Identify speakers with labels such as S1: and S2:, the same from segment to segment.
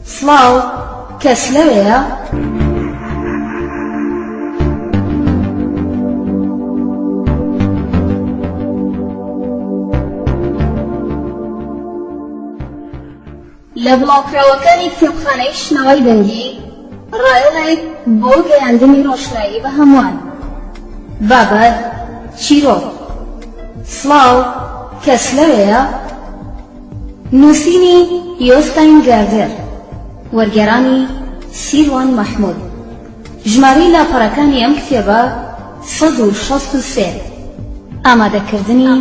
S1: سڵاو، کەس لەوەیە؟ لە بڵاوکراوەکانی کتێبخانەی شنەوەی دەنگی ڕایەڵێک بۆ گەیاندنی ڕۆشنایی بە هەمووان. بابەت چیرۆک. سڵاو، کەس لەوەیە؟ نووسینی یۆستاین گاردێر، وەرگێڕانی سیروان مەحموود. ژمارەی لاپەڕەکانی ئەم کتێبە 163. ئامادەکردنی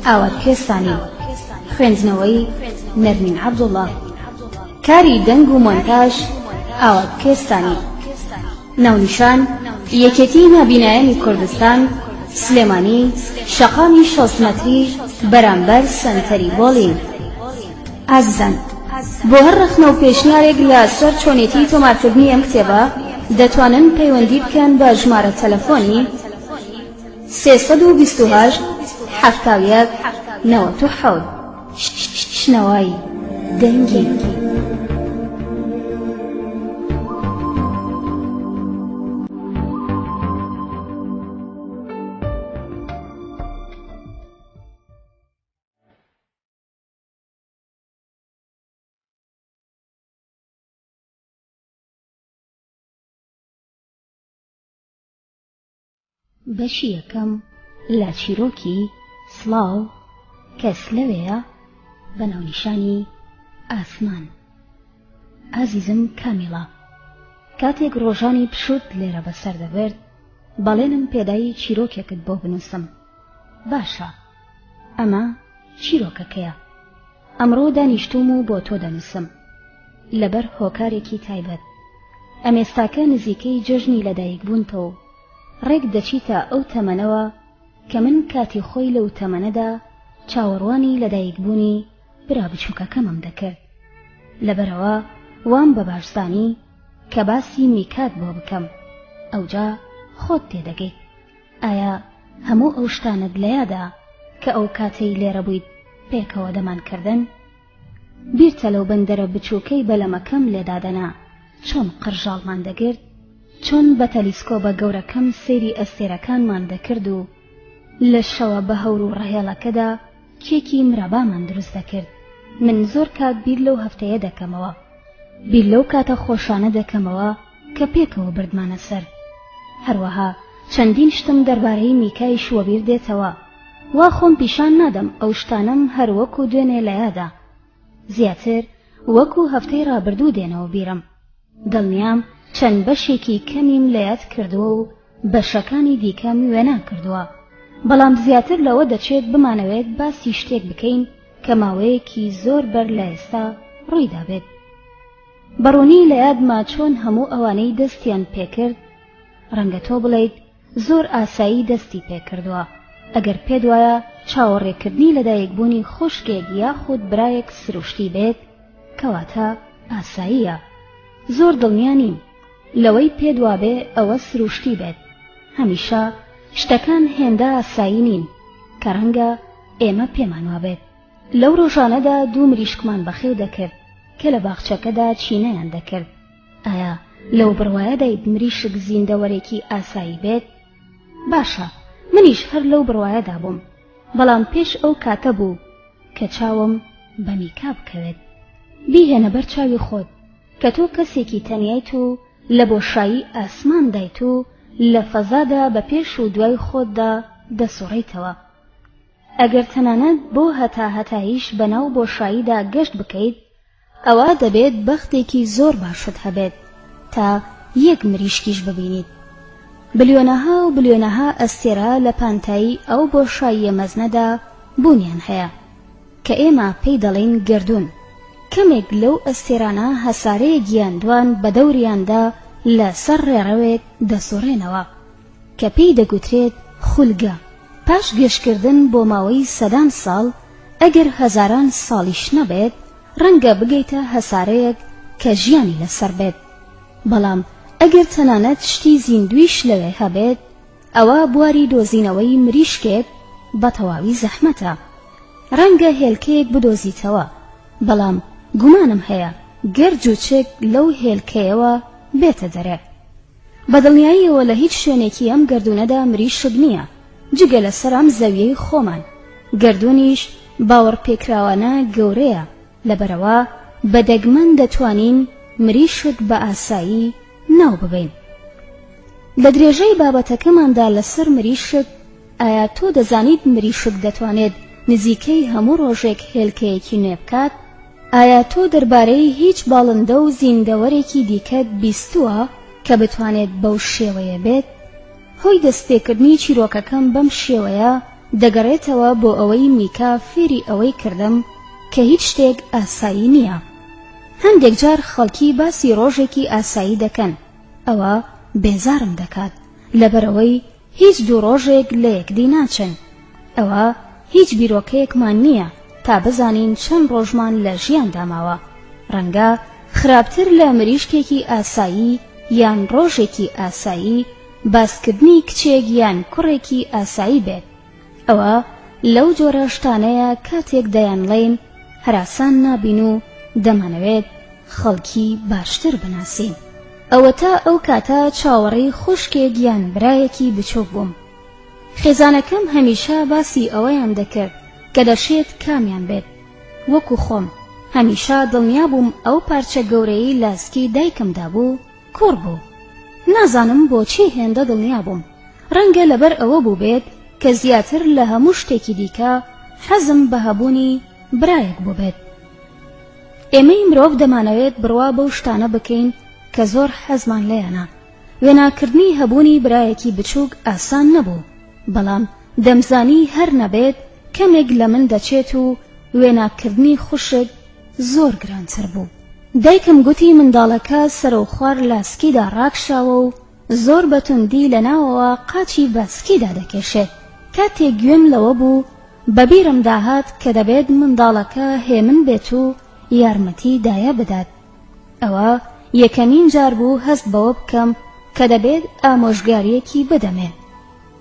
S1: ئاواتکێستانی. خوێندنەوەی نەرمین عەبدوڵڵا. کاری دەنگ و مۆنتاژ ئاواتکێستانی. ناونیشان یەکێتی نابینایانی کوردستان، سلێمانی، شەقامی 6 مەتری بەرامبەر سەنتەری بۆڵین. ئازیزان، بۆ هەر ڕخنە و پێشنیارێک لە سەر چۆنێتی تۆمارکردنی ئەم کتێبە دەتوانن پەیوەندی بکەن بە ژمارە تەلەفۆنی 328 71 97. شنەوای دەنگی. بەشی یەکەم لە چیرۆکی سڵاو، کەس لەوەیە بە ناونیشانی ئاسمان. ئازیزم کامیڵە، کاتێک ڕۆژانی پشوت لێرە بەسەر دەبرد بەڵێنم پێدایی چیرۆکێکت بۆ بنووسم. باشە، ئەمە چیرۆکەکەیە. ئەمڕۆ دانیشتوم و بۆ تۆ دەنووسم لەبەر هۆکارێکی تایبەت. ئەمێستاکە نزیکەی جەژنی لەدایکبوونتەوە، ڕێک دەچیتە ئەو تەمەنەوە کە من کاتی خۆی لەو تەمەنەدا چاوەڕوانی لەدایکبوونی برا بچووکەکەمم دەکرد. لەبەرەوە وام بە باشزانی کە باسی میکات بۆ بکەم. ئەوجا خۆت تێدەگەیت ئایا هەموو ئەو شتانت لەیادا کە ئەو کاتەی لێرە بوویت پێکەوە دەمانکردن؟ بیرتە لەو بەندەرە بچووکەی بەلەمەکەم لێدادەنا چۆن قڕژاڵمان دەگرت، چۆن بە تەلیسکۆبە گەورەکەم سەیری ئەستێرەکانمان دەکرد و لە شەوە بە هەور و ڕەهێڵەکەدا کێکی مرابامان دروست دەکرد. من زۆر کات بیر لەو هەفتەیە دەکەمەوە، بیر لەو کاتە خۆشانە دەکەمەوە کە پێکەوە بردمانە سەر. هەروەها چەندین شتم دەربارەی میکای شووەبیر دێتەوە، وا خۆم پیشان نادەم ئەو شتانم هەر وەکو دوێنێ لە یادا، زیاتر وەکو هەفتەی ڕابردوو دێنەوە بیرم. دڵنیام چەند بەشێکی کەمیم لە یاد کردووە و بەشەکانی دیکەم وێنە کردووە، بەڵام زیاتر لەوە دەچێت بمانەوێت باسی شتێک بکەین کە ماوەیەکی زۆر بەر لە ئێستا ڕوویدا بێت. بەڕوونی لە یادما چۆن هەموو ئەوانەی دەستیان پێکرد ڕەنگە تۆ بڵێیت زۆر ئاسایی دەستی پێکردووە. ئەگەر پێت وایە چاوەڕێکردنی لەدایکبوونی خوشکێک یاخود برایەک سروشتی بێت کەواتە ئاساییە. زۆر دڵنیا نیم لەوەی پێت وابێ ئەوە سروشتی بێت. هەمیشە شتەکان هێندە ئاسایی نین کە ڕەنگە ئێمە پێمان وابێت. لەو ڕۆژانەدا دوو مریشکمان بەخێو دەکرد کە لە باخچەکەدا چینەیان دەکرد. ئایا لەو بڕوایەدایت مریشک زیندەوەرێکی ئاسایی بێت؟ باشە، منیش هەر لەو بڕوایەدا بووم، بەڵام پێش ئەو کاتە بوو کە چاوم بە میکا بکەوێت. بیهێنە بەر چاوی خۆت کە تۆ کەسێکی تەنیایت و لە بۆشایی ئاسمان دایت و لە فەزادا بە پێش و دوای خۆتدا دەسوڕیتەوە. ئەگەر تەنانەت بۆ هەتاییش بەناو بۆشاییدا گەشت بکەیت ئەوە دەبێت بەختێکی زۆر باشت هەبێت تا یەک مریشکیش ببینیت. بلیۆنەها و بلیۆنەها ئەستێرە لە پانتایی ئەو بۆشاییە مەزنەدا بوونیان هەیە کە ئێمە پێی دەڵێن گردون. کەمێک لەو ئەستێرانە هەسارەیە گیاندوان بە دەوریاندا لە سەر ڕێڕەوێک دەسوڕێنەوە کە پێی دەگوترێت خولگە. پاش گەشتکردن بۆ ماوەی سەدان ساڵ ئەگەر هەزاران ساڵیش نەبێت ڕەنگە بگەیتە هەسارەیەک کە ژیانی لەسەر بێت. بەڵام ئەگەر تەنانەت شتی زیندویش لەوێ هەبێت ئەوە بواری دۆزینەوەی مریشکێک بە تەواوی زەحمەتە. ڕەنگە هێلکەیەک بدۆزیتەوە، بەڵام گومانم هەیە گەرج و چێک لەو هێلکەیەوە بێتە دەرێ. بەدڵنیاییەوە لە هیچ شوێنێکی ئەم گەردوونەدا مریشک نییە جگە لەسەر ئەم زەویەی خۆمان. گەردوونیش باوەڕ پێکراوانە گەورەیە، لەبەرەوە بەدەگمەن دەتوانین مریشک بە ئاسایی ناو ببین. لە درێژەی بابەتەکەماندا لەسەر مریشک، ئایا تۆ دەزانیت مریشک دەتوانێت نزیکەی هەموو ڕۆژێک هێلکەیەکی نوێ بکات؟ ئایا تۆ دەربارەی هیچ باڵندە و زیندەوەرێکی دیکەت بیستووە کە بتوانێت بەو شێوەیە بێت؟ هۆی دەستپێکردنی چیرۆکەکەم بەم شێوەیە دەگەڕێتەوە بۆ ئەوەی میکا فێری ئەوەی کردم کە هیچ شتێک ئاسایی نییە. هەندێک جار خەڵکی باسی ڕۆژێکی ئاسایی دەکەن، ئەوە بێزارم دەکات لەبەرەوەی هیچ دوو ڕۆژێک لە یەکدی ناچن. ئەوە هیچ بیرۆکەیەکمان نییە تا بزانین چەند ڕۆژمان لە ژیاندا ماوە. ڕەنگە خراپتر لە مریشکێکی ئاسایی یان ڕۆژێکی ئاسایی باسکردنی کچێک یان کوڕێکی ئاسایی بێت. ئەوە لەو جۆرە شتانەیە کاتێک دەیانڵێن هەراسان نابین و دەمانەوێت خەڵکی باشتر بناسین. ئەوە تا ئەو کاتە چاوەڕێی خوشکێک یان برایەکی بچووک بووم. خێزانەکەم هەمیشە باسی ئەوەیان دەکرد کە دەشێت کامیان بێت. وەکو خۆم هەمیشە دڵنیا بووم ئەو پارچە گەورەی لاسکی دایکمدا بوو کوڕ بوو. نازانم بۆچی هێندە دڵنیا بووم. ڕەنگە لەبەر ئەوە بوو بێت کە زیاتر لە هەموو شتێکی دیکە حەزم بە هەبوونی برایەک بوو بێت. ئێمەی مرۆڤ دەمانەوێت بڕوا بەو شتانە بکەین کە زۆر حەزمان لێیانە. وێناکردنی هەبوونی برایەکی بچووک ئاسان نەبوو، بەڵام دەمزانی هەر نەبێت کەمێک لە من دەچێت و وێناکردنی خوشک زۆر گرانتر بوو. دایکم گوتی منداڵەکە سەرە و خوار لاسکیدا ڕاکشاوە و زۆر بەتوندی لە ناوەوە قاچی باسکیدا دەکێشێت. کاتێک گوێم لەوە بوو بەبیرم داهات کە دەبێت منداڵەکە هێمن بێت و یارمەتی دایە بدات. ئەوە یەکەمین جار بوو هەست بەوە بکەم کە دەبێت ئامۆژگاریەکی بدەمێ.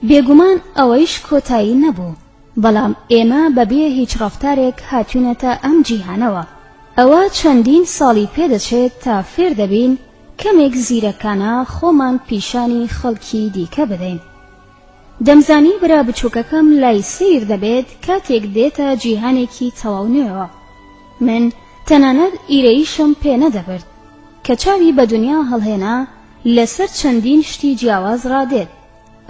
S1: بێگومان ئەوەیش کۆتایی نەبوو، بەڵام ئێمە بەبێ هیچ ڕەفتارێک هاتوونەتە ئەم جیهانەوە. ئەوە چەندین ساڵی پێدەچێت تا فێر دەبین کەمێک زیرەکانە خۆمان پیشانی خەڵکی دیکە بدەین. دەمزانی برا بچووکەکەم لای سیر دەبێت کاتێک دێتە جیهانێکی تەواو نوێەوە. من تەنانەت ئیرەیشم پێ نەدەبرد کە چاوی بە دنیا هەڵهێنا لەسەر چەندین شتی جیاواز ڕادێت.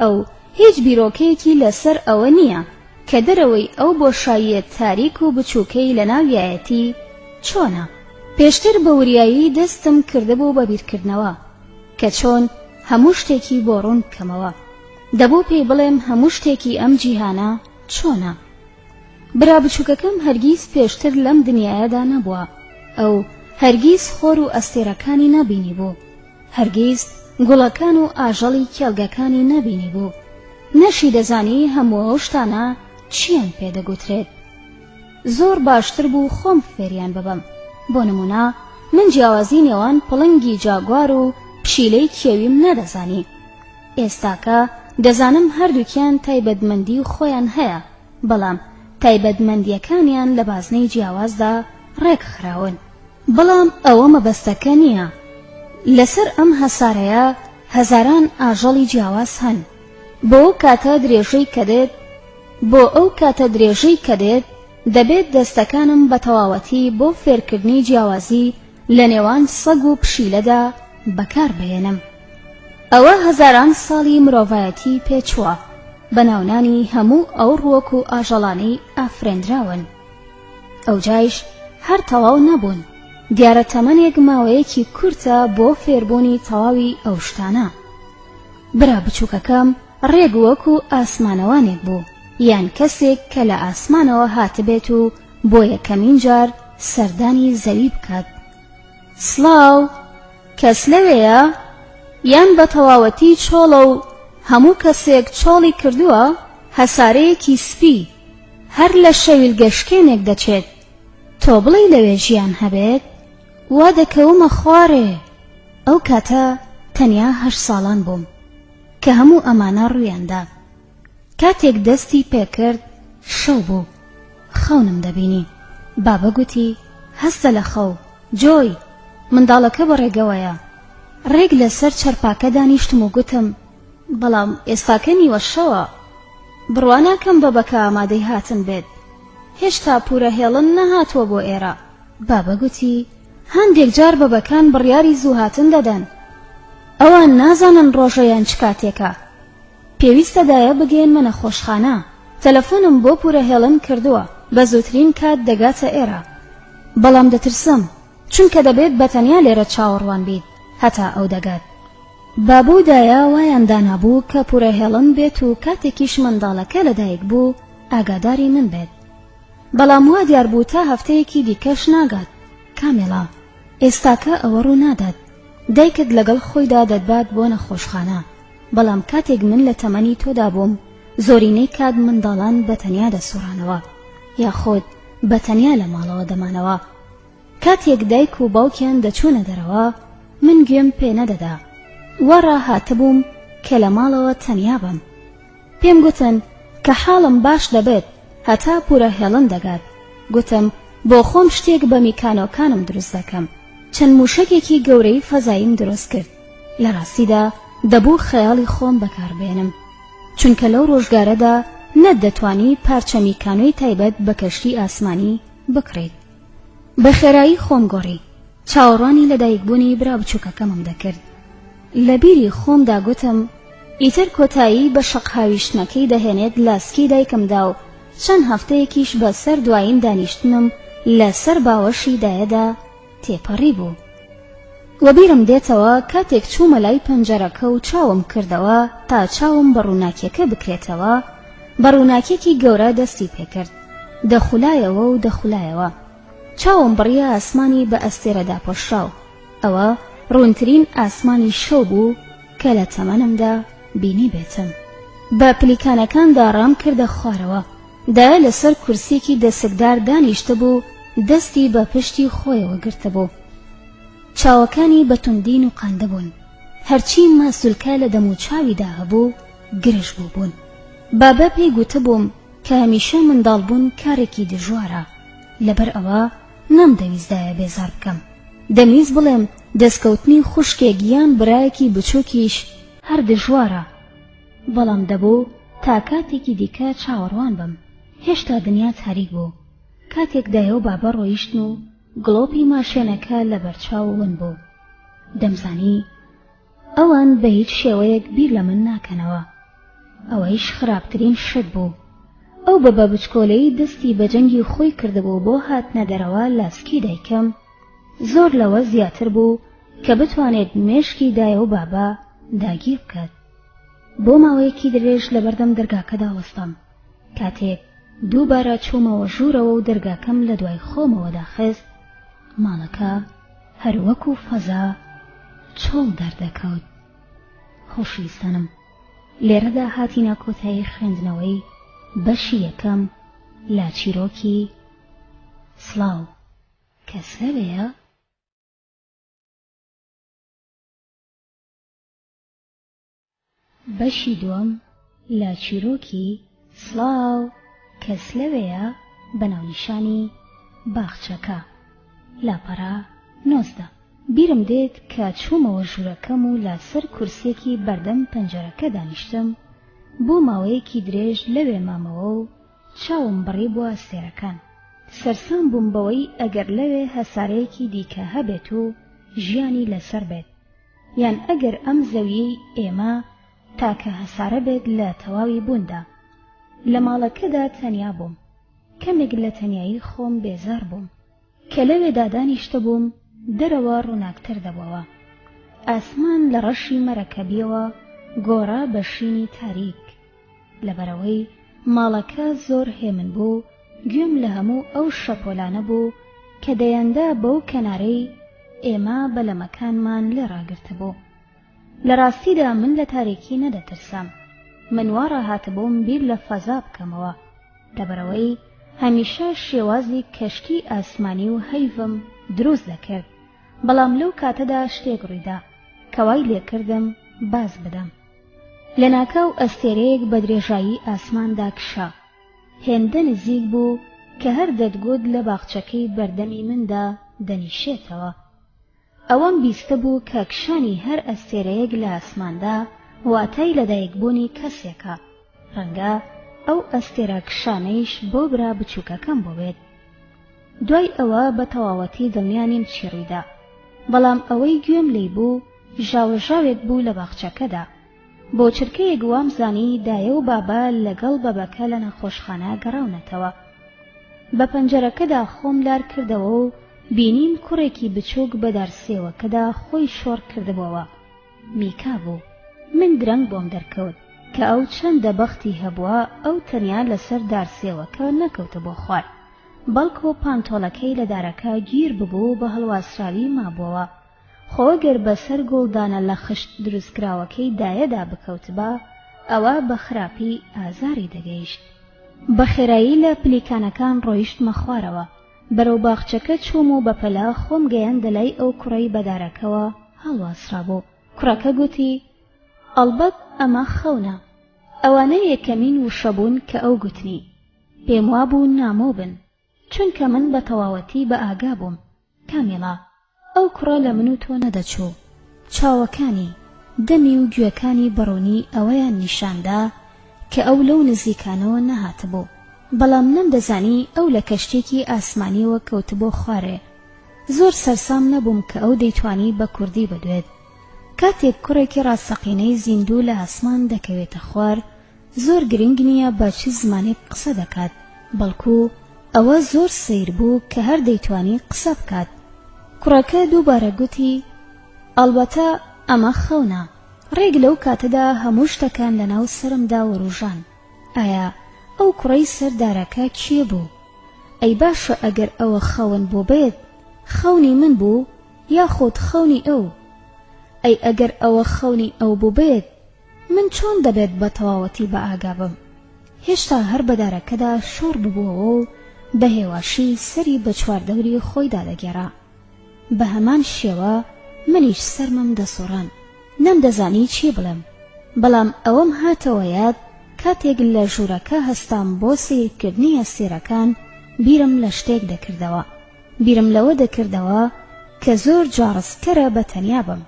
S1: ئەو هیچ بیرۆکەیەکی لەسەر ئەوە نییە کە دەرەوەی ئەو بۆشاییە تاریک و بچووکەی لە ناویایەتی چۆنە. پێشتر بە وریایی دەستم کردبوو بە بیرکردنەوە کە چۆن هەموو شتێکی بۆ ڕوون بکەمەوە. دەبوو پێی بڵێم هەموو شتێکی ئەم جیهانە چۆنە. برا بچووکەکەم هەرگیز پێشتر لەم دنیایەدا نەبووە. ئەو هەرگیز خۆر و ئەستێرەکانی نەبینی بوو، هەرگیز گوڵەکان و ئاژەڵی کێڵگەکانی نەبینی بوو. نەشی دەزانی هەموو ئەو شتانە چیان پێدەگوترێت. زۆر باشتر بوو خۆم فێریان ببەم. بۆ نمونە من جیاوازی نێوان پڵنگی جاگوار و پشیلەی کێویم نەدەزانی. ئێستاکە دەزانم هەردووکیان تایبەتمەندی و خۆیان هەیە، بەڵام تایبەتمەندیەکانیان لە بازنەی جیاوازدا ڕێکخراون. بەڵام ئەوە مەبەستەکە نییە. لەسەر ئەم هەسارەیە هەزاران ئاژەڵی جیاواز هەن. بۆ ئەو کاتە درێژەی کە دێت دەبێت دەستەکانم بە تەواوەتی بۆ فێرکردنی جیاوازی لە نێوان سەگ و پشیلەدا بەکار بهێنم. ئەوە هەزاران ساڵی مرۆڤایەتی پێچووە، بە ناونانی هەموو ئەو ڕووەک و ئاژەڵانەی ئافرێنراون. ئەو جایش هەر تەواو نەبوون، دیارە تەمەنێک ماوەیەکی کورتە بۆ فێربوونی تەواوی ئەو شتانە. برا بچووکەکەم ڕێگ وەکو ئاسمانەوانێک بوو، یان کەسێک کە لە ئاسمانەوە هاتبێت و بۆ یەکەمین جار سەردانی زەوی بکات. سڵاو، کەس لەوەیە؟ یان بە تەواوەتی چۆڵە و هەموو کەسێک چۆڵی کردووە هەسارەیەکی سپی هەر لە شەویلگەشکێنێک دەچێت. تۆ بڵێ لەوێ ژیان هەبێت؟ وا دەکەومە خوارێ. ئەو کاتە تەنیا 8 ساڵان بووم کە هەموو ئەمانە ڕوویاندا. کاتێک دەستی پێکرد شەو بوو، خەونم دەبینی. بابە گوتی هەستە لە خەو، جۆی منداڵەکە بەڕێگەوەیە. ڕێک لەسەر چەرپاکە دانیشتم و گوتم بەڵام ئێستاکە نیوە شەوە، بڕواناکەم بەبەکە ئامادەی هاتن بێت، هێشتا پورە هێڵن نەهاتووە بۆ ئێرە. بابە گوتی هەندێک جار بەبەکان بڕیاری زوو هاتن دەدەن، ئەوان نازانن ڕۆژەیان چ کاتێکە، پێویستەدایە بگەێنمە نەخۆشخانە. تەلەفۆنم بۆ پورە هێڵن کردووە، بە زووترین کات دەگاتە ئێرە، بەڵام دەترسم چونکە دەبێت بەتەنیا لێرە چاوەڕوان بیت هەتا ئەو دەگات. بابوودایە وایان دانابوو کە پورە هێڵن بێت و کاتێکیش منداڵەکە لەدایک بوو ئاگاداری من بێت، بەڵام وا دیار بوو تا هەفتەیەکی دیکەش ناگات. کامێڵە ئێستاکە ئەوە ڕوو نادات، دایکت لەگەڵ خۆیدا دەدبات بۆ نەخۆشخانە، بەڵام کاتێک من لە تەمەنی تۆدا بووم زۆرینەی کات منداڵان بەتەنیا دەسوڕانەوە یاخۆت بەتەنیا لە ماڵەوە دەمانەوە. کاتێک دایک و باوکیان دەچوونە دەرەوە من گوێم پێ نەدەدا، وەڕا هاتبووم کە لە ماڵەوە تەنیا بم. پێم گوتن کە حاڵم باش دەبێت هەتا پورە هێڵن دەگات. گوتم بۆ خۆم شتێک بە میکانۆکانم دروست دەکەم. چەند موشکێکی گەورەی فەزاییم دروست کرد. لە ڕاستیدا دەبوو خەیاڵی خۆم بەکاربێنم، چونکە لەو ڕۆژگارەدا نەدەتوانی پارچە میکانۆی تایبەت بە کەشتی ئاسمانی بکڕیت. بە خێرایی خۆم گۆڕی، چاوەڕوانی لەدایکبوونی برا بچووکەکەمم دەکرد. لە بیری خۆمدا گوتم ئیتر کۆتایی بە شەق هاویشتنەکەی دەهێنێت لاسکی دایکمدا و چەند هەفتەیەکیش بە سەر دوایین دانیشتنم لەسەر باوەشی دایەدا تێپەڕی بوو. وەبیرم دێتەوە کاتێک چوومە لای پەنجەرەکە و چاوم کردەوە تا چاوم بە ڕووناکیەکە بکرێتەوە، بە ڕووناکیەکی گەورە دەستی پێکرد، دەخولایەوە و دەخولایەوە. چاوم بڕیە ئاسمانی بە ئەستێرەدا پۆشراو، ئەوە ڕوونترین ئاسمانی شەو بوو کە لە تەمەنمدا بینی بێتم. بە پلیکانەکاندا ڕام کردە خوارەوە، دایە لەسەر کورسێکی دەسکدار دانیشتە بوو، دەستی بە پشتی خۆیەوە گرتە بوو. چاوەکانی بەتوندین و قاندە بوون، هەرچی ماسولکە لە دەم و چاویدا هەبوو گرش بوو بوون. بابە پێی گوتە بووم کە هەمیشە منداڵبوون کارێکی دژوارە، لەبەر ئەوە نەمدەویستایە بێزار بکەم. دەمویست بڵێم دەستکەوتنی خوشکێک یان برایەکی بچووکیش هەر دژوارە، بەڵام دەبوو تا کاتێکی دیکە چاوەڕوان بم. هێشتا دنیا تاریک بوو. کاتێک دایە و بابە ڕۆیشتن و گڵۆپی ماشێنەکە لە بەرچاو ون بوو. دەمزانی ئەوان بە هیچ شێوەیەک بیر لە من ناکەنەوە. ئەوەیش خراپترین شت بوو. ئەو بە بچکۆلەی دەستی بە جەنگی خۆی کردبوو بۆ هاتنە دەرەوە لاسکی دایکم زۆر لەوە زیاتر بوو کە بتوانێت مێشکی دایە و بابە داگیر بکات. بۆ ماوەیەکی درێژ لە بەردەم دەرگاکەدا وەستام. کاتێک دووبارە چوومەوە ژوورەوە و دەرگاکەم لە دوای خۆمەوە داخست، ماڵەکە هەروەکو فەزا چۆڵ دەردەکەوت. خۆشویستانم، لێرەدا هاتینە کۆتایی خوێندنەوەی بەشی یەکەم لە چیرۆکی سڵاو کەس هەبێیە؟ بەشی دووەم لە چیرۆکی سڵاو کەس لەوەیە بەناونیشانی باخچەکە لاپەڕا 19. بیرم دێت کە چوومەوە ژوورەکەم و لەسەر کورسێکی بەردەم پەنجەرەکە دانیشتم، بۆ ماوەیەکی درێژ لەوێ مامەوە و چاوم بڕی بۆ ئەستێرەکان. سەرسام بووم بەوەی ئەگەر لەوێ هەسارەیەکی دیکە هەبێت و ژیانی لەسەر بێت، یان ئەگەر ئەم زەویەی ئێمە تاکە هەسارە بێت لە تەواوی بووندا. لە ماڵەکەدا تەنیا بووم. کەمێک لە تەنیایی خۆم بێزار بووم کە لەوێدا دانیشتە بووم دەرەوە ڕووناکتر دەبەوە. ئاسمان لە ڕەشی مەرەکەبیەوە گۆڕا بە شینی تاریک. لەبەرەوەی ماڵەکە زۆر هێمن بوو، گوێم لە هەموو ئەو شەپۆلانە بوو کە دەیاندا بەو کەنارەی ئێمە بەلەمەکانمان لێ ڕاگرتە بوو. لە ڕاستیدا من لە تاریکی نەدەترسام. من وا ڕاهاتبووم بیر لە فەزا بکەمەوە، لەبەرەوەی هەمیشە شێوازی کەشتی ئاسمانی و هەیڤم دروست دەکرد. بەڵام لەو کاتەدا شتێک ڕوویدا کەوای لێکردم باز بدەم. لە ناکاو ئەستێرەیەک بە درێژایی ئاسماندا کشا. هێندە نزیک بوو کە هەر دەتگوت لە باخچەکەی بەردەمی مندا دەنیشێتەوە. ئەوەم بیستە بوو کە کشانی هەر ئەستێرەیەک لە ئاسماندا واتای لەدایکبوونی کەسێکە، ڕەنگە ئەو ئەستێرە کشانەیش بۆ برا بچووکەکەم بۆ بێت. دوای ئەوە بە تەواوەتی دڵنیانیم چی ڕوویدا، بەڵام ئەوەی گوێم لێی بوو ژاوەژاوێک بوو لە باخچەکەدا. بۆ چرکەیەک وام زانی دایە و بابا لەگەڵ بەبەکە لە نەخۆشخانە گەڕاونەتەوە. بە پەنجەرەکەدا خۆم لار کردەوە و بینیم کوڕێکی بچووک بە دارسێوەکەدا خۆی شۆڕ کردبەوە. میکا بوو. من درەنگ بۆم دەرکەوت کە ئەو چەندە بەختی هەبووە ئەو تەنیا لەسەر دارسێوەکە نەکەوتە بۆ خوار، بەڵکو پانتۆڵەکەی لە دارەکە گیر ببوو بە هەڵواسراوی مابووەوە. خۆگەر بەسەر گوڵدانە لە خشت دروستکراوەکەی دایەدا بکەوتبە، ئەوە بە خراپی ئازاری دەگەیشت. بە خێرایی لە پلیکانەکان ڕۆیشتمە خوارەوە. بەرەو باخچەکە چووم و بەپەلا خۆم گەیاندە لای ئەو کوڕەی بەدارەکەوە هەڵواسرابوو. کوڕەکە گوتی: ئەڵبەت ئەمە خەونە. ئەوانە یەکەمین وشەبوون کە ئەو گوتنی. پێم وابوو نامۆ بن، چونکە من بە تەواوەتی بە ئاگا بووم. کامیڵا، ئەو کوڕە لە من و تۆ نەدەچوو. چاوەکانی، دەمی و گوێکانی بەڕوونی ئەوەیان نیشاندا کە ئەو لەو نزیکانەوە نەهاتبوو، بەڵام نەمدەزانی ئەو لە کەشتێکی ئاسمانیەوە کەوتبۆ خوارێ. زۆر سەرسام نەبووم کە ئەو دەیتوانی بە کوردی بدوێت. کاتێک کوڕێکی ڕاستەقینەی زیندوو لە ئاسمان دەکەوێتە خوار، زۆر گرنگ نییە بە چ زمانێک قسە دەکات، بەڵکو ئەوە زۆر سەیر بوو کە هەر دەیتوانی قسە بکات. کوڕەکە دووبارە گوتی: ئەڵبەتە ئەمە خەونە. ڕێک لەو کاتەدا هەموو شتەکان لە ناو سرمدا وەڕوژان. ئایا ئەو کوڕەی سەردارەکە کێ بوو؟ ئەی باشە ئەگەر ئەوە خەون بۆ بێت، خەونی من بوو یاخۆت خەونی ئەو؟ ئەی ئەگەر ئەوە خەونی ئەو بوو بێت، من چۆن دەبێت بە تەواوەتی بە ئاگا بم؟ هێشتا هەر بەدارەکەدا شۆڕ ببووەوە و بە هێواشی سەری بە چواردەوری خۆیدا دەگێڕا. بە هەمان شێوە منیش سەرمم دەسوڕان، نەمدەزانی چی بڵێم. بەڵام ئەوەم هاتەوە یاد کاتێک لە ژوورەکە هەستام بۆ سیرکردنی ئەستێرەکان، بیرم لە شتێک دەکردەوە. بیرم لەوە دەکردەوە کە زۆر جارسکەرە بە تەنیا بم.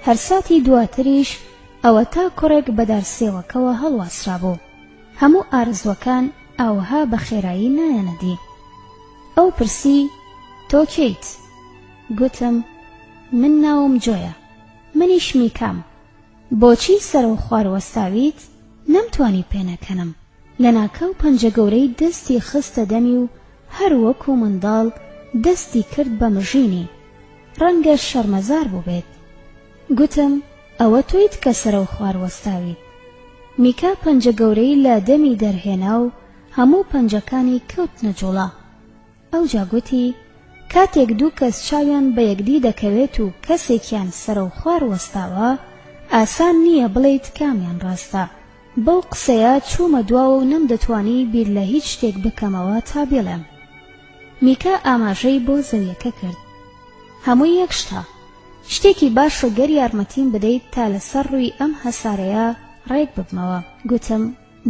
S1: هەر ساتی دواتریش ئەوە تا کوڕێک بە دارسێوەکەوە هەڵواسرا بوو. هەموو ئارزوەکان ئەوها بە خێرایی نایەنەدی. ئەو پرسی: تۆ کەیت؟ گوتم: من ناوم جۆیە. منیش میکام. بۆچی سەر و خوار وەستاویت؟ نەمتوانی پێنەکەنم. لە ناکەو پەنجە گەورەی دەستی خستە دەمی و هەر وەکو منداڵ دەستی کرد بە مژینی. ڕەنگە شەرمەزار بوو بێت. گوتم: ئەوە تۆیت کە سەر و خوار وەستاویت. میکا پەنجە گەورەی لە دەمی دەرهێنا و هەموو پەنجەکانی کەوتنە جوڵا. ئەو جاگوتی: کاتێک دوو کەس چاویان بە یەکدی دەکەوێت و کەسێکیان سەر و خوار وەستاوە، ئاسان نییە بڵێیت کامیان ڕاستە. بەو قسەیە چوومە دواوە و نەمدەتوانی بیر لە هیچ شتێک بکەمەوە تا بێڵێم. میکا ئاماژەی بۆ زەویەکە کرد. هەمووی یەک شتە. شتێکی باشە گەر یارمەتیم بدەیت تا لەسەر ڕووی ئەم هەسارەیە ڕێک ببمەوە. گوتم: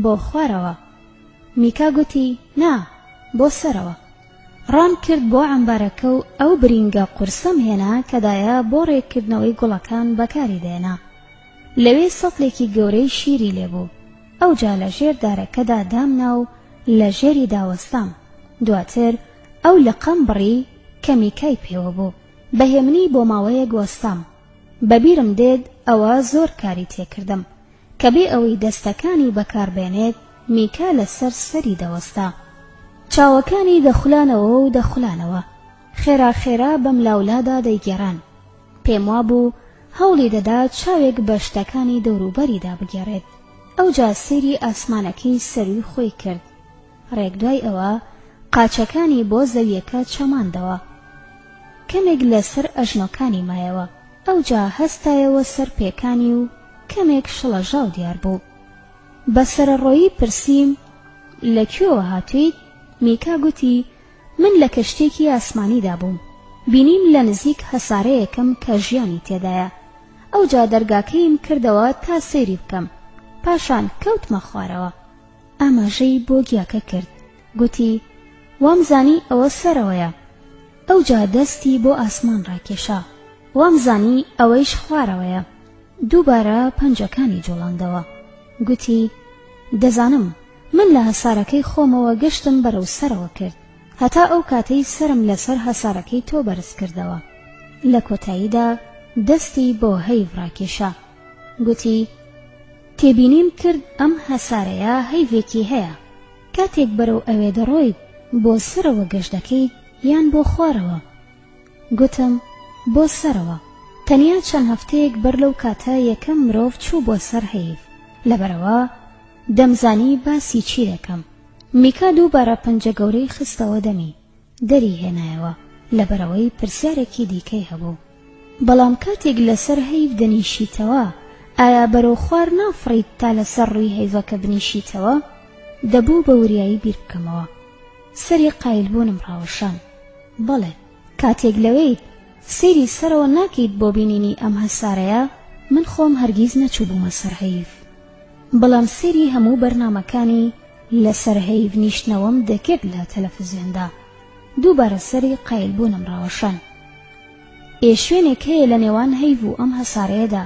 S1: بۆ خوارەوە. میکا گوتی: نا، بۆ سەرەوە. ڕام کرد بۆ عەمبارەکە و ئەو برینگە قورسەم هێنا کە دایە بۆ ڕێککردنەوەی گوڵەکان بەکاری دێنا. لەوێ سەڵێکی گەورەی شیری لێبوو. ئەو جا لە ژێر دارەکەدا دامنا و لە ژێری داوەستام. دواتر ئەو لە قەم بڕی کە میکای پێوە بوو. بەهێمنی بۆ ماوەیە گۆستام. بەبیرم دێت ئەوە زۆر کاری تێکردم کە بێ ئەوەی دەستەکانی بەکاربێنێت، میکا لەسەر سەری دەوەستا. چاوەکانی دەخولانەوە و دەخولانەوە. خێرا خێرا بەم لاولادا دەیگێڕان. پێم وابوو هەوڵی دەدا چاوێک بە شتەکانی دەوروبەریدا بگێڕێت. ئەو جا سەیری ئاسمانەکەی سەروی خۆی کرد. ڕێک دوای ئەوە قاچەکانی بۆ زەویەکە چەماندەوە. کەمێک لەسەر ئەژنۆکانی مایەوە. ئەو جا هەستایەوە سەر پێکانی و کەمێک شڵەژاو دیار بوو. بە سەرەڕۆیی پرسییم: لەکوێوە هاتوویت؟ میکا گوتی: من لە کەشتێکی ئاسمانیدا بووم. بینیم لە نزیک هەسارەیەکم کە ژیانی تێدایە. ئەو جا دەرگاکەیم کردەوە تا سەیری بکەم. پاشان کەوتمە خوارەوە. ئاماژەی بۆ گیاکە کرد. گوتی: وامزانی ئەوە سەرەوەیە. ئەو جا دەستی بۆ ئاسمان ڕاکێشا. وامزانی ئەوەیش خوارەوەیە. دووبارە پەنجەکانی جوڵاندەوە. گوتی دەزانم من لە هەسارەکەی خۆمەوە گەشتم بەرەو سەرەوە کرد هەتا ئەو کاتەی سرم لەسەر هەسارەکەی تۆ بەرز کردەوە. لە کۆتاییدا دەستی بۆ هەیڤ ڕاکێشا. گوتی تێبینیم کرد ئەم هەسارەیە هەیڤێکی هەیە. کاتێک بەرەو ئەوێ دەڕۆیت بۆ سەرەوە گەشت دەکەیت یان بۆ خوارەوە؟ گوتم بۆ سەرەوە. تەنیا چەند هەفتەیەک بەر لەو کاتە یەکەم مرۆڤ چوو بۆ سەر هەیڤ. لەبەرەوە دەمزانی باسی چی دەکەم. میکا دووبارە پەنجە گەورەی خستەوە دەمی دەری هێنایەوە لەبەرەوەی پرسیارێکی دیکەی هەبوو. بەڵام کاتێک لەسەر هەیڤ دەنیشیتەوە ئایا بەرەو خوار نافڕیت تا لەسەر ڕووی هەیڤەکە بنیشیتەوە؟ دەبوو بە وریایی بیر بکەمەوە. سەری قایلبوونم ڕاوەشان. بەڵێ کاتێک لەوەیت سەیری سەرەوە ناکەیت بۆ بینینی ئەم هەسارەیە، من خۆم هەرگیز نەچوو بوومە سەر هەیڤ. بەڵام سەیری هەموو بەرنامەکانی لەسەر هەیڤ نیشتنەوەم دەکرد لە تەلەڤیزیۆندا. دووبارە سەری قایلبوونم ڕاوەشان. شوێنێک هەیە لە نێوان هەیڤ و ئەم هەسارەیەدا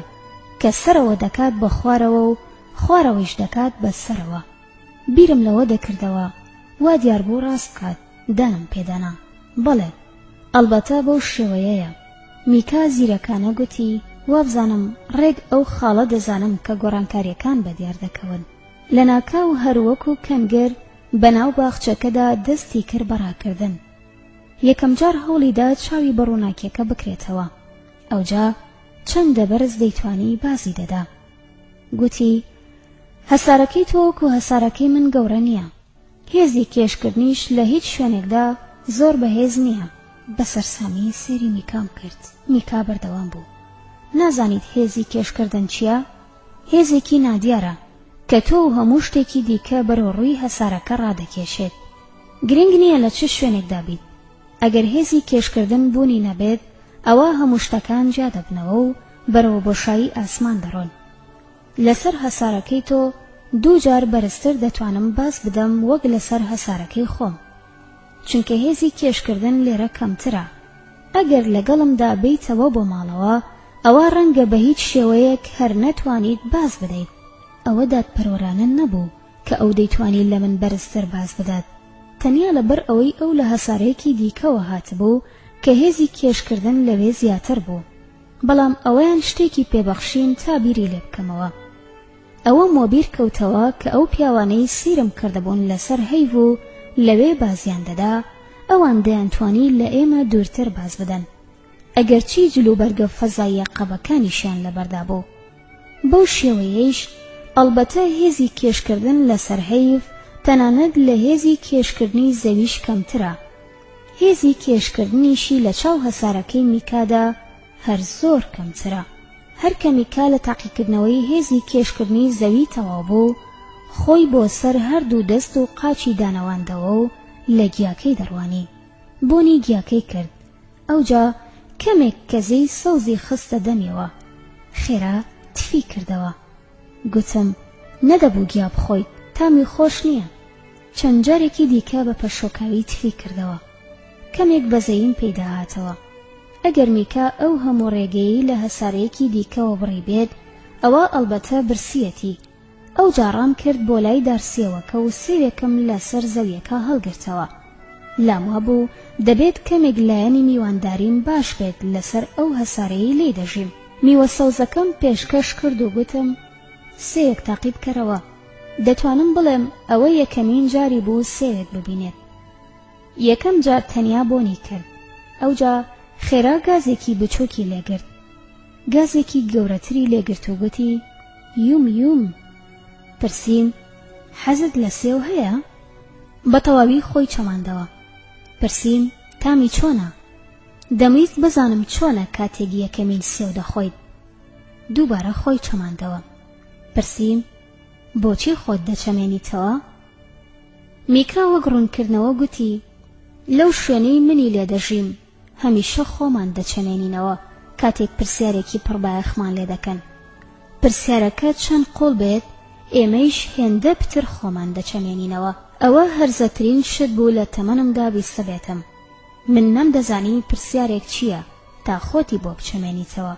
S1: کە سەرەوە دەکات بە خوارەوە و خوارەوەیش دەکات بە سەرەوە. بیرم لەوە دەکردەوە وا دیار بوو ڕاست بکات. دانم پێدانا. بەڵێ ئەلبەتە بەو شێوەیەیە. میکا زیرەکانە گوتی وابزانم ڕێک ئەو خاڵە دەزانم کە گۆڕانکاریەکان بەدیار دەکەون. لە ناکاو هەروەکو کەنگەر بەناو باخچەکەدا دەستی کرد بەڕاکردن. یەکەم جار هەوڵیدا چاوی بە ڕووناکیەکە بکرێتەوە. ئەوجا چەندە بەرز دەیتوانی بازی دەدا. گوتی هەسارەکەی تۆ وەکو هەسارەکەی من گەورە نییە. هێزی کێشکردنیش لە هیچ شوێنێکدا زۆر بەهێز نییە. بەسەرسامی سێری میکام کرد. میکا بەردەوام بوو. نازانیت هێزی کێشکردن چییە؟ هێزێکی نادیارە کە تۆ و هەموو شتێکی دیکە بەرەو ڕووی هەسارەکە ڕادەکێشێت. گرنگ نییە لە چ شوێنێکدا بیت. ئەگەر هێزی کێشکردن بوونی نەبێت ئەوە هەموو شتەکان جیا دەبنەوە و بەرەوە بۆشایی ئاسمان دەڕۆن. لەسەر هەسارەکەی تۆ دووجار بەرزتر دەتوانم باس بدەم وەک لەسەر هەسارەکەی خۆم، چونکە هێزی کێشکردن لێرە کەمترە. ئەگەر لەگەڵمدا بیتەوە بۆ ماڵەوە ئەوە ڕەنگە بە هیچ شێوەیەک هەر نەتوانیت باز بدەیت. ئەوە دادپەروەرانە نەبوو کە ئەو دەیتوانیت لە من بەرزتر باز بدات. تەنیا لەبەر ئەوەی ئەو لە هەسارەیەکی دیکەوە هاتبوو کە هێزی کێشکردن لەوێ زیاتر بوو. بەڵام ئەوەیان شتێکی پێبەخشین تا بیری لێ بکەمەوە. ئەوە مۆبیر کەوتەوە کە ئەو پیاوانەی سیرم کردبوون لەسەر هەیڤ و لەوێ بازیان دەدا ئەوان دەیانتوانی لە ئێمە دوورتر باز بدەن، ئەگەرچی جلوبەرگە فەزاییە قەبەکانیشیان لەبەردا بوو. بەو شێوەیەیش ئەلبەتە هێزی کێشکردن لەسەر هەیڤ تەنانەت لە هێزی کێشکردنی زەویش کەمترە. هێزی کێشکردنیشی لە چاو هەسارەکەی میکادا هەر زۆر کەمترە. هەر کە میکا لە تاقیکردنەوەی هێزی کێشکردنی زەوی تەواو بوو خۆی بۆ سەر هەردوو دەست و قاچی دانەواندەوە و لە گیاکەی دەڕوانی. بۆنی گیاکەی کرد. ئەوجا کەمێک کەزەی سەوزی خستە دەمیەوە. خێرا تفی کردەوە. گوتم نەدەبوو گیا بخۆیت، تامی خۆش نییە. چەند جارێکی دیکە بە پەشۆکاوی تفی کردەوە. کەمێک بەزەیم پێدا هاتەوە. ئەگەر میکا ئەو هەموو ڕێگەی لە هەسارەیەکی دیکەوە بڕی بێت ئەوە ئەلبەتە برسیەتی. ئەو جاڕام کرد بۆ لای دارسیەوەکە و سێوێکم لەسەر زەویەکە هەڵگرتەوە. لاموا بوو دەبێت کەمێک لایەنی میوانداریم باش بێت لەسەر ئەو هەسارەیەی لێ دەژیم. میوە سەوزەکەم پێشکەش کرد و گوتم سێوێک تاقی بکەرەوە. دەتوانم بڵێم ئەوە یەکەمین جاری بوو سێوێک ببینێت. یەکەم جار تەنیا بۆنی کرد. ئەوجا خێرا گازێکی بچۆکی لێگرت. گازێکی گەورەتری لێگرت و گوتی یوم یوم. پرسیم حەزت لە سێو هەیە؟ بە تەواوی خۆی چەماندەوە. پرسیم تامی چۆنە؟ دەمویست بزانم چۆنە کاتێک یەکەمین سێو دەخۆیت. دووبارە خۆی چەماندەوە. پرسیم بۆچی خۆت دەچەمێنیتەوە؟ میکا وەک ڕوونکردنەوە گوتی لەو شوێنەی منی لێ دەژیم هەمیشە خۆمان دەچەمێنینەوە کاتێک پرسیارێکی پڕبایەخمان لێ دەکەن. پرسیارەکە چەند قۆڵ بێت ئێمەیش هێندە پتر خۆمان دەچەمێنینەوە. ئەوە هەرزەترین شت بوو لە تەمەنمدا بیستە بێتم. من نەمدەزانی پرسیارێک چییە تا خۆتی بۆ بچەمێنیتەوە.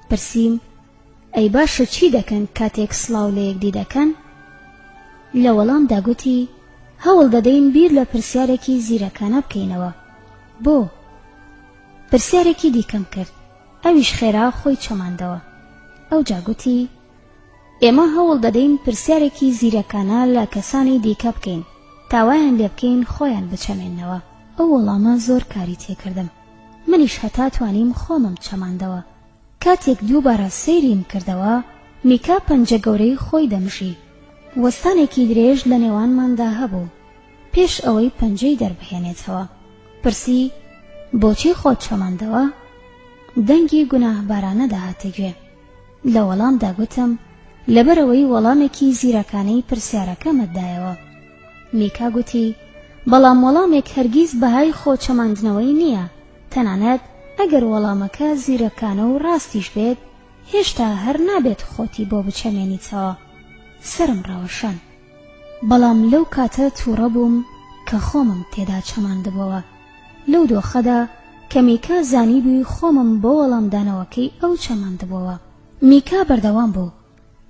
S1: پرسییم ئەی باشە چی دەکەن کاتێک سڵاو لە یەکدی دەکەن؟ لە وەڵامدا گوتی هەوڵ دەدەین بیر لە پرسیارێکی زیرەکانە بکەینەوە. بۆ؟ پرسیارێکی دیکەم کرد، ئەویش خێرا خۆی چەماندەوە. ئەوجا گوتی ئێمە هەوڵ دەدەین پرسیارێکی زیرەکانە لە کەسانی دیکە بکەین تاوایان لێ بکەین خۆیان بچەمێننەوە. ئەو وەڵامە زۆر کاری تێکردم، منیش هەتا توانیم خۆمم چەماندەوە. کاتێک دووبارە سەیریم کردەوە میکا پەنجە گەورەی خۆی دەمژی. وەستانێکی درێژ لە نێوانماندا هەبوو. پێش ئەوەی پەنجەی دەربهێنێتەوە پرسی بۆچی خۆت چەماندەوە؟ دەنگی گوناهبارانە داهاتە گوێ. لە وەڵامدا گوتم لەبەرەوەی وەڵامێکی زیرەکانەی پرسیارەکەمتدایەوە. میکا گوتی بەڵام وەڵامێک هەرگیز بەهای خۆ چەماندنەوەی نییە، تەنانەت ئەگەر وەڵامەکە زیرەکانە و ڕاستیش بێت هێشتا هەر نابێت خۆتی بۆ بچەمێنیتەوە. سرم ڕەوەشان، بەڵام لەو کاتە تووڕە بووم کە خۆمم تێدا چەماندبەوە. لەو دۆخەدا کە میکا زانی بووی خۆمم بۆ وەڵامدانەوەکەی ئەو چەماندبەوە. میکا بەردەوام بوو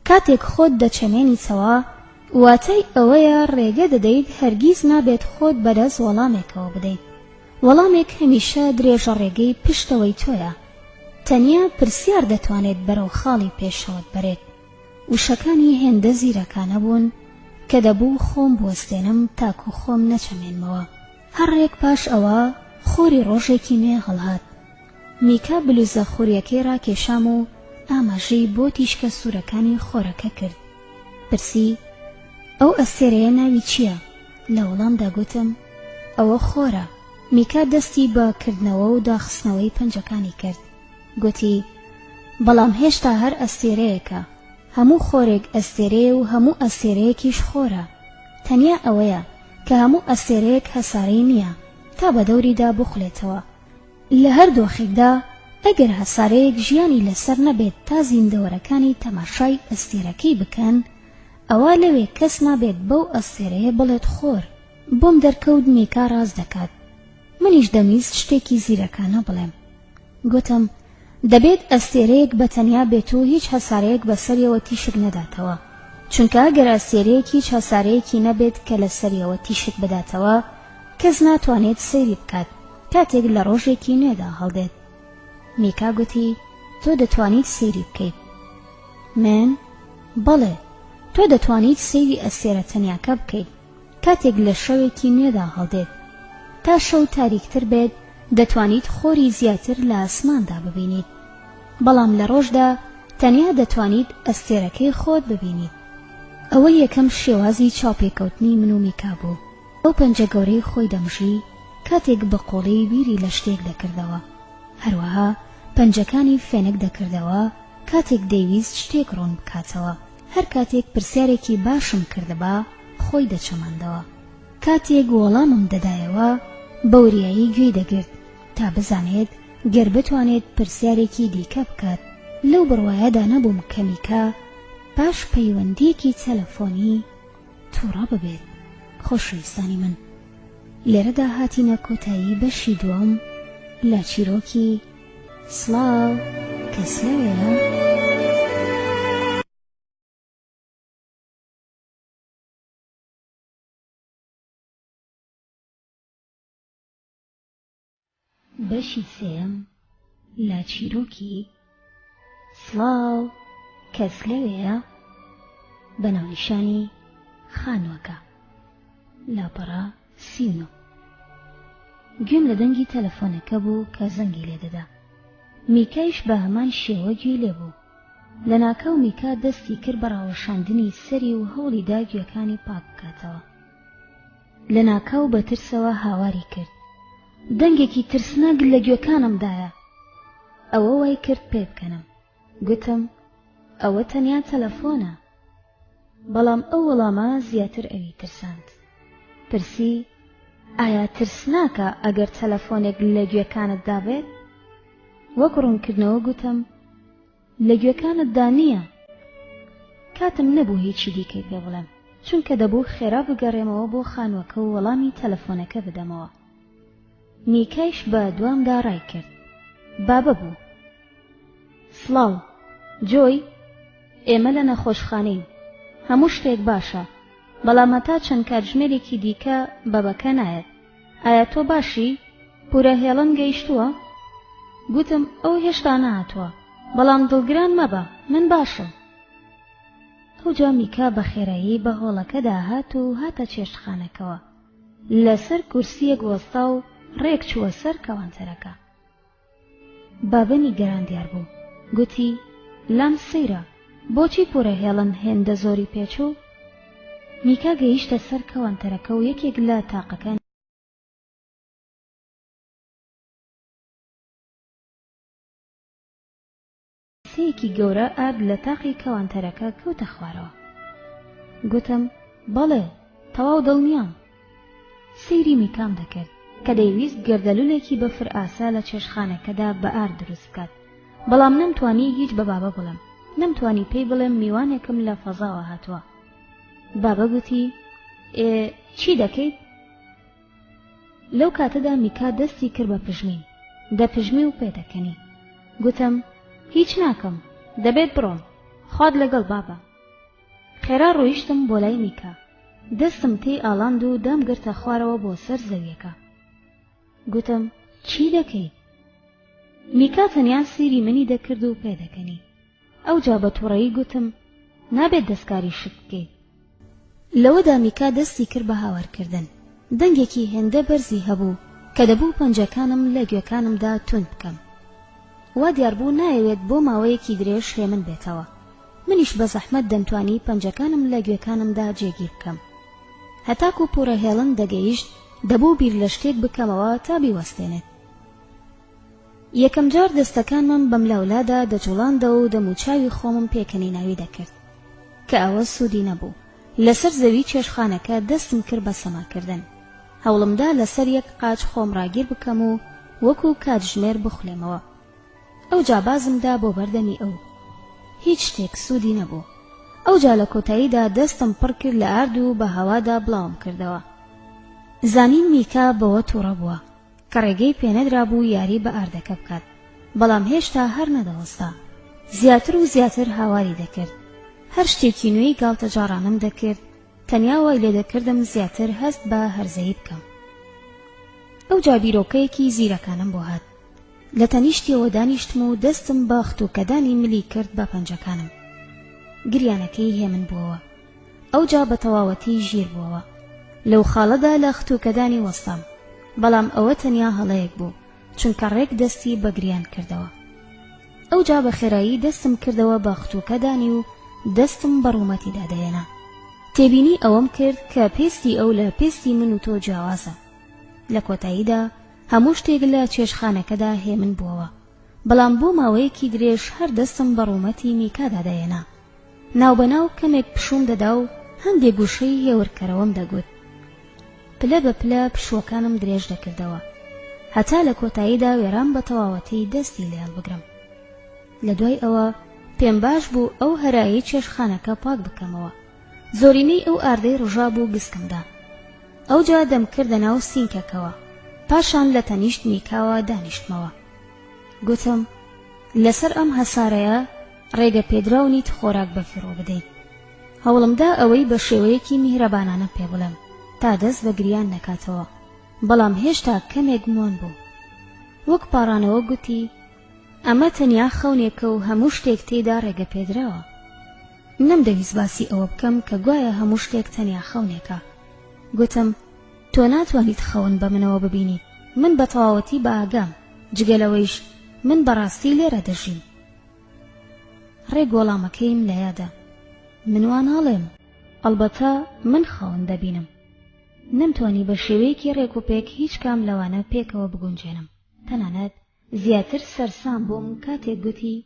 S1: کاتێک خۆت دەچەمێنیتەوە واتای ئەوەیە ڕێگە دەدەیت هەرگیز نابێت خۆت بەدەست وەڵامێکەوە بدەیت. وەڵامێک هەمیشە درێژە ڕێگەی پشتەوەی تۆیە. تەنیا پرسیار دەتوانێت بەرەو خاڵی پێشەوەت بەرێت. وشەکانی هێندە زیرەکانە بوون کە دەبوو خۆم بوەستێنم تاکو خۆم نەچەمێنمەوە. هەر ڕێک پاش ئەوە خۆری ڕۆژێکی نوێ هەڵهات. میکا بلوزە خۆریەکەی ڕاکێشام و ئاماژەی بۆ تیشکە سوورەکانی خۆرەکە کرد. پرسی ئەو ئەستێرەیە ناوی چییە؟ لە وەڵامدا گوتم ئەوە خۆرە. میکا دەستی بە کردنەوە و داخستنەوەی پەنجەکانی کرد. گوتی بەڵام هێشتا هەر ئەستێرەیەکە. هەموو خۆرێک ئەستێرەیە و هەموو ئەستێرەیەکیش خۆرە. تەنیا ئەوەیە کە هەموو ئەستێرەیەک هەسارەی نییە تا بە دەوریدا بخولێتەوە. لە هەر دۆخێکدا ئەگەر هەسارەیەک ژیانی لەسەر نەبێت تا زیندەوەرەکانی تەماشای ئەستێرەکەی بکەن ئەوە لەوێ کەس نابێت بەو ئەستێرەیە بڵێت خۆر. بۆم دەرکەوت میکا ڕاست دەکات. منیش دەمیست شتێکی زیرەکانە بڵێم. گوتم دەبێت ئەستێرەیەک بەتەنیا بێت و هیچ هەسارەیەک بەسەریەوە تیشک نەداتەوە، چونکە ئەگەر ئەستێرەیەک هیچ هەسارەیەکی نەبێت کە لە سەریەوە تیشک بداتەوە کەس ناتوانێت سەیری بکات کاتێک لە ڕۆژێکی نوێدا هەڵدێت. میکا گوتی تۆ دەتوانیت سەیری بکەیت. من؟ بەڵێ، تۆ دەتوانیت سەیری ئەستێرە تەنیاکە بکەیت کاتێک لە شەوێکی نوێدا هەڵدێت. تا شەو تاریکتر بێت دەتوانیت خۆری زیاتر لە ئاسماندا ببینیت، بەڵام لە ڕۆژدا تەنیا دەتوانیت ئەستێرەکەی خۆت ببینیت. ئەوە یەکەم شێوازی چاوپێکەوتنی من و میکا بوو. ئەو پەنجە گەورەی خۆی دەمژی کاتێک بە قۆڵەی بیری لە شتێک دەکردەوە. هەروەها پەنجەکانی فێنک دەکردەوە کاتێک دەیویست شتێک ڕوون بکاتەوە. هەر کاتێک پرسیارێکی باشم کردبا خۆی دەچەماندەوە. کاتێک وەڵامم دەدایەوە بەوریایی گوێی دەگرت تا بزانێت گەر بتوانێت پرسیارێکی دیکە بکات. لەو بڕوایەدا نەبووم کە میکا پاش پەیوەندیەکی تەلەفۆنی تووڕە ببێت. خۆشەویستانی من، لێرەدا هاتینە کۆتایی بەشی دووەم لە چیرۆکی سڵاو کەس لەوێیە؟ بەشی سێم لە چیرۆکی سڵاو کەس لەوێیە؟ بەناونیشانی خانووەکە. لاپەڕە 39. گوێم لە دەنگی تەلەفۆنەکە بوو کە زەنگی لێدەدا. میکایش بە هەمان شێوە گوێی لێبوو. لە ناکاو میکا دەستی کرد بە ڕاوەشاندنی سەری و هەوڵیدا گوێەکانی پاک بکاتەوە. لە ناکاو بە ترسەوە هاواری کرد. دەنگێکی ترسناک لە گوێکانمدایە. ئەوە وای کرد پێ بکەنم. گوتم ئەوە تەنیا تەلەفۆنە. بەڵام ئەو وەڵامە زیاتر ئەوی ترساند. پرسی ئایا ترسناکە ئەگەر تەلەفۆنێک لە گوێکانتدا بێت؟ وەک ڕوونکردنەوە گوتم لە گوێکانتدا نییە. کاتم نەبوو هیچی دیکەی پێ بڵێم، چونکە دەبوو خێرا بگەڕێمەوە بۆ خانووەکە و وەڵامی تەلەفۆنەکە بدەمەوە. میکایش بە دوامدا ڕای کرد. بابە بوو. سڵاو، جۆی، ئێمە لە نەخۆشخانەین. هەموو شتێک باشە، بەڵام هەتا چەند کاتژمێرێکی دیکە بەبەکە نایەت. ئایا تۆ باشی؟ پورە هێڵن گەیشتووە؟ گوتم ئەو هێشتا نهاتووە، بەڵام دڵگران مەبە، من باشم. ئەوجا میکا بە خێرایی بە هۆڵەکەدا هات و هاتە چێشتخانەکەوە. لەسەر کورسیەک وەستا و ڕێک چووە سەر کەوانتەرەکە. بابەنی گەران دیار بوو. گوتی لام سەیرە، بۆچی پورە هێڵن هێندە زۆری پێچوو؟ میکا گەیشتە سەر کەوانتەرەکە و یەکێک لە تاقەکان سەیەکی گەورە ئارد لە تاقی کەوانتەرەکە کەوتە خوارەوە. گوتم بەڵێ، تەواو دڵنیام. سەیری میکام دەکرد کە دەیویست گەردەلوولێکی بەفر ئاسا لە چێشخانەکەدا بە ئارد دروست بکات، بەڵام نەمتوانی هیچ بە بابە بڵێم، نەمتوانی پێی بڵێم میوانێکم لە فەزاوە هاتووە. بابە گوتی چی دەکەیت؟ لەو کاتەدا میکا دەستی کرد بە پژمین، دەپژمی و پێدەکەنی. گوتم هیچ ناکەم، دەبێت بڕۆم، خوات لەگەڵ بابە. خێرا ڕۆیشتم بۆ لای میکا، دەستم تێی ئاڵاند و دام گرتە خوارەوە بۆ سەر زەویەکە. گوتم چی دەکەیت؟ میکا تەنیا سیری منی دەکرد و پێدەکەنی. ئەوجا بە تووڕەیی گوتم نابێت دەستکاری شت بکەیت. لەوەدا میکا دەستی کرد بە هاوارکردن. دەنگێکی هێندە بەرزی هەبوو کە دەبوو پەنجەکانم لە گوێکانمدا تون بکەم. وا دیار بوو نایەوێت بۆ ماوەیەکی درێژ هێمن بێتەوە. منیش بە زەحمەت دەمتوانی پەنجەکانم لە گوێکانمدا جێگیر بکەم. هەتاکو پورە هێڵن دەگەیشت دەبوو بیر لە شتێک بکەمەوە تا بیوەستێنێت. یەکەم جار دەستەکانم بەم لاولادا دەجوڵاندە و دەموچاوی خۆمم پێکەنی ناوی دەکرد کە ئەوە سوودی نەبوو. لەسەر زەوی چێشخانەکە دەستم کرد بە سەماکردن. هەوڵمدا لەسەر یەک قاچ خۆم ڕاگیر بکەم و وەکو کاتژمێر بخولێمەوە. ئەو جابازمدا بۆ بەردەمی ئەو. هیچ شتێک سوودی نەبوو. ئەوجا لە کۆتاییدا دەستم پڕ کرد لە ئارد و بە هەوادا بڵاوم کردەوە. زانین میکا بەوە تووڕە بووە کە ڕێگەی پێنەدرا بوو یاری بە ئاردەکە بکات، بەڵام هێشتا هەر نەدەوەستا. زیاتر و زیاتر هاواری دەکرد. هەر شتێکی نوێی گاڵتە جاڕانم دەکرد، تەنیا وای لێ دەکردم زیاتر هەست بە هەرزەیی بکەم. ئەوجا بیرۆکەیەکی زیرەکانم بۆ هات. لە تەنیشتیەوە دانیشتم و دەستم بە ختوکەدانی ملی کرد بە پەنجەکانم. گریانەکەی هێمن بووەوە. ئەوجا بە تەواوەتی ژیر بووەوە. لەو خاڵەدا لە ختوکەدانی وەستام، بەڵام ئەوە تەنیا هەڵەیەک بوو چونکە ڕێک دەستی بە گریان کردەوە. ئەوجا بە خێرایی دەستم کردەوە بە ختوکەدانی و دەستم بە ڕوومەتی دادەێنا. تێبینی ئەوەم کرد کە پێستی ئەو لە پێستی من و تۆ جیاوازە. لە کۆتاییدا هەموو شتێک لە چێشخانەکەدا هێمن بووەوە، بەڵام بۆ ماوەیەکی درێژ هەر دەستم بە ڕوومەتی میکا دادەێنا. ناوبەناو کەمێک پشوم دەدا و هەندێک گوشەی هێورکەرەوەم دەگوت. پلە بە پلە پشوەکانم درێژ دەکردەوە، هەتا لە کۆتاییدا وێران بە تەواوەتی دەستی لێڵ بگرم. لە دوای ئەوە پێم باش بوو ئەو هەرایی چێشخانەکە پاک بکەمەوە. زۆرینەی ئەو ئاردەی ڕژا بوو گسکمدا. ئەوجا دەم کردە ناو سینکەکەوە، پاشان لە تەنیشت میکاوە دانیشتمەوە. گوتم لەسەر ئەم هەسارەیە ڕێگە پێدراونیت خۆراک بەفیڕۆ بدەیت. هەوڵمدا ئەوەی بە شێوەیەکی میهرەبانانە پێ بڵێم تا دەست بە گریان نەکاتەوە، بەڵام هێشتا کەمێک مۆن بوو. وەک پاڕانەوە گوتی ئەمە تەنیا خەونێکە و هەموو شتێک تێیدا ڕێگە پێدراوە. نەمدەویست باسی ئەوە بکەم کە گوایە هەموو شتێک تەنیا خەونێکە. گوتم تۆ ناتوانیت خەون بە منەوە ببینیت، من بە تەواوەتی بە ئاگام، جگەلەوەیش من بەڕاستی لێرە دەژیم. ڕێک وەڵامەکەیم لە یادە. منوان هەڵێم، ئەڵبەتە من خەون دەبینم. نەمتوانی بە شێوەیەکی ڕێک و پێک هیچ کام لەوانە پێکەوە بگونجێنم. تەنانەت زیاتر سەرسام بووم کاتێک گوتی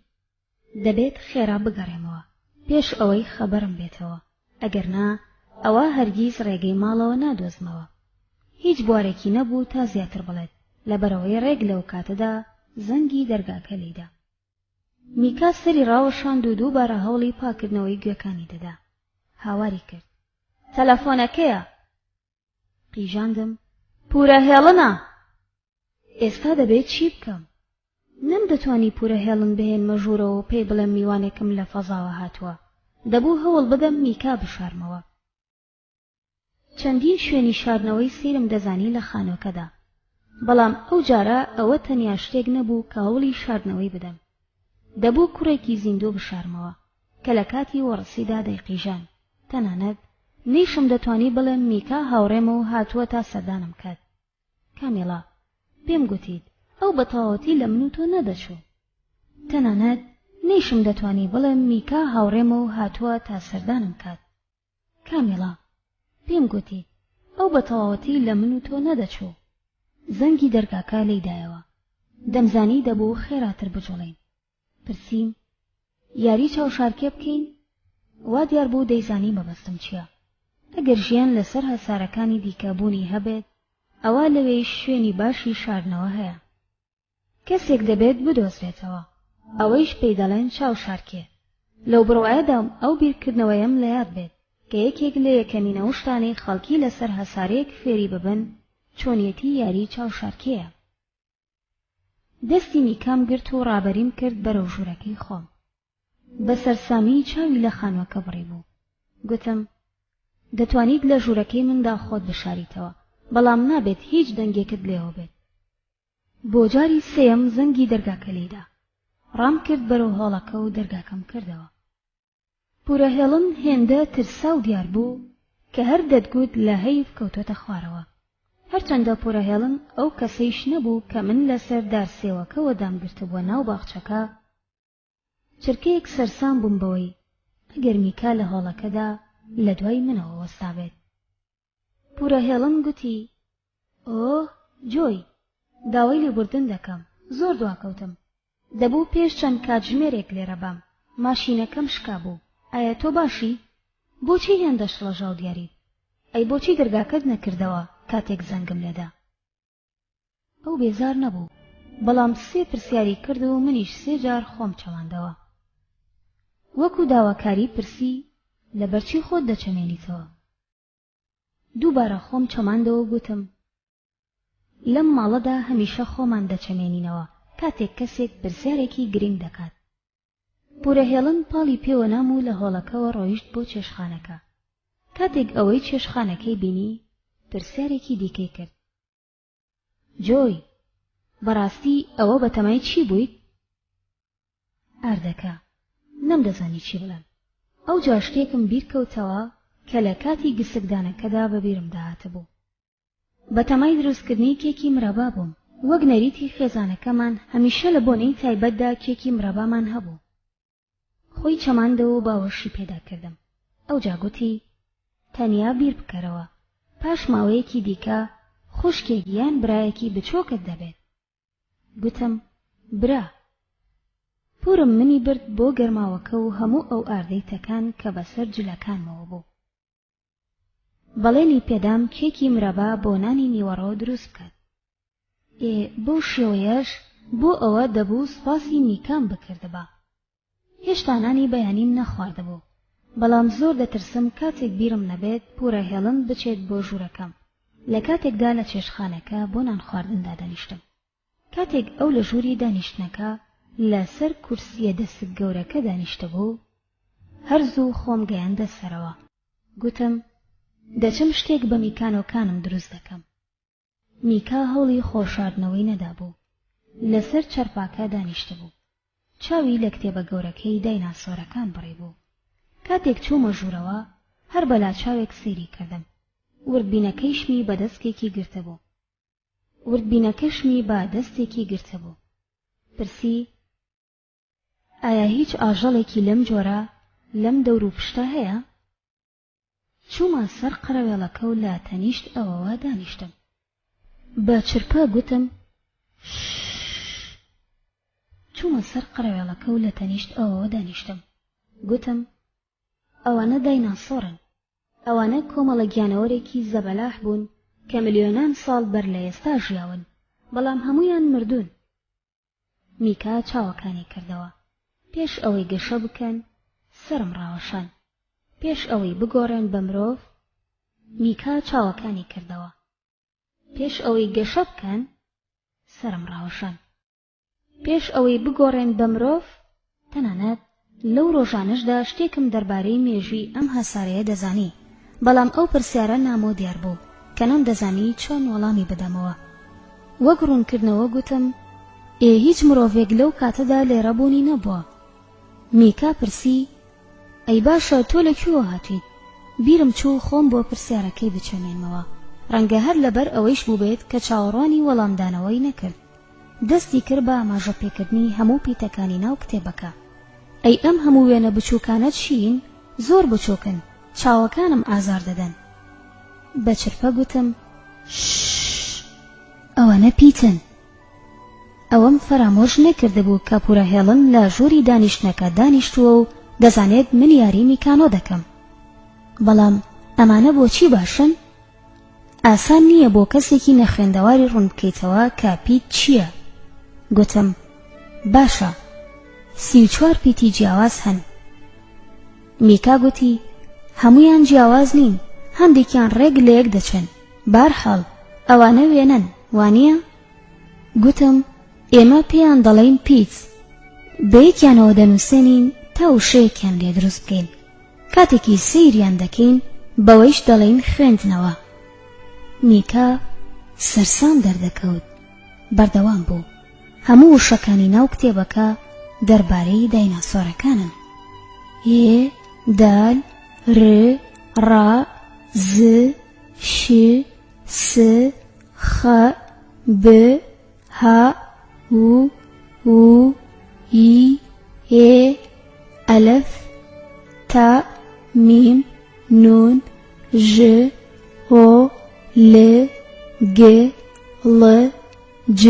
S1: دەبێت خێرا بگەڕێمەوە پێش ئەوەی خەبەرم بێتەوە، ئەگەرنا ئەوە هەرگیز ڕێگەی ماڵەوە نادۆزمەوە. هیچ بوارێکی نەبوو تا زیاتر بڵێت، لەبەرەوەی ڕێک لەو کاتەدا زەنگی دەرگاکە لێیدا. میکا سەری ڕاوەشاند و دووبارە هەوڵی پاکردنەوەی گوێکانی دەدا. هاواری کرد تەلەفۆنەکەیە. قیژاندم پورە هێڵنە. ئێستا دەبێت چی بکەم؟ نەمدەتوانی پورە هێڵن بهێنمە ژوورەوە و پێی بڵێم میوانێکم لە فەزاوە هاتووە. دەبوو هەوڵ بدەم میکا بشارمەوە. چەندین شوێنی شاردنەوەی سیرم دەزانی لە خانۆکەدا، بەڵام ئەو جارە ئەوە تەنیا شتێک نەبوو کە هەوڵی شاردنەوەی بدەم. دەبوو کوڕێکی زیندوو بشارمەوە کە لە کاتی وەڕسیدا دەیقیژان. تەنانەت نیشم دەتوانی بڵێم میکا هاوڕێمە و هاتووە تا سەردانم کات. کامیڵا، پێم گوتیت ئەو بەتەواوەتی لە من و تۆ نەدەچوو. تەنانەت نیشم دەتوانی بڵێم میکا هاوڕێمە و هاتووە تا سەردانم کات. کامیڵا، پێم گوتیت ئەو بەتەواوەتی لە من و تۆ نەدەچوو. زەنگی دەرگاکە لێیدایەوە. دەمزانی دەبوو خێراتر بجوڵین. پرسییم، یاری چاوشارکێ بکەین؟ وا دیار بوو دەیزانی مەبەستم چییە. ئەگەر ژیان لەسەر هەسارەکانی دیکەبوونی هەبێت، ئەوە لەوێی شوێنی باشی شاردنەوە هەیە. کەسێک دەبێت بدۆزرێتەوە، ئەوەیش پێی دەڵێن چاوشارکێ. لەو بڕوایەدام ئەو بیرکردنەوەیم لە یاد بێت کە یەکێک لە یەکەمینە شتانەی خەڵکی لەسەر هەسارەیەک فێری ببن چۆنیەتی یاری چاوشارکێیە. دەستی میکام گرت و ڕابەریم کرد بەرەو ژوورەکەی خۆم. بە سەرسامی چاوی لە خانووەکە بڕی بوو. گوتم، دەتوانیت لە ژوورەکەی مندا خۆت بشاریتەوە، بەڵام نابێت هیچ دەنگێکت لێەوە بێت. بۆ جاری سێم زەنگی دەرگاکە لێیدا. ڕام کرد بەرەو هۆڵەکە و دەرگاکەم کردەوە. پورە هێڵن هێندە ترسا و دیار بوو کە هەر دەتگوت لە هەیف کەوتۆتە خوارەوە. هەرچەندە پورە هێڵن ئەو کەسەیش نەبوو کە من لەسەر دارسێوەکەوە دامگرتبووە ناو باخچەکە. چرکەیەک سەرسام بووم بەوەی ئەگەر میکا لە هۆڵەکەدا لە دوای منەوە وەستابێت. پورە هێڵن گوتی، ئۆ جۆی، داوای لێبوردن دەکەم، زۆر دواکەوتم. دەبوو پێش چەند کاتژمێرێک لێرە بام. ماشینەکەم شکا بوو. ئایا تۆ باشی؟ بۆچی هێندە شڵەژاو دیاریت؟ ئەی بۆچی دەرگاکەت نەکردەوە کاتێک زەنگم لێدا؟ ئەو بێزار نەبوو، بەڵام سێ پرسیاری کرد و منیش سێ جار خۆم چەواندەوە. وەکو داواکاری پرسی، لە بەرچی خۆت دەچەمێنیتەوە؟ دووبارە خۆم چەماندەوە و گوتم، لەم ماڵەدا هەمیشە خۆمان دەچەمێنینەوە کاتێک کەسێک پرسیارێکی گرنگ دەکات. پورە هێڵن پاڵی پێوە نام و لە هۆڵەکەوە ڕۆیشت بۆ چێشخانەکە. کاتێک ئەوەی چێشخانەکەی بینی، پرسیارێکی دیکەی کرد. جۆی، بەڕاستی ئەوە بەتەمای چی بوویت؟ ئاردەکە، نەمدەزانی چی بڵێم. ئەو جا شتێکم بیرکەوتەوە کە لە کاتی گسکدانەکەدا بەبیرم داهاتبوو. بەتەمای دروستکردنی کێکی مرەبا بووم. وەک نەریتی خێزانەکەمان هەمیشە لە بۆنەی تایبەتدا کێکی مرەبامان هەبوو. خۆی چەماندەوە و باوەشی پێدا کردم. ئەو جا گوتی، تەنیا بیر بکەرەوە، پاش ماوەیەکی دیکە خوشکێک یان برایەکی بچۆکت دەبێت. گوتم، برا. پورم منی برد بۆ گەرماوەکە و هەموو ئەو ئاردەی تەکان کە بەسەر جلەکانمەوە بوو. بەڵێنی پێدام کێکی مرەبا بۆ نانی نیوەڕۆ دروست بکات. بۆ شێوەیەش بۆ ئەوە دەبوو سپاسی میکام بکردبا. هێشتا نانی بەیانیم نەخواردبوو، بەڵام زۆر دەترسم کاتێک بیرم نەبێت پورە هێڵن بچێت بۆ ژوورەکەم. لە کاتێکدا لە چێشخانەکە بۆ نان خواردندا دانیشتم. کاتێک ئەو لە ژووری دانیشتنەکە لەسەر کورسیە دەسک گەورەکە دانیشتە بوو، هەرزوو خۆم گەیاندە سەرەوە. گوتم، دەچم شتێک بە میکانۆکانم دروست دەکەم. میکا هەوڵی خۆشاردنەوەی نەدابوو. لەسەر چەرپاکە دانیشتە بوو. چاوی لە کتێبە گەورەکەی دایناسۆرەکان بڕی بوو. کاتێک چوومە ژوورەوە، هەر بەلا چاوێک سێری کردم. وردبینەکەیشمی بە دەستێکی گرتەبوو. وردبینەکەشمی بە دەستێکی گرتەبوو. پرسی، ئایا هیچ ئاژەڵێکی لەم جۆرە لەم دەور و پشتە هەیە؟ چوومە سەر قەرەوێڵەکە و لە تەنیشت ئەوەوە دانیشتم. بە چرپە گوتم، چوومە سەر قەرەوێڵەکە و لە تەنیشت ئەوەوە دانیشتم. گوتم، ئەوانە دایناسۆرن. ئەوانە کۆمەڵە گیانەوەرێکی زەبەلاح بوون کە ملیۆنان ساڵ بەر لە ئێستا ژیاون، بەڵام هەمویان مردوون. میکا چاوەکانی کردەوە. پێش ئەوەی گەشە بکەن، سرم ڕاوەشان. پێش ئەوەی بگۆڕێن بە مرۆڤ، میکا چاوەکانی کردەوە. پێش ئەوەی گەشە بکەن، سرم ڕاوەشان. پێش ئەوەی بگۆڕێن بە مرۆڤ تەنانەت لەو ڕۆژانەشدا شتێکم دەربارەی مێژووی ئەم هەسارەیە دەزانی، بەڵام ئەو پرسیارە نامۆ دیار بوو کە نەمدەزانی چۆن وەڵامی بدەمەوە. وەک ڕوونکردنەوە گوتم هیچ مرۆڤێک لەو کاتەدا لێرەبوونی نەبووە. میکا پرسی ئەی باشە تۆ لەکوێوە هاتوویت؟ بیرم چوو خۆم بۆ پرسیارەکەی بچێنێنمەوە، ڕەنگە هەر لەبەر ئەوەیش بوو بێت کە چاوەڕوانی وەڵامدانەوەی نەکرد. دەستی کرد بە ئاماژە پێکردنی هەموو پیتەکانی ناو کتێبەکە. ئەی ئەم هەموو وێنە بچووکانە چین؟ زۆر بچووکن، چاوەکانم ئازار دەدەن. بە چرپە گوتم ئەوانە پیتن. ئەوەم فەرامۆژ نەکردبوو کە پورەهێڵن لە ژووری دانیشتنەکە دانیشتووە و دەزانێت من یاری میکانۆ دەکەم. بەڵام ئەمانە بۆچی باشن؟ ئاسان نییە بۆ کەسێکی نەخوێندەواری ڕوون بکەیتەوە کە پیت چییە. گوتم باشە 34 پیتی جیاواز هەن. میکا گوتی هەمویان جیاواز نین، هەندێکیان ڕێک لە یەک دەچن، بارحاڵ ئەوانە وێنن وانییە؟ گوتم ئێمە پێیان دەڵێین پیت، بەیەکیانەوە دەنووسێنین تا وشەیەکیان لێ دروست بکەین، کاتێکی سەیریان دەکەین بەوەیش دەڵێین خوێندنەوە. میکا سەرسام دەردەکەوت، بەردەوام بوو. هەموو وشەکانی ناو کتێبەکە دەربارەی دایناسۆرەکانن. هێ دال ر ڕا ز ش س خ ب ها و و ی ه الف تا میم نون ژ او ل گ ڵ ج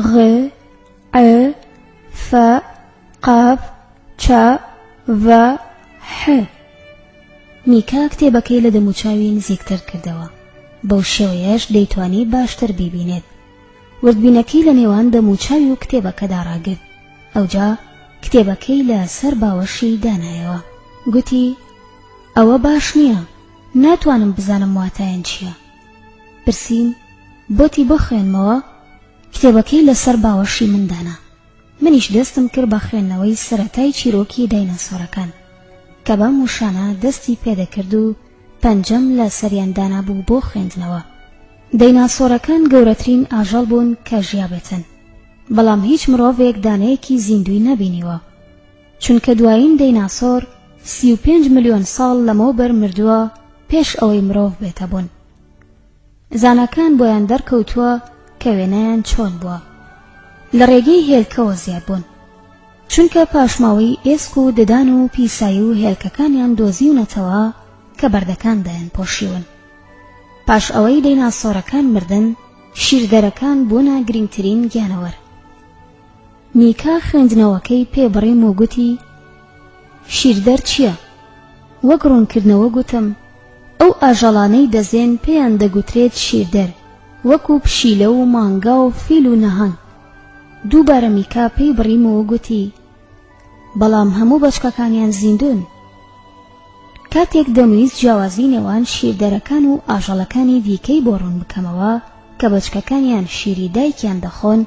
S1: غ ع ف قاف چ ڤ ح. میکا کتێبەکەی لە دەموچاوی نزیکتر کردەوە، بەو شێوەیەش دەیتوانی باشتر بیبینێت. وردبینەکەی لە نێوان دەموچاوی و کتێبەکەدا ڕاگرت. ئەوجا کتێبەکەی لە سەر باوەشی دانایەوە. گوتی ئەوە باش نییە، ناتوانم بزانم واتایان چییە. پرسیم بۆتی بخوێنمەوە؟ کتێبەکەی لەسەر باوەشی مندانا. منیش دەستم کرد بە خوێندنەوەی سەرەتای چیرۆکی دایناسۆرەکان کە بەم وشانە دەستی پێدەکرد و پەنجەم لە سەریاندانا بوو بۆ خوێندنەوە. دایناسۆرەکان گەورەترین ئاژەڵ بوون کە ژیابێتن، بەڵام هیچ مرۆڤێک دانەیەکی زیندوی نەبینیوە، چونکە دوایین دایناسۆر 35 ملیۆن ساڵ لەمەوبەر مردووە پێش ئەوەی مرۆڤ بێتە بوون. زانەکان بۆیان دەرکەوتووە کە وێنەیان چۆن بووە. لە ڕێگەی هێلکەوە زیاد بوون، چونکە پاشماوەی ئێسک و ددان و پیسایی و هێلکەکانیان دۆزیونەتەوە کە بەردەکان دایان پۆشیون. پاش ئەوەی دایناسۆرەکان مردن، شیردەرەکان بوونە گرنگترین گیانەوەر. میکا خوێندنەوەکەی پێبڕیم و گوتی شیردەر چییە؟ وەک ڕوونکردنەوە گوتم ئەو ئاژەڵانەی دەزێن پێیان دەگوترێت شیردەر، وەکو پشیلە و مانگا و فیل و نەهەنگ. دووبارە میکا پێی بڕیمەوە گوتی بەڵام هەموو بەچکەکانیان زیندون. کاتێک دەمویست جیاوازی نێوان شیردەرەکان و ئاژەڵەکانی دیکەی بۆ ڕوون بکەمەوە کە بەچکەکانیان شیری دایکیان دەخۆن،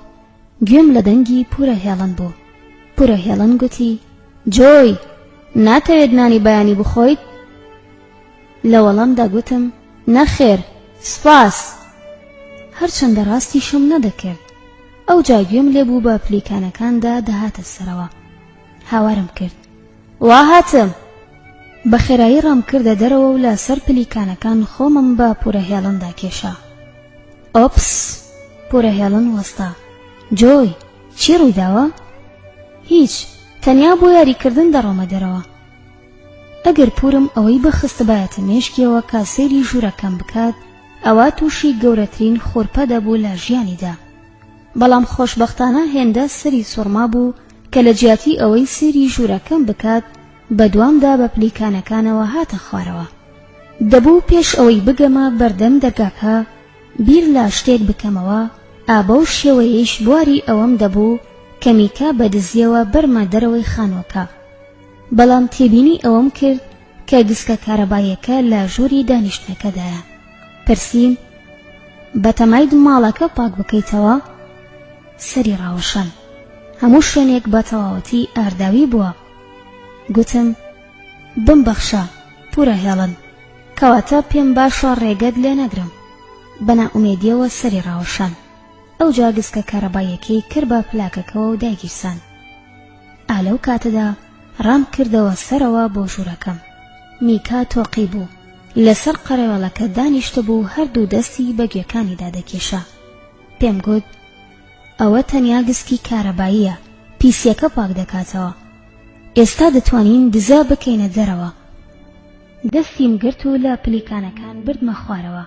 S1: گوێم لە دەنگی پورەهێڵن بوو. پورەهێڵن گوتی جۆی ناتەوێت نانی بەیانی بخۆیت؟ لە وەڵامدا گوتم نەخێر سپاس، هەرچەندە ڕاستیشم نەدەکرد. ئەو جاگوێم لێبوو بە پلیکانەکاندا دەهاتە سەرەوە. هاوارم کرد وا هاتم. بە خێرایی ڕام کردە دەرەوە و لە سەر پلیکانەکان خۆمم بە پورەهێڵندا کێشا. ئۆپس، پورەهێڵن وەستا. جۆی چی ڕوویداوە؟ هیچ، تەنیا بۆ یاریکردن دەڕۆمە دەرەوە. ئەگەر پورم ئەوەی بەخست بایەتە مێشکیەوە کە سەیری ژوورەکەم بکات، ئەوە تووشی گەورەترین خۆرپە دەبوو لە ژیانیدا. بەڵام خۆشبەختانە هێندە سەری سوڕما بوو کە لە جیاتی ئەوەی سەیری ژوورەکەم بکات بەدوامدا بە پلیکانەکانەوە هاتە خوارەوە. دەبوو پێش ئەوەی بگەمە بەردەم دەرگاکە بیر لە شتێک بکەمەوە، ئابە و شێوەیەش بواری ئەوەم دەبوو کە میکا بەدزیەوە بەرمە دەرەوەی خانووەکە. بەڵام تێبینی ئەوەم کرد کە دیسکە کارەبایەکە لە ژووری دانیشتنەکەدایە. پرسیم بەتەمایت ماڵەکە پاک بکەیتەوە؟ سەری ڕاوەشان هەموو شوێنێک بە تەواوەتی ئارداوی بووە. گوتم بمبەخشە پورە هێڵن، کەواتە پێم باشە ڕێگەت لێ نەگرم. بەناومێدیەوە سەری ڕاوەشان. ئەو جاگسکە کارەبایەکەی کرد بە پلاکەکەوە و داگیرسان. ئالەو کاتەدا ڕام کردەوە سەرەوە بۆ ژوورەکەم. میکا تۆقی بوو، لەسەر قەرەوەڵەکە دانیشتە بوو، هەردوو دەستی بە گوێکانیدا دەکێشا. پێم گوت ئەوە تەنیا گسکی کارەباییە، پیسیەکە پاک دەکاتەوە. ئێستا دەتوانین دزە بکەینە دەرەوە. دەستیم گرت و لە پلیکانەکان بردمە خوارەوە.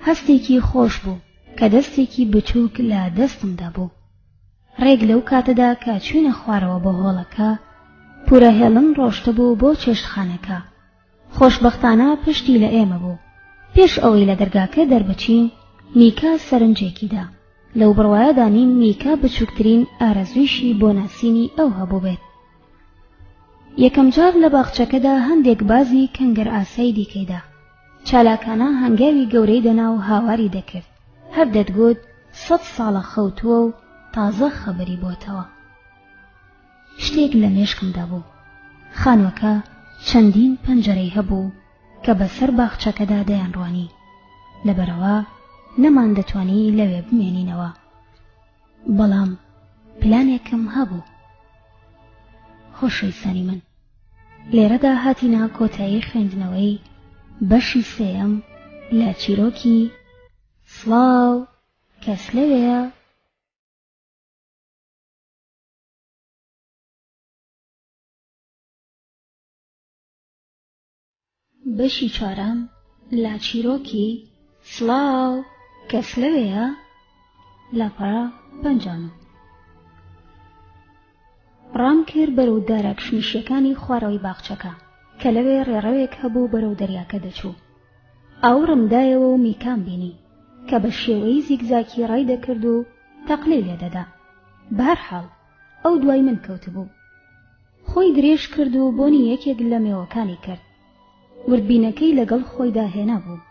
S1: هەستێکی خۆش بوو کە دەستێکی بچووک لە دەستمدا بوو. ڕێک لەو کاتەدا کە چوینە خوارەوە بە هۆڵەکە، پورە هێڵن ڕۆشتە بوو بۆ چێشتخانەکە. خۆشبەختانە پشتی لە ئێمە بوو. پێش ئەوەی لە دەرگاکە دەربچین، میکا سەرنجێکیدا. لەو بڕوایەدا نین میکا بچووکترین ئارەزویشی بۆ ناسینی ئەو هەبوو بێت. یەکەم جار لە باخچەکەدا هەندێک بازی کەنگەر ئاسایی دیکەیدا. چالاکانە هەنگاوی گەورەی دەنا و هاواری دەکرد. هەر دەتگوت 100 ساڵە خەوتووە و تازە خەبەری بۆتەوە. شتێک لە مێشکمدا بوو. خانووەکە چەندین پەنجەرەی هەبوو کە بەسەر باخچەکەدا دەیانڕوانی. لەبەرەوە نەمان دەتوانی لەوێ بمێنینەوە. بەڵام پلانێکم هەبوو. خۆشەویستانی من، لێرەدا هاتینە کۆتایی خوێندنەوەی بەشی سێەم لە چیرۆکی سڵاو کەس لەوێیە؟ بەشی چوارەم لە چیرۆکی سڵاو کەس لەوێیە؟ لاپەڕە 50. ڕام کرد بەرەو دارە کشمیشیەکانی خوارەوەی باخچەکە کە لەوێ ڕێڕەوێک هەبوو بەرەو دەریاکە دەچوو. ئاوڕمدایەوە و میکان بینی کە بە شێوەی زیگزاکی ڕای دەکرد و تەقلەی لێدەدا. بەهەرحاڵ ئەو دوای من کەوت بوو. خۆی درێژ کرد و بۆنی یەکێک لە مێوەکانی کرد. وردبینەکەی لەگەڵ خۆیدا هێنا بوو.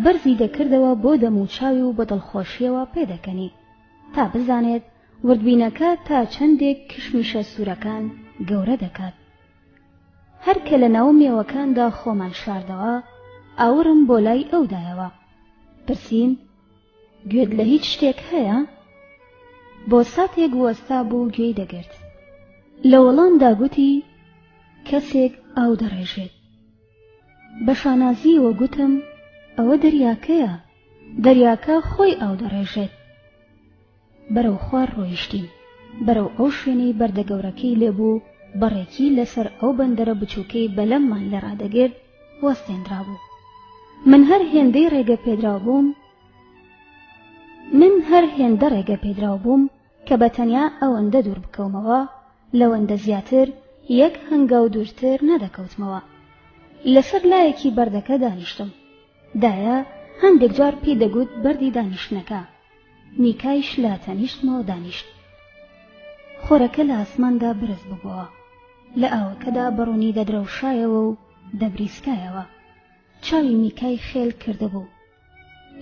S1: بەرزی دەکردەوە بۆ دەموچاوی و بە دڵخۆشیەوە پێدەکەنی تا بزانێت وردبینەکە تا چەندێک کشمیشە سوورەکان گەورە دەکات. هەر کە لە ناو مێوەکاندا خۆمان شاردەوە، ئاورم بۆ لای ئەودایەوە. پرسیم گوێت لە هیچ شتێک هەیە؟ بۆ ساتێک وەستا بوو گوێی دەگرت. لە وەڵامدا گوتی کەسێک ئاو دەڕێژێت. بە شانازیەوە گوتم ئەوە دەریاکەیە، دەریاکە خۆی ئاو دەڕێژێت. بەرەو خوار ڕۆیشتین. بەرەو ئەو شوێنەی بەردەگەورەکەی لێبوو بەڕێکی لەسەر ئەو بەندەرە بچووکەی بەلەممان لە ڕادەگرت وەستێنرا بوو. من هەر هێندە ڕێگە پێدراو بووم کە بەتەنیا ئەوەندە دوور بکەومەوە، لەوەندە زیاتر یەک هەنگاو دوورتر نەدەکەوتمەوە. لەسەر لایەکی بەردەکە دانیشتم. دایە هەندێک جار پێی دەگوت بەردی دانیشتنەکە. میکایش لە تەنیشتمەوە دانیشت. خۆرەکە لە ئاسماندا برز ببووە. لە ئاوەکەدا بەڕوونی دەدرەوشایەوە و دەبریسکایەوە. چاوی میکای خێل کردهبوو.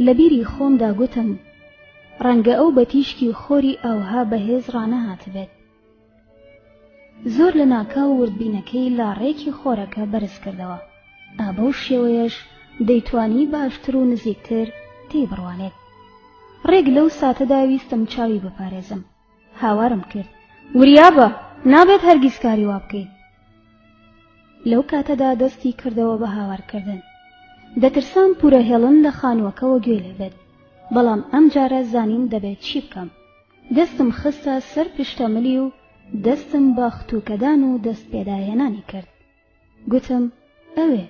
S1: لە بیری خۆمدا گوتم ڕەنگە ئەو بە تیشکی خۆری ئاوها بەهێز ڕانەهاتبێت. زۆر لە ناکاو وردبینەکەی لا ڕێکی خۆرەکە بەرز کردەوە. ئابە و شێوەیەش دەیتوانی باشتر و نزیکتر تێی بڕوانێت. ڕێک لەو ساتەدا ویستم چاوی بپارێزم. هاوارم کرد وریابە، نابێت هەرگیز کاری وا بکەیت. لەو کاتەدا دەستی کردەوە بە هاوارکردن. دەترسان پورە هێڵن لە خانووەکەوە گوێ لێبێت، بەڵام ئەم جارە زانیم دەبێت چی بکەم. دەستم خستە سەر پشتەمەلی و دەستم بە ختووکەدان و دەست پێداهێنانی کرد. گوتم ئەوێ.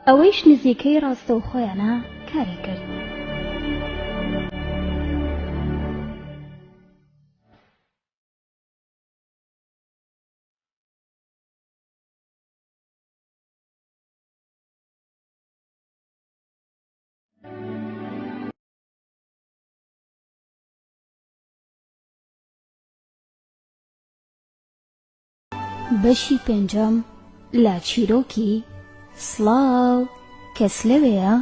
S1: ئەوەیش نزیکەی ڕاستە و خۆیانە کاری کرد. بەشی پێنجەم لە چیرۆکی سڵاو کەس لەوێیە؟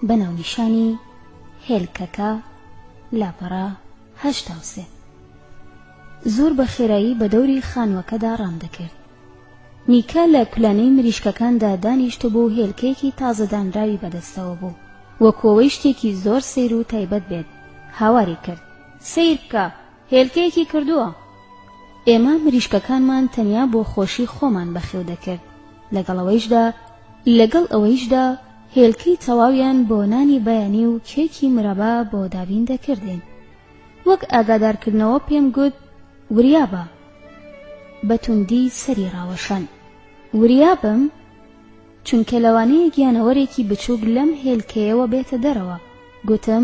S1: بەناونیشانی هێلکەکە لاپەڕە 83. زۆر بە خێرایی بە دەوری خانووەکەدا ڕامدەکرد. میکا لە کولانەی مریشکەکاندا دانیشتە بوو و هێلکەیەکی تازەدانراوی بەدەستەوە بوو، وەکۆوەی شتێکی زۆر سەیر و تایبەت بێت. هاواری کرد: سیر بکە، هێلکەیەکی کردووە. ئێمە مریشکەکانمان تەنیا بۆ خۆشی خۆمان بەخێو دەکرد. لەگەڵ ئەوەیشدا هێلکەی تەواویان بۆ نانی بەیانی و کێکی مرەبا بۆ دابین دەکردین. وەک ئاگادارکردنەوە پێم گوت: وریابە. بەتوندی سەری ڕاوەشان. وریابم چونکە لەوانەیە گیانەوەرێکی بچووک لەم هێلکەیەوە بێتە دەرەوە. گوتم: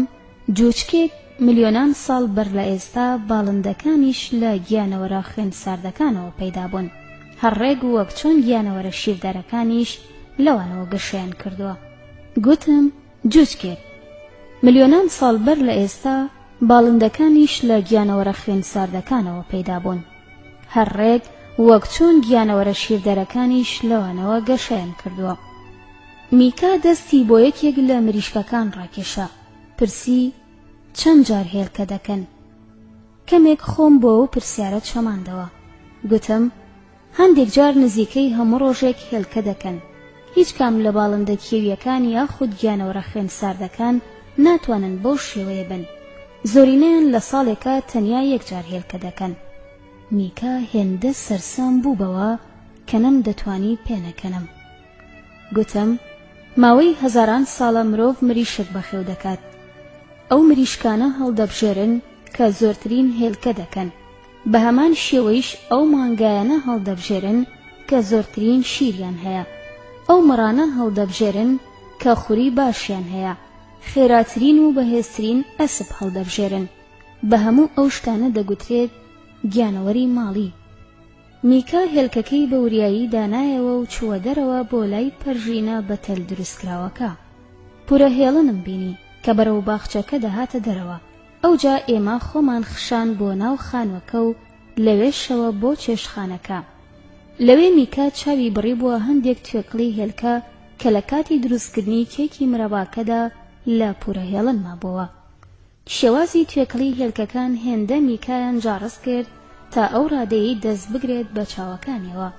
S1: جوچکێک ملیۆنان ساڵ بەر لە ئێستا باڵندەکانیش لە گیانەوەرە خوێنساردەکانەوە پەیدا بوون، هەرڕێک وەک چۆن گیانەوەرە شیردەرەکانیش لەوانەوە گەشەیان کردووە. گوتم: جوچکێک ملیۆنان ساڵ بەر لە ئێستا باڵندەکانیش لە گیانەوەرە خوێنساردەکانەوە پەیدا بوون، هەرڕێک وەک چۆن گیانەوەرە شیردەرەکانیش لەوانەوە گەشەیان کردووە. میکا دەستی بۆ یەکێک لە مریشکەکان ڕاکێشا. پرسی: چەند جار هێلکە دەکەن؟ کەمێک خۆم بۆ ئەو پرسیارە چەماندەوە. گوتم: هەندێک جار نزیکەی هەموو ڕۆژێک هێلکە دەکەن. هیچ کام لە باڵندە کێویەکان یاخود گیانەوەرە خوێنساردەکان ناتوانن بەو شێوەیە بن. زۆرینەیان لە ساڵێکە تەنیا یەکجار هێلکە دەکەن. میکا هێندە سەرسام بوو بەوە کە نەم دەتوانی پێنەکەنم. گوتم: ماوەی هەزاران ساڵە مرۆڤ مریشک بەخێو دەکات. ئەو مریشکانە هەڵدەبژێرن کە زۆرترین هێلکە دەکەن. بە هەمان شێوەیش ئەو مانگایانە هەڵدەبژێرن کە زۆرترین شیریان هەیە. ئەو مەڕانە هەڵدەبژێرن کە خوری باشیان هەیە. خێراترین و بەهێزترین ئەسپ هەڵدەبژێرن. بە هەموو ئەو شتانە دەگوترێت گیانەوەری ماڵی. میکا هێلکەکەی بە وریایی دانایەوە و چووە دەرەوە بۆ لای پەرژینە بەتەل دروستکراوەکە. پورە هێڵنم بینی کە بەرەو باخچەکە دەهاتە دەرەوە. ئەوجا ئێمە خۆمان خشان بۆ ناو خانوەکە و لەوێشەوە بۆ چێشخانەکە. لەوێ میکا چاوی بڕی بووە هەندێک توێکڵی هێلکە کە لە کاتی دروستکردنی کێکی مرەباکەدا لە پورە هێڵن مابووە. شێوازی توێکڵی هێلکەکان هێندە میکایان جاڕس کرد تا ئەو ڕادەیەی دەست بگرێت بە چاوەکانیەوە.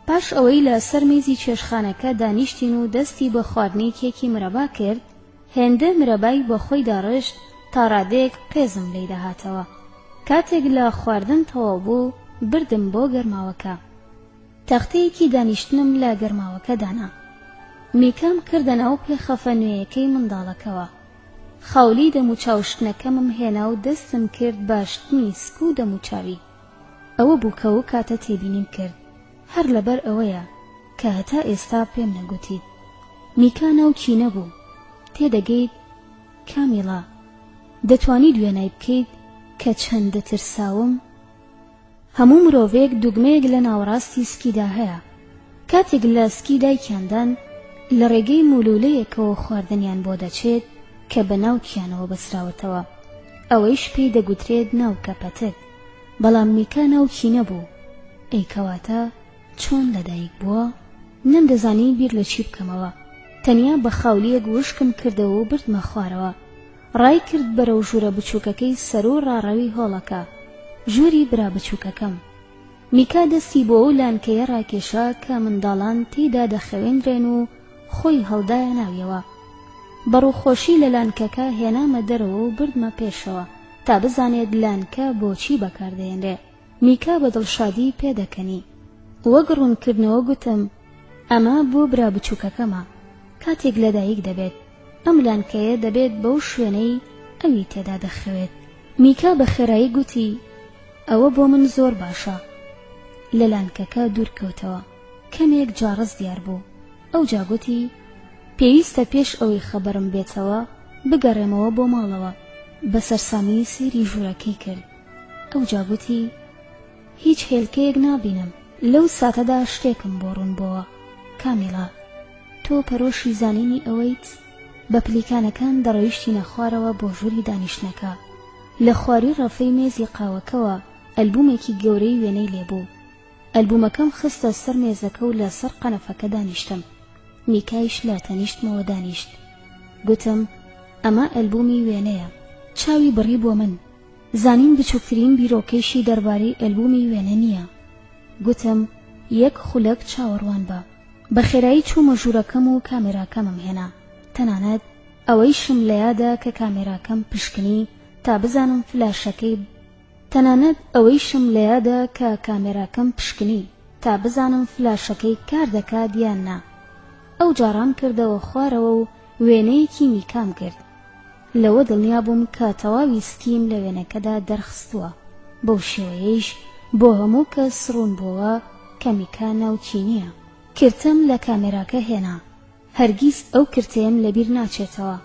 S1: پاش ئەوەی لە سەر مێزی چێشخانەکە دانیشتین و دەستی بە خواردنی کێکی مرەبا کرد، هێندە مرەبای بە خۆی داڕشت تا ڕادەیەک قێزم لێی داهاتەوە. کاتێک لە خواردن تەواو بوو، بردم بۆ گەرماوەکە. تەختەیەکی دانیشتنم لە گەرماوەکە دانا. میکام کردە ناو پێخەفە نوێیەکەی منداڵەکەوە. خاولی دەموچاوشتنەکەمم هێنا و دەستم کرد باشتنی سک و دەموچاوی. ئەوە بوو کە و کاتە تێبینیم کرد. هەر لەبەر ئەوەیە کە هەتا ئێستا پێم نەگوتیت. میکا ناوکی نەبوو. تێدەگەیت کامیڵا دەتوانی دوێنای بکەیت کە چەندە ترساوم؟ هەموو مرۆڤێک دوگمەیەک لە ناوەڕاستی سکیدا هەیە. کاتێک لە سکی دایکیاندان لە ڕێگەی مولولەیەکەوە خواردنیان بۆ دەچێت کە بە ناوکیانەوە بەسراوەتەوە. ئەوەیش پێی دەگوترێت ناوکە پەتک. بەڵام میکا ناوکی نەبوو. ئەی کەواتە چۆن لەدایک بووە؟ نەمدەزانی بیر لە چی بکەمەوە. تەنیا بە خاولیەک وشکم کردەوە و بردمە خوارەوە. ڕای کرد بەرەو ژوورە بچووکەکەی سەر و ڕاڕەوی هۆڵەکە. ژووری برا بچووکەکەم. میکا دەستی بۆ ئەو لانکەیە ڕاکێشا کە منداڵان تێیدا دەخەوێنرێن و خۆی هەڵدایە ناویەوە. بەڕووخۆشی لە لانکەکە هێنامە دەرەوە و بردمە پێشەوە تا بزانێت لانکە بۆچی بەکاردێنرێ. میکا بە دڵشادی پێدەکەنی. وەک ڕوونکردنەوە گوتم: ئەمە بۆ برا بچووکەکەمە. کاتێک لەدایک دەبێت ئەم لانکەیە دەبێت بەو شوێنەی ئەوی تێدا دەخەوێت. میکا بە خێرایی گوتی: ئەوە بۆ من زۆر باشە. لە لانکەکە دوورکەوتەوە. کەمێک جاڕس دیار بوو. ئەو جاگوتی: پێویستە پێش ئەوەی خەبەرم بێتەوە بگەڕێمەوە بۆ ماڵەوە. بە سەرسامی سێری ژوورەکەی کرد. ئەو جاگوتی: هیچ هێلکەیەک نابینم. لەو ساتەدا شتێکم بۆ ڕوون بووە. کامیڵا تۆ پەرۆشی زانینی ئەوەیت؟ بە پلیکانەکان دەڕۆیشتینە خوارەوە بۆ ژووری دانیشتنەکە. لە خواری ڕەفەی مێزی قاوەکەوە ئەلبومێکی گەورەی وێنەی لێبوو. ئەلبومەکەم خستە سەر مێزەکە و لە سەر قەنەفەکە دانیشتم. میکایش لە تەنیشتمەوە دانیشت. گوتم: ئەمە ئەلبومی وێنەیە. چاوی بڕی بۆ من. زانین بچووکترین بیرۆکەیشی دەربارەی ئەلبومی وێنە نییە. گوتم یەک خولەک چاوەڕوان بە. بە خێرایی چوومە ژوورەکەم و کامێراکەمم هێنا. تەنانەت ئەوەیشم لە یادا کە کامێراکەم پشکنی تا بزانم فلاشەکەی کار دەکات یان نا. ئەو جاران کردەوە خوارەوە و وێنەیەکی میکام کرد. لەوە دڵنیا بووم کە تەواوی ستیم لە وێنەکەدا دەرخستووە. بەو شێوەیەش بۆ هەموو کەس ڕوون بووە کە میکا ناوچی نییە. کردم لە کامێراکە هێنا. هەرگیز ئەو کردەیەم لەبیر ناچێتەوە.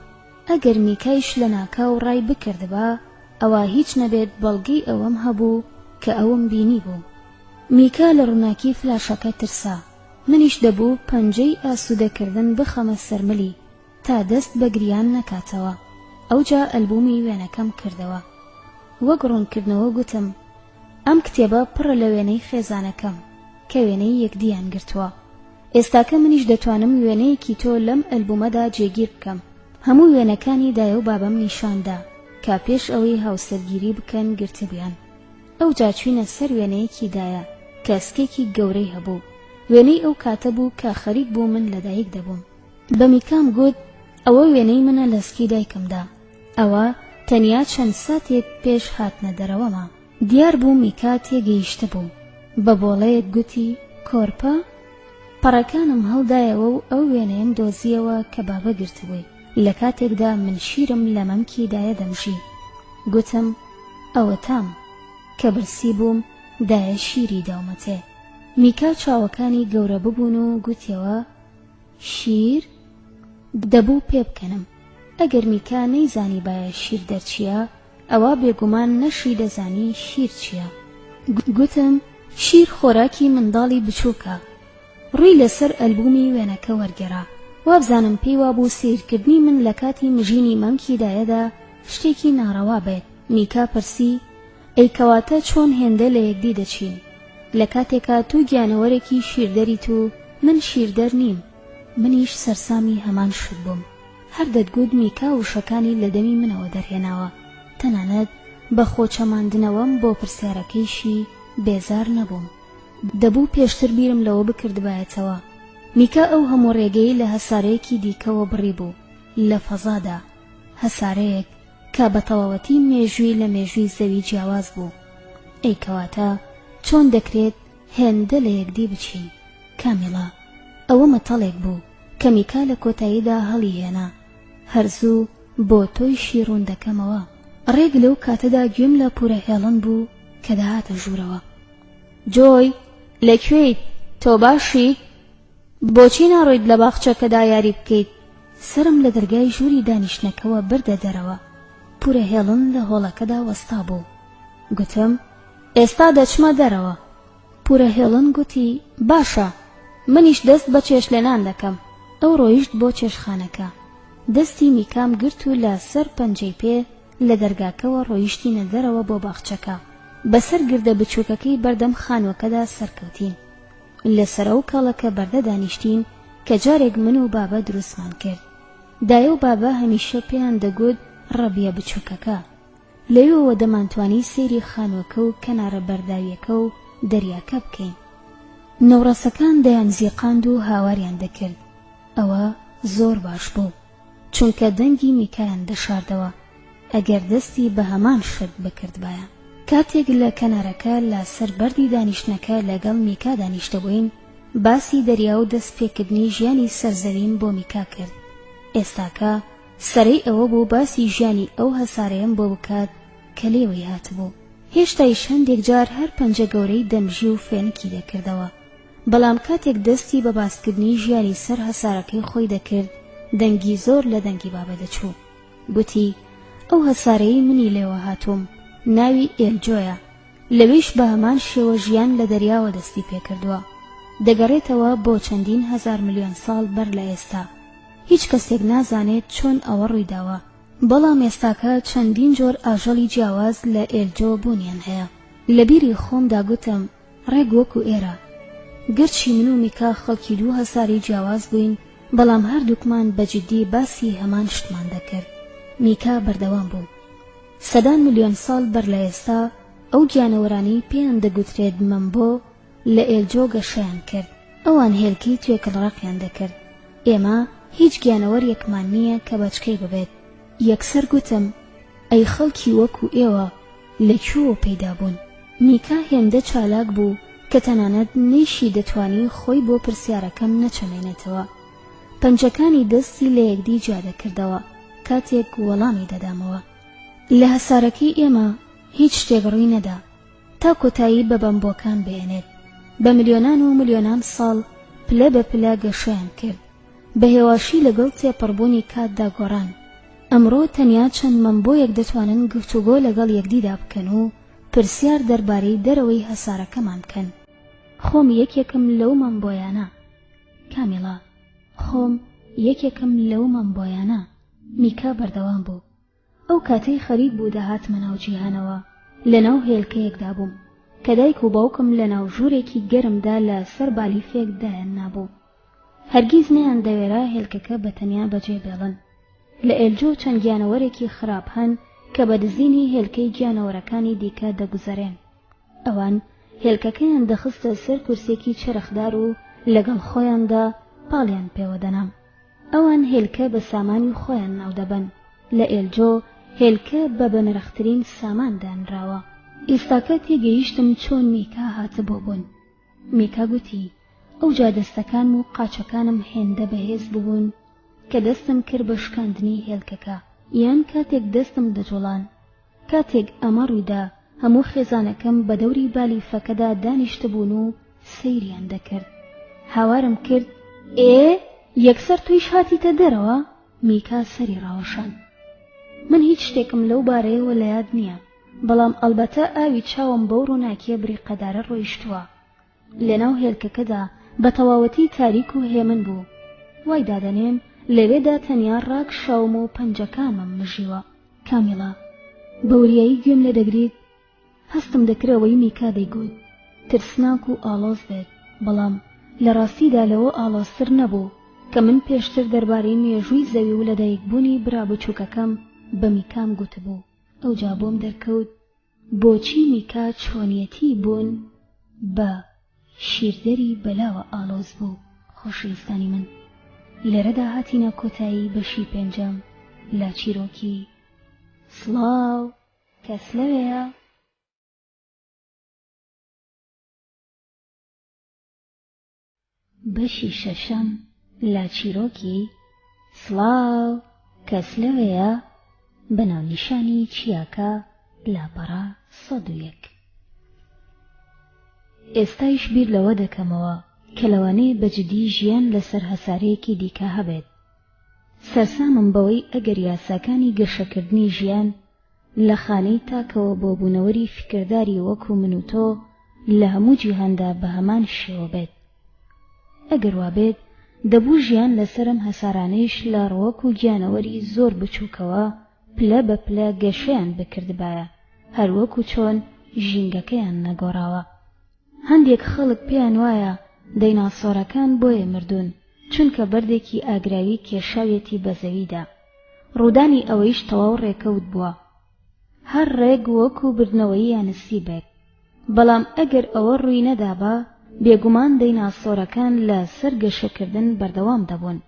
S1: ئەگەر میکایش لە ناکاو ڕای بکردبا ئەوە هیچ نەبێت بەڵگەی ئەوەم هەبوو کە ئەوم بینی بوو. میکا لە ڕووناکی فلاشەکە ترسا. منیش دەبوو پەنجەی ئاسوودەکردن بخەمە سەرمەلی تا دەست بە گریان نەکاتەوە. ئەوجا ئەلبومی وێنەکەم کردەوە. وەک ڕوونکردنەوە گوتم ئەم کتێبە پڕە لە وێنەی خێزانەکەم کە وێنەی یەکدیان گرتووە. ئێستاکە منیش دەتوانم وێنەیەکی تۆ لەم ئەلبومەدا جێگیر بکەم. هەموو وێنەکانی دایە و بابەم نیشاندا کا پێش ئەوەی هاوسەرگیری بکەن گرتبیان. ئەوجا چوینە سەر وێنەیەکی دایە کە ئەسکێکی گەورەی هەبوو. وێنەی ئەو کاتە بوو کە خەریک بوو من لەدایک دەبووم. بە میکام گوت ئەوە وێنەی منە لە سکی دایکمدا. ئەوە تەنیا چەند ساتێک پێش هاتنە دەرەوەمە. دیار بوو میکا تێگەیشتە بوو. بە بۆڵەیەک گوتی کۆرپە؟ پەڕەکانم هەڵدایەوە و ئەو وێنەیەم دۆزیەوە کە بابە گرتبووی. لە کاتێکدا من شیرم لە مەمکی دایە دەمژی. گوتم ئەوە تام. کە برسی بووم دایە شیری داومەتێ. میکا چاوەکانی گەورە ببوون و گوتیەوە شیر؟ دەبوو پێ بکەنم. ئەگەر میکا نەیزانی باە شیر دەرچیە ئەوە بێگومان نەشی دەزانی شیر چییە. گوتم شیر خۆراکی منداڵی بچووکە. ڕووی لەسەر ئەلبومی وێنەکە وەرگێڕا. وابزانم پێی وابوو سیرکردنی من لە کاتی مژینی مەمکی دایەدا شتێکی ناڕەوا بێت. میکا پرسی ئەی کەواتە چۆن هێندە لە یەکدی دەچین؟ لە کاتێکا تو گیانەوەرێکی شیردەریت و من شیردەر نیم. منیش سەرسامی هەمان شت بووم. هەر دەتگوت میکا وشەکانی لە دەمی منەوە دەرهێناوە. تەنانەت بە خۆچەماندنەوەم بۆ پرسیارەکەیشی بێزار نەبووم. دەبوو پێشتر بیرم لەوە بکردبایەتەوە. میکا ئەو هەموو ڕێگەی لە هەسارەیەکی دیکەوە بڕی بوو لە فەزادا. هەسارەیەک کە بە تەواوەتی مێژووی لە مێژووی زەوی جیاواز بوو. ئەی کەواتە چۆن دەکرێت هێندە لە یەکدی بچین؟ کامێڵە ئەوە مەتەڵێک بوو کە میکا لە کۆتاییدا هەڵی هێنا. هەرزوو بۆ تۆی شیڕون دەکەمەوە. ڕێگ لەو کاتەدا گوێم لە پورە هێڵن بوو کە دەهاتە ژوورەوە. جۆی لەکوێیت؟ تۆ باشی؟ بۆچی ناڕۆیت لە باخچەکەدا یاری بکەیت؟ سرم لە دەرگای ژووری دانیشتنەکەوە بردە دەرەوە. پورە هێڵن لە هۆڵەکەدا وەستا بوو. گوتم ئێستا دەچمە دەرەوە. پورە هێڵن گوتی باشە. منیش دەست بە چێشلێنان دەکەم. ئەو ڕۆیشت بۆ چێشخانەکە. دەستی میکام گرت و لە سەر پەنجەی پێ لە دەرگاکەوە ڕۆیشتینە دەرەوە بۆ باخچەکە. بەسەر گردە بچووکەکەی بەردەم خانووەکەدا سەرکەوتین. لەسەر ئەو کاڵەکە بەردە دانیشتین کە جارێک من و بابە دروستمان کرد. دایە و بابە هەمیشە پێیان دەگوت ڕەبیە بچووکەکە. لەوێەوە دەمانتوانی سەیری خانووەکە و کەنارە بەرداویەکە و دەریاکە بکەین. نەوڕەسەکان دەیان زیقاند و هاواریان دەکرد. ئەوە زۆر باش بوو چونکە دەنگی میکایان دەشاردەوە ئەگەر دەستی بە هەمان شت بکردبایە. کاتێک لە کەنارەکە لە سەر بەردی دانیشتنەکە لەگەڵ میکا دانیشتەبووین باسی دەریا و دەست پێکردنی ژیانی سەرزەویم بۆ میکا کرد. ئێستاکە سەرەی ئەوە بوو باسی ژیانی ئەو هەسارەیەم بۆ بکات کە لێوەی هاتبوو. هێشتایش هەندێک جار هەر پەنجە گەورەی دەمژی و فێنکی دەکردەوە. بەڵام کاتێک دەستی بە باسکردنی ژیانی سەر هەسارەکەی خۆی دەکرد دەنگی زۆر لە دەنگی بابە دەچوو. گوتی ئەو هەسارەی منی لێوە هاتووم ناوی ئێلجۆیە. لەویش بە هەمان شێوە ژیان لە دەریاوە دەستی پێکردووە. دەگەڕێتەوە بۆ چەندین هەزار ملیۆن ساڵ بەر لە ئێستا. هیچ کەسێک نازانێت چۆن ئەوە ڕوویداوە. بەڵام ئێستاکە چەندین جۆر ئاژەڵی جیاواز لە ئێلجۆ بوونیان هەیە. لە بیری خۆمدا گوتم ڕێک وەکو ئێرە. گەرچی من و میکا خەڵکی دوو هەساری جیاواز بووین بەڵام هەردووکمان بەجددی باسی هەمان شتمان دەکرد. میکا بەردەوام بوو. سەدان ملیۆن ساڵ بەر لە ئێستا ئەو گیانەوەرانەی پێیان دەگوترێت مەمبۆ لە ئێلجۆ گەشەیان کرد. ئەوان هێلکەی توێکڵڕەقیان دەکرد. ئێمە هیچ گیانەوەریەکمان نییە کە بەچکەی ببێت. یەکسەر گوتم ئەی خەڵکی وەکو ئێوە لەکوێوە پەیدا بوون؟ میکا هێندە چالاک بوو کە تەنانەت نەیشی دەتوانی خۆی بۆ پرسیارەکەم نەچەمێنێتەوە. پەنجەکانی دەستی لە یەکدی جیا دەکردەوە کاتێک وەڵامی دەدامەوە. لە هەسارەکەی ئێمە هیچ شتێک ڕووی نەدا تا کۆتایی بە بەمبۆکان بێنێت. بە ملیۆنان و ملیۆنان ساڵ پلە بە پلە گەشەیان کرد، بە هێواشی لەگەڵ تێپەڕبوونی کاتدا گۆڕان. ئەمڕۆ تەنیا چەند مەمبۆیەک دەتوانن گفتوگۆ لەگەڵ یەکدیدا بکەن و پرسیار دەربارەی دەرەوەی هەسارەکەمان بکەن. خۆم یەکێکم لەو مەمبۆیانە. کامیڵا، خۆم یەکێکم لەو مەمبۆیانە. میکا بەردەوام بوو. ئەو کاتەی خەریک بوو داهاتمە ناو جیهانەوە، لەناو هێلکەیەکدا بووم کە دایک و باوکم لە ناو ژوورێکی گەرمدا لە سەر بالیفێک دایان نابوو. هەرگیز نەیان دەوێرا هێلکەکە بەتەنیا بەجێ بێڵن. لە ئێلجۆ چەند گیانەوەرێکی خراپ هەن کە بە دزینی هێلکەی گیانەوەرەکانی دیکە دەگوزەرێن. ئەوان هێلکەکەیان دەخستە سەر کورسێکی چرخدار و لەگەڵ خۆیاندا پاڵیان پێوە دەنام. ئەوان هێلکە بە سامانی خۆیان ناو دەبن. لە ئێلجۆ هێلکە بە بەنرخترین سامان دانراوە. ئێستاکە تێگەیشتم چۆن میکا هاتە بۆ بوون. میکا گوتی ئەو جادەستەکان و قاچەکانم هێندە بەهێز ببوون کە دەستم کرد بە شکاندنی هێلکەکە، یان کاتێک دەستم دەجوڵان. کاتێک ئەمە ڕوویدا هەموو خێزانەکەم بە دەوری بالیفەکەدا دانیشتبوون و سەیریان دەکرد. هاوارم کرد یەکسەر تویش هاتیتە دەرەوە؟ میکا سەری ڕاوەشان. من هیچ شتێکم لەو بارەیەوە لە یاد نییە، بەڵام ئەلبەتە ئاوی چاوم بەو ڕووناکیە بریقەدارە ڕۆیشتووە. لەناو هێلکەکەدا بە تەواوەتی تاریک و هێمن بوو. وای دادەنێم لەوێدا تەنیا ڕاک شاوم و پەنجەکانم مژیوە. کامیڵا، بەوریایی گوێم لێ دەگریت؟ هەستم دەکرەوەی میکا دەیگوت ترسناک و ئاڵۆز بێت، بەڵام لە ڕاستیدا لەوە ئاڵۆزتر نەبوو کە من پێشتر دەربارەی مێژووی زەوی و لەدایکبوونی برا بچووکەکەم بە میکام گوتبوو. ئەوجا بۆم دەرکەوت بۆچی میکا چۆنیەتی بوون بە شیردەری بەلاوە ئاڵۆز بوو. خۆشەویستانی من، لێرەدا هاتینە کۆتایی بەشی پێنجەم لە چیرۆکی. سڵاو، کەس لەوەیە؟ بەشی شەشەم لە چیرۆکی. سڵاو، کەس لەوەیە؟ بەناونیشانی چیاکە لاپەڕا 101. ئێستایش بیر لەوە دەکەمەوە کە لەوانەیە بەجددی ژیان لەسەر هەسارەیەکی دیکە هەبێت. سەرسامم بەوەی ئەگەر یاساکانی گەشەکردنی ژیان لە خانەی تاکەوە بۆ بوونەوەری فکرداری وەکو من و تۆ لە هەموو جیهاندا بە هەمان شێوە بێت. ئەگەر وابێت دەبوو ژیان لەسەرم هەسارانەیش لە ڕووەک و گیانەوەری زۆر بچووکەوە پلە بە پلە گەشەیان بکردبایە، هەروەکو چۆن ژینگەکەیان نەگۆڕاوە. هەندێک خەڵک پێیان وایە دەیناسۆرەکان بۆیە مردوون چونکە بەردێکی ئاگراوی کێشاوێتی بە زەویدا. ڕوودانی ئەوەیش تەواو ڕێکەوت بووە، هەر ڕێک وەکو بردنەوەی یانسیبێک. بەڵام ئەگەر ئەوە ڕووی نەدابا بێگومان دەیناسۆرەکان لە سەر گەشەکردن بەردەوام دەبوون.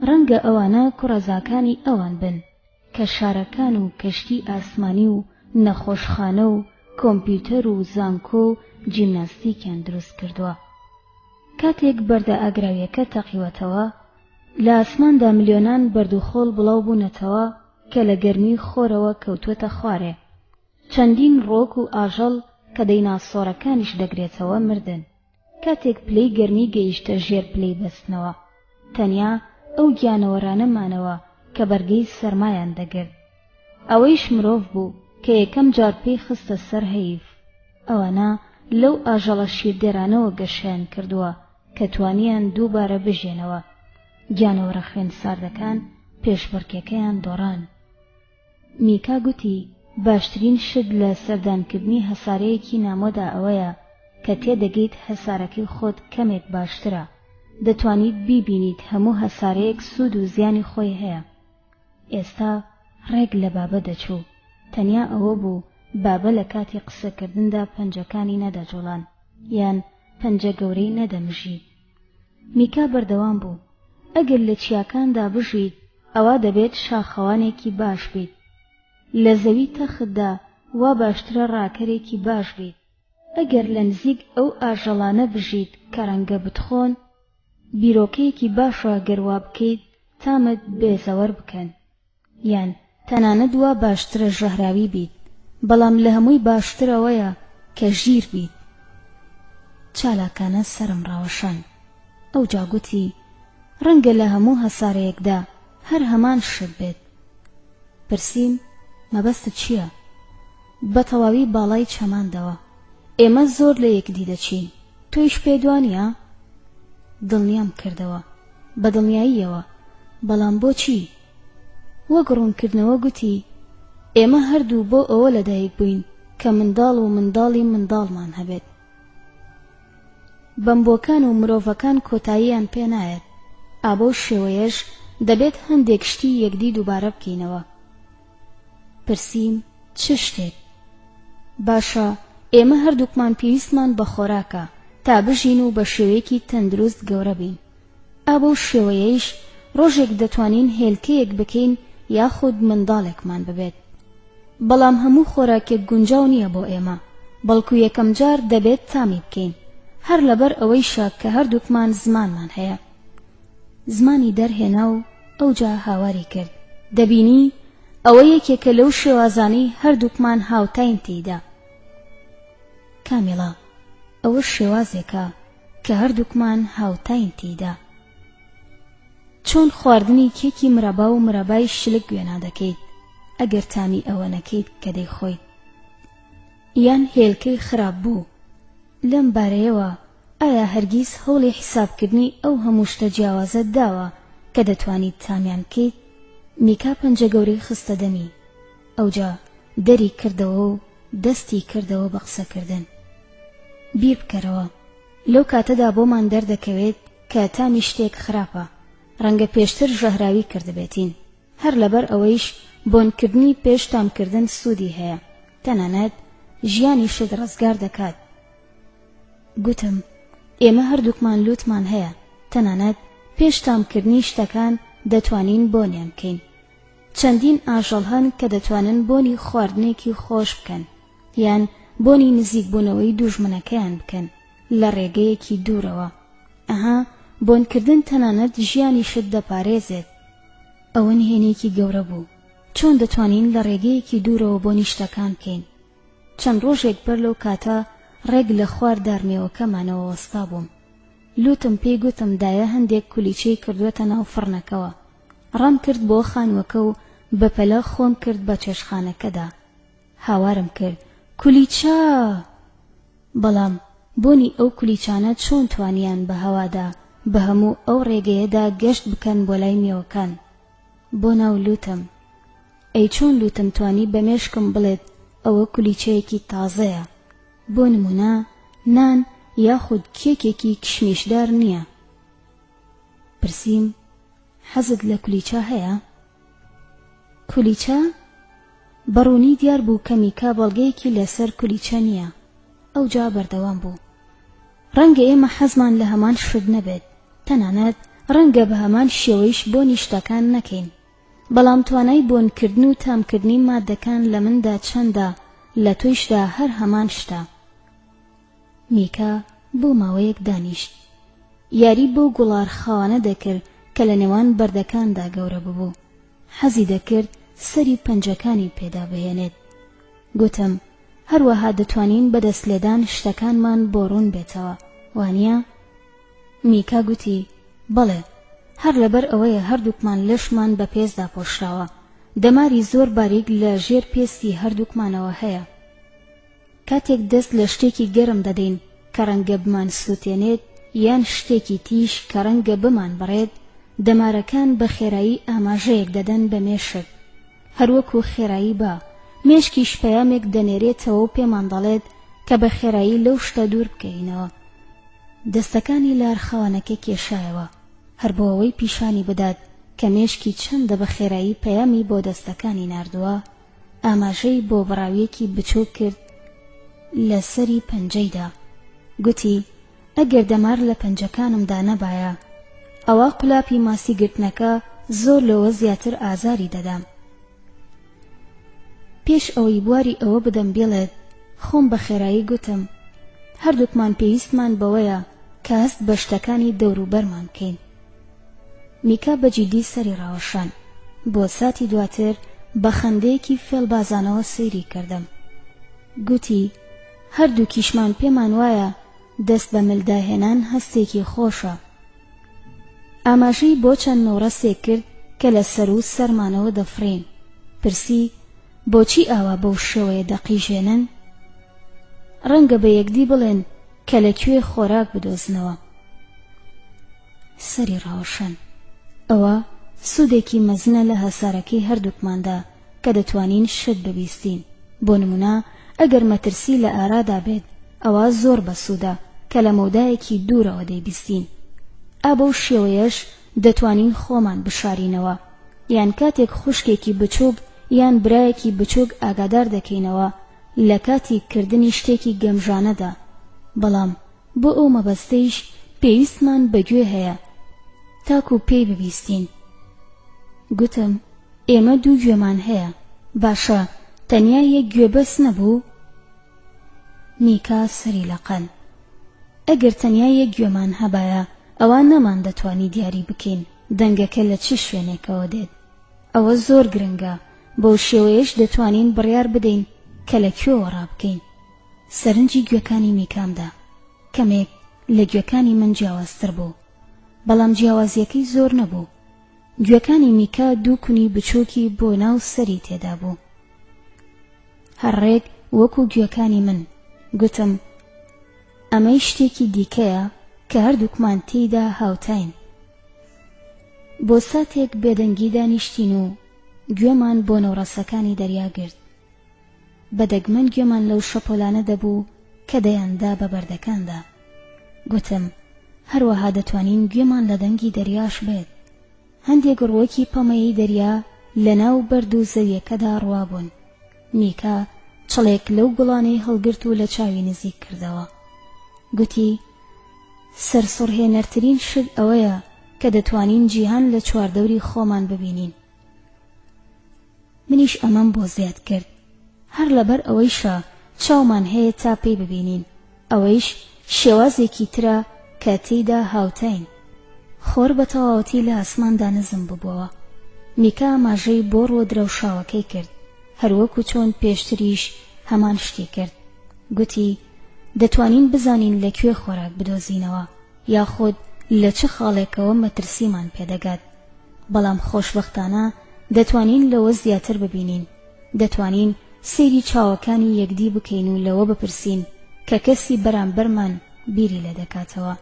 S1: ڕەنگە ئەوانە کوڕەزاکانی ئەوان بن کە شارەکان و کەشتی ئاسمانی و نەخۆشخانە و کۆمپیوتەر و زانکۆ و جیمناستیکیان دروست کردووە. کاتێک بەردە ئاگراویەکە تەقیوەتەوە لە ئاسماندا ملیۆنان بەردوخۆڵ بڵاو بوونەتەوە کە لە گەرمی خۆرەوە کەوتووەتە خوارێ. چەندین ڕۆک و ئاژەڵ کە دەیناسۆرەکانیش دەگرێتەوە مردن. کاتێک پلەی گەرمی گەیشتە ژێر پلەی بەستنەوە، تەنیا ئەو گیانەوەرانەمانەوە کە بەرگەی سەرمایان دەگرت. ئەوەیش مرۆڤ بوو کە یەکەم جار پێی خستە سەر هەیف. ئەوانە لەو ئاژەڵە شیردێرانەوە گەشەیان کردووە کە توانیان دووبارە بژێنەوە. گیانەوەرە خوێن ساردەکان پێشبڕکێکەیان دۆڕان. میکا گوتی باشترین شت لە سەردانکردنی هەسارەیەکی نامۆدا ئەوەیە کە تێدەگەیت هەسارەکەی خۆت کەمێک باشترە. دەتوانیت بیبینیت هەموو هەسارەیەک سوود و زیانی خۆی هەیە. ئێستا ڕێک لە بابە دەچوو. تەنیا ئەوە بوو بابە لە کاتی قسەکردندا پەنجەکانی نەدەجوڵان یان پەنجە گەورەی نەدەمژی. میکا بەردەوام بوو: ئەگەر لە چیاکاندا بژیت ئەوا دەبێت شاخەوانێکی باش بیت. لە زەوی تەختدا وا باشترە ڕاکەرێکی باش بیت. ئەگەر لە نزیک ئەو ئاژەڵانە بژیت کە ڕەنگە بتخۆن، بیرۆکەیەکی باشە گەروا بکەیت تامت بێزەوەر بکەن، یان تەنانەت وا باشترە ژەهراوی بیت، بەڵام لە هەمووی باشترەوەیە کە ژیر بیت. چالاکانە سەرم ڕاوەشان. ئەو جاگوتی: ڕەنگە لە هەموو هەسارەیەکدا هەر هەمان شت بێت. پرسییم: مەبەستت چییە؟ بە تەواوی باڵای چەماندەوە: ئێمە زۆر لە یەکدی دەچین، تۆیش پێدوانیە؟ دڵنیام کردەوە بە دڵنیاییەوە، بەڵام بۆچی؟ وەک ڕوونکردنەوە گوتی: ئێمە هەردوو بۆ ئەوە لەدایک بووین کە منداڵ و منداڵی منداڵمان هەبێت. بەمبۆکان و مرۆڤەکان کۆتاییان پێ نایەت، ئابە و شێوەیەش دەبێت هەندێک شتی یەکدی دووبارە بکەینەوە. پرسییم: چ شتێک؟ باشە، ئێمە هەردووکمان پێویستمان بە خۆراکە تا بژین و بە شێوەیەکی تەندروست گەورە بین. ئابە و شێوەیەش ڕۆژێک دەتوانین هێلکەیەک بکەین یاخود منداڵێکمان ببێت. بەڵام هەموو خۆراکێک گونجاو نییە بۆ ئێمە، بەڵکو یەکەم جار دەبێت تامی بکەین، هەر لەبەر ئەوەیشە کە هەردووکمان زمانمان هەیە. زمانی دەرهێنا و ئەوجا هاواری کرد: دەبینی ئەوە یەکێکە لەو شێوازانەی هەردووکمان هاوتاین تێیدا. کامێڵە، ئەوە شێوازێکە کە هەردووکمان هاوتاین تێیدا. چۆن خواردنی کێکی مرەبا و مرەبای شلک گوێنا دەکەیت ئەگەر تامی ئەوە نەکەیت کە دەیخۆیت، یان هێلکەی خراپ بوو. لەم بارەیەوە ئایا هەرگیز هەوڵی حیسابکردنی ئەو هەموو شتە جیاوازت داوە کە دەتوانیت تامیان بکەیت؟ میکا پەنجە گەورەی خستە دەمی. ئەوجا دەری کردەوە و دەستی کردەوە بە قسەکردن. بیر بکەرەوە، لەو کاتەدا بۆمان دەردەکەوێت کە تامی شتێک خراپە، ڕەنگە پێشتر ژەهراوی کردبێتین، هەر لەبەر ئەوەیش بۆنکردنی پێش تامکردن سوودی هەیە، تەنانەت ژیانی شت ڕزگار دەکات. گوتم: ئێمە هەردووکمان لوتمان هەیە، تەنانەت پێش تامکردنی شتەکان دەتوانین بۆنیان بکەین. چەندین ئاژەڵ هەن کە دەتوانن بۆنی خواردنێکی خۆش بکەن، یان بۆنی نزیکبوونەوەی دوژمنەکەیان بکەن لە ڕێگەیەکی دوورەوە. ئەها، بۆنکردن تەنانەت ژیانی شت دەپارێزێت. ئەوە نهێنیەکی گەورە بوو. چۆن دەتوانین لە ڕێگەیەکی دوورەوە بۆنی شتەکان بکەین؟ چەند ڕۆژێک بەر لەو کاتە ڕێگ لە خواردارمێوەکەمانەوە وەستا بووم. لوتم پێی گوتم دایە هەندێک کولیچەی کردوێتە ناو فڕنەکەوە. ڕام کرد بۆ خانووەکە و بەپەلە خۆم کرد بە چێشخانەکەدا. هاوارم کرد: کولیچە! بەڵام بۆنی ئەو کولیچانە چۆن توانیان بە هەوادا بە هەموو ئەو ڕێگەیەدا گەشت بکەن بۆ لای میوەکان؟ بۆ ناو لوتم. ئەی چۆن لوتم توانی بە مێشکم بڵێت ئەوە کولیچەیەکی تازەیە؟ بۆ نمونە نان یاخود کێکێکی کشمیشدار نییە. پرسییم: حەزت لە کولیچە هەیە؟ کولیچە؟ بەڕوونی دیار بوو کە میکا بەڵگەیەکی لەسەر کولیچە نییە. ئەوجا بەردەوام بوو: ڕەنگە ئێمە حەزمان لە هەمان شت نەبێت، تەنانەت ڕەنگە بە هەمان شێوەیش بۆنی شتەکان نەکەین، بەڵام توانای بۆنکردن و تامکردنی مادەکان لە مندا چەندە، لە تۆیشدا هەر هەمان شتە. میکا بۆ ماوەیەک دانیشت. یاری بۆ گوڵارخاوانە دەکرد کە لە نێوان بەردەکاندا گەورە ببوو. حەزی دەکرد سەری پەنجەکانی پێدا بهێنێت. گوتم: هەروەها دەتوانین بەدەستلێدان شتەکانمان بۆ ڕوون بێتەوە، وانییە؟ میکا گوتی: بەڵێ، هەر لەبەر ئەوەیە هەردووکمان لەشمان بە پێزدا پۆشراوە، دەماری زۆر باریک لە ژێر پێستی هەردووکمانەوە هەیە. کاتێک دەست لە شتێکی گەرم دەدەین کە ڕەنگە بمان سووتێنێت یان شتێکی تیش کە ڕەنگە بمان بڕێت، دەمارەکان بە خێرایی ئاماژەیەک دەدەن بە مێشک. هەروەکو خێرایی بە مێشکیش پەیامێک دەنێرێتەوە و پێمان دەڵێت کە بە خێرایی لەو شتە دوور بکەینەوە. دەستەکانی لارخەوانەکە کێشایەوە، هەر بۆ ئەوەی پیشانی بدات کە مێشکی چەندە بە خێرایی پەیامی بۆ دەستەکانی ناردووە ئاماژەی بۆ بڕاویەکی بچووک کرد لە سەری پەنجەیدا. گوتی ئەگەر دەمار لە پەنجەکانمدا نەبایە ئەوە قولاپی ماسی گرتنەکە زۆر لەوە زیاتر ئازاری دەدام. پێش ئەوەی بواری ئەوە بدەم بێڵێت خۆم بە خێرایی گوتم هەردووکمان پێویستمان بەوەیە کە هەست بە شتەکانی دەوروبەرمان بکەین. میکا بەجیدی سەری ڕاوەشان. بۆ ساتی دواتر بە خەندەیەکی فێڵبازانەوە سەیری کردم. گوتی هەردووکیشمان پێمان وایە دەست بە ملداهێنان هەستێکی خۆشە. ئاماژەی بۆ چەند نۆڕەسێک کرد کە لە سەر و سەرمانەوە دەفرێن. پرسی بۆچی ئاوا بەو شێوەیە دەقیژێنن؟ ڕەنگە بە یەکدی بڵێن کە لەکوێ خۆراک بدۆزنەوە. سەری ڕاوەشان. ئەوە سوودێکی مەزنە لە هەسارەکەی هەردووکماندا کە دەتوانین شت ببیستین. بۆ نمونە ئەگەر مەترسی لە ئارادا بێت ئەوە زۆر بەسوودە کە لە مەودایەکی دوورەوە دەیبیستین. ئابە و شێوەیەش دەتوانین خۆمان بشارینەوە یان کاتێک خوشکێکی بچووک یان برایەکی بچووک ئاگادار دەکەینەوە لە کاتی کردنی شتێکی گەمژانەدا. بەڵام بۆ ئەو مەبەستەیش پێویستمان بەگوێ هەیە تاکو پێی ببیستین. گوتم ئێمە دوو گوێمان هەیە، باشە تەنیا یەک گوێبەس نەبوو؟ میکا سەری لەقەن. ئەگەر تەنیا یەک گوێمان هەبایە ئەوە نەمان دەتوانی دیاری بکەین دەنگەکە لە چ شوێنێکەوە دێت. ئەوە زۆر گرنگە، بەو شێوەیەش دەتوانین بڕیار بدەین کە لەکوێوە ڕابکەین. سەرنجی گوێکانی میکامدا کەمێک لە گوێکانی من جیاوازتر بوو، بەڵام جیاوازیەکەی زۆر نەبوو. گوێکانی میکا دوو کونی بچووکی بۆ ناو سەری تێدا بوو، هەڕێک وەکو گوێکانی من. گوتم ئەمەی شتێکی دیکەیە کە هەردووکمان تێیدا هاوتاین. بۆ ساتێک بێدەنگی دانیشتین و گوێمان بۆ نەوڕەسەکانی دەریا گرت. بەدەگمەن گوێمان لەو شەپۆلانە دەبوو کە دەیاندا بە بەردەکاندا. گوتم هەروەها دەتوانین گوێمان لە دەنگی دەریاش بێت. هەندێک ڕووەکی پەمەیی دەریا لە ناو بەرد و زەویەکەدا ڕوابوون. میکا چڵێک لەو گوڵانەی هەڵگرت و لە چاوی نزیک کردەوە. گوتی سەرسوڕهێنەرترین شت ئەوەیە کە دەتوانین جیهان لە چواردەوری خۆمان ببینین. منیش ئەمەم بۆ زیاد کرد، هەر لەبەر ئەوەیشە چاومان هەیە تا پێی ببینین. ئەوەیش شێوازێکی ترە کە تێیدا هاوتاین. خۆر بە تەواوەتی لە ئاسماندا نزم ببووەوە. میکا ماژەی بۆ ڕۆدرەوشاوەکەی کرد، هەروەکو چۆن پێشتریش هەمان شتی کرد. گوتی دەتوانین بزانین لەکوێ خۆراک بدۆزینەوە یاخود لە چه خاڵێکەوە مەترسیمان پێدەگات. بەڵام خۆشبەختانە دەتوانین لەوە زیاتر ببینین. دەتوانین سەیری چاوەکانی یەکدی بکەین و لەوە بپرسین کە کەسی بەرامبەرمان بیری لە دەکاتەوە،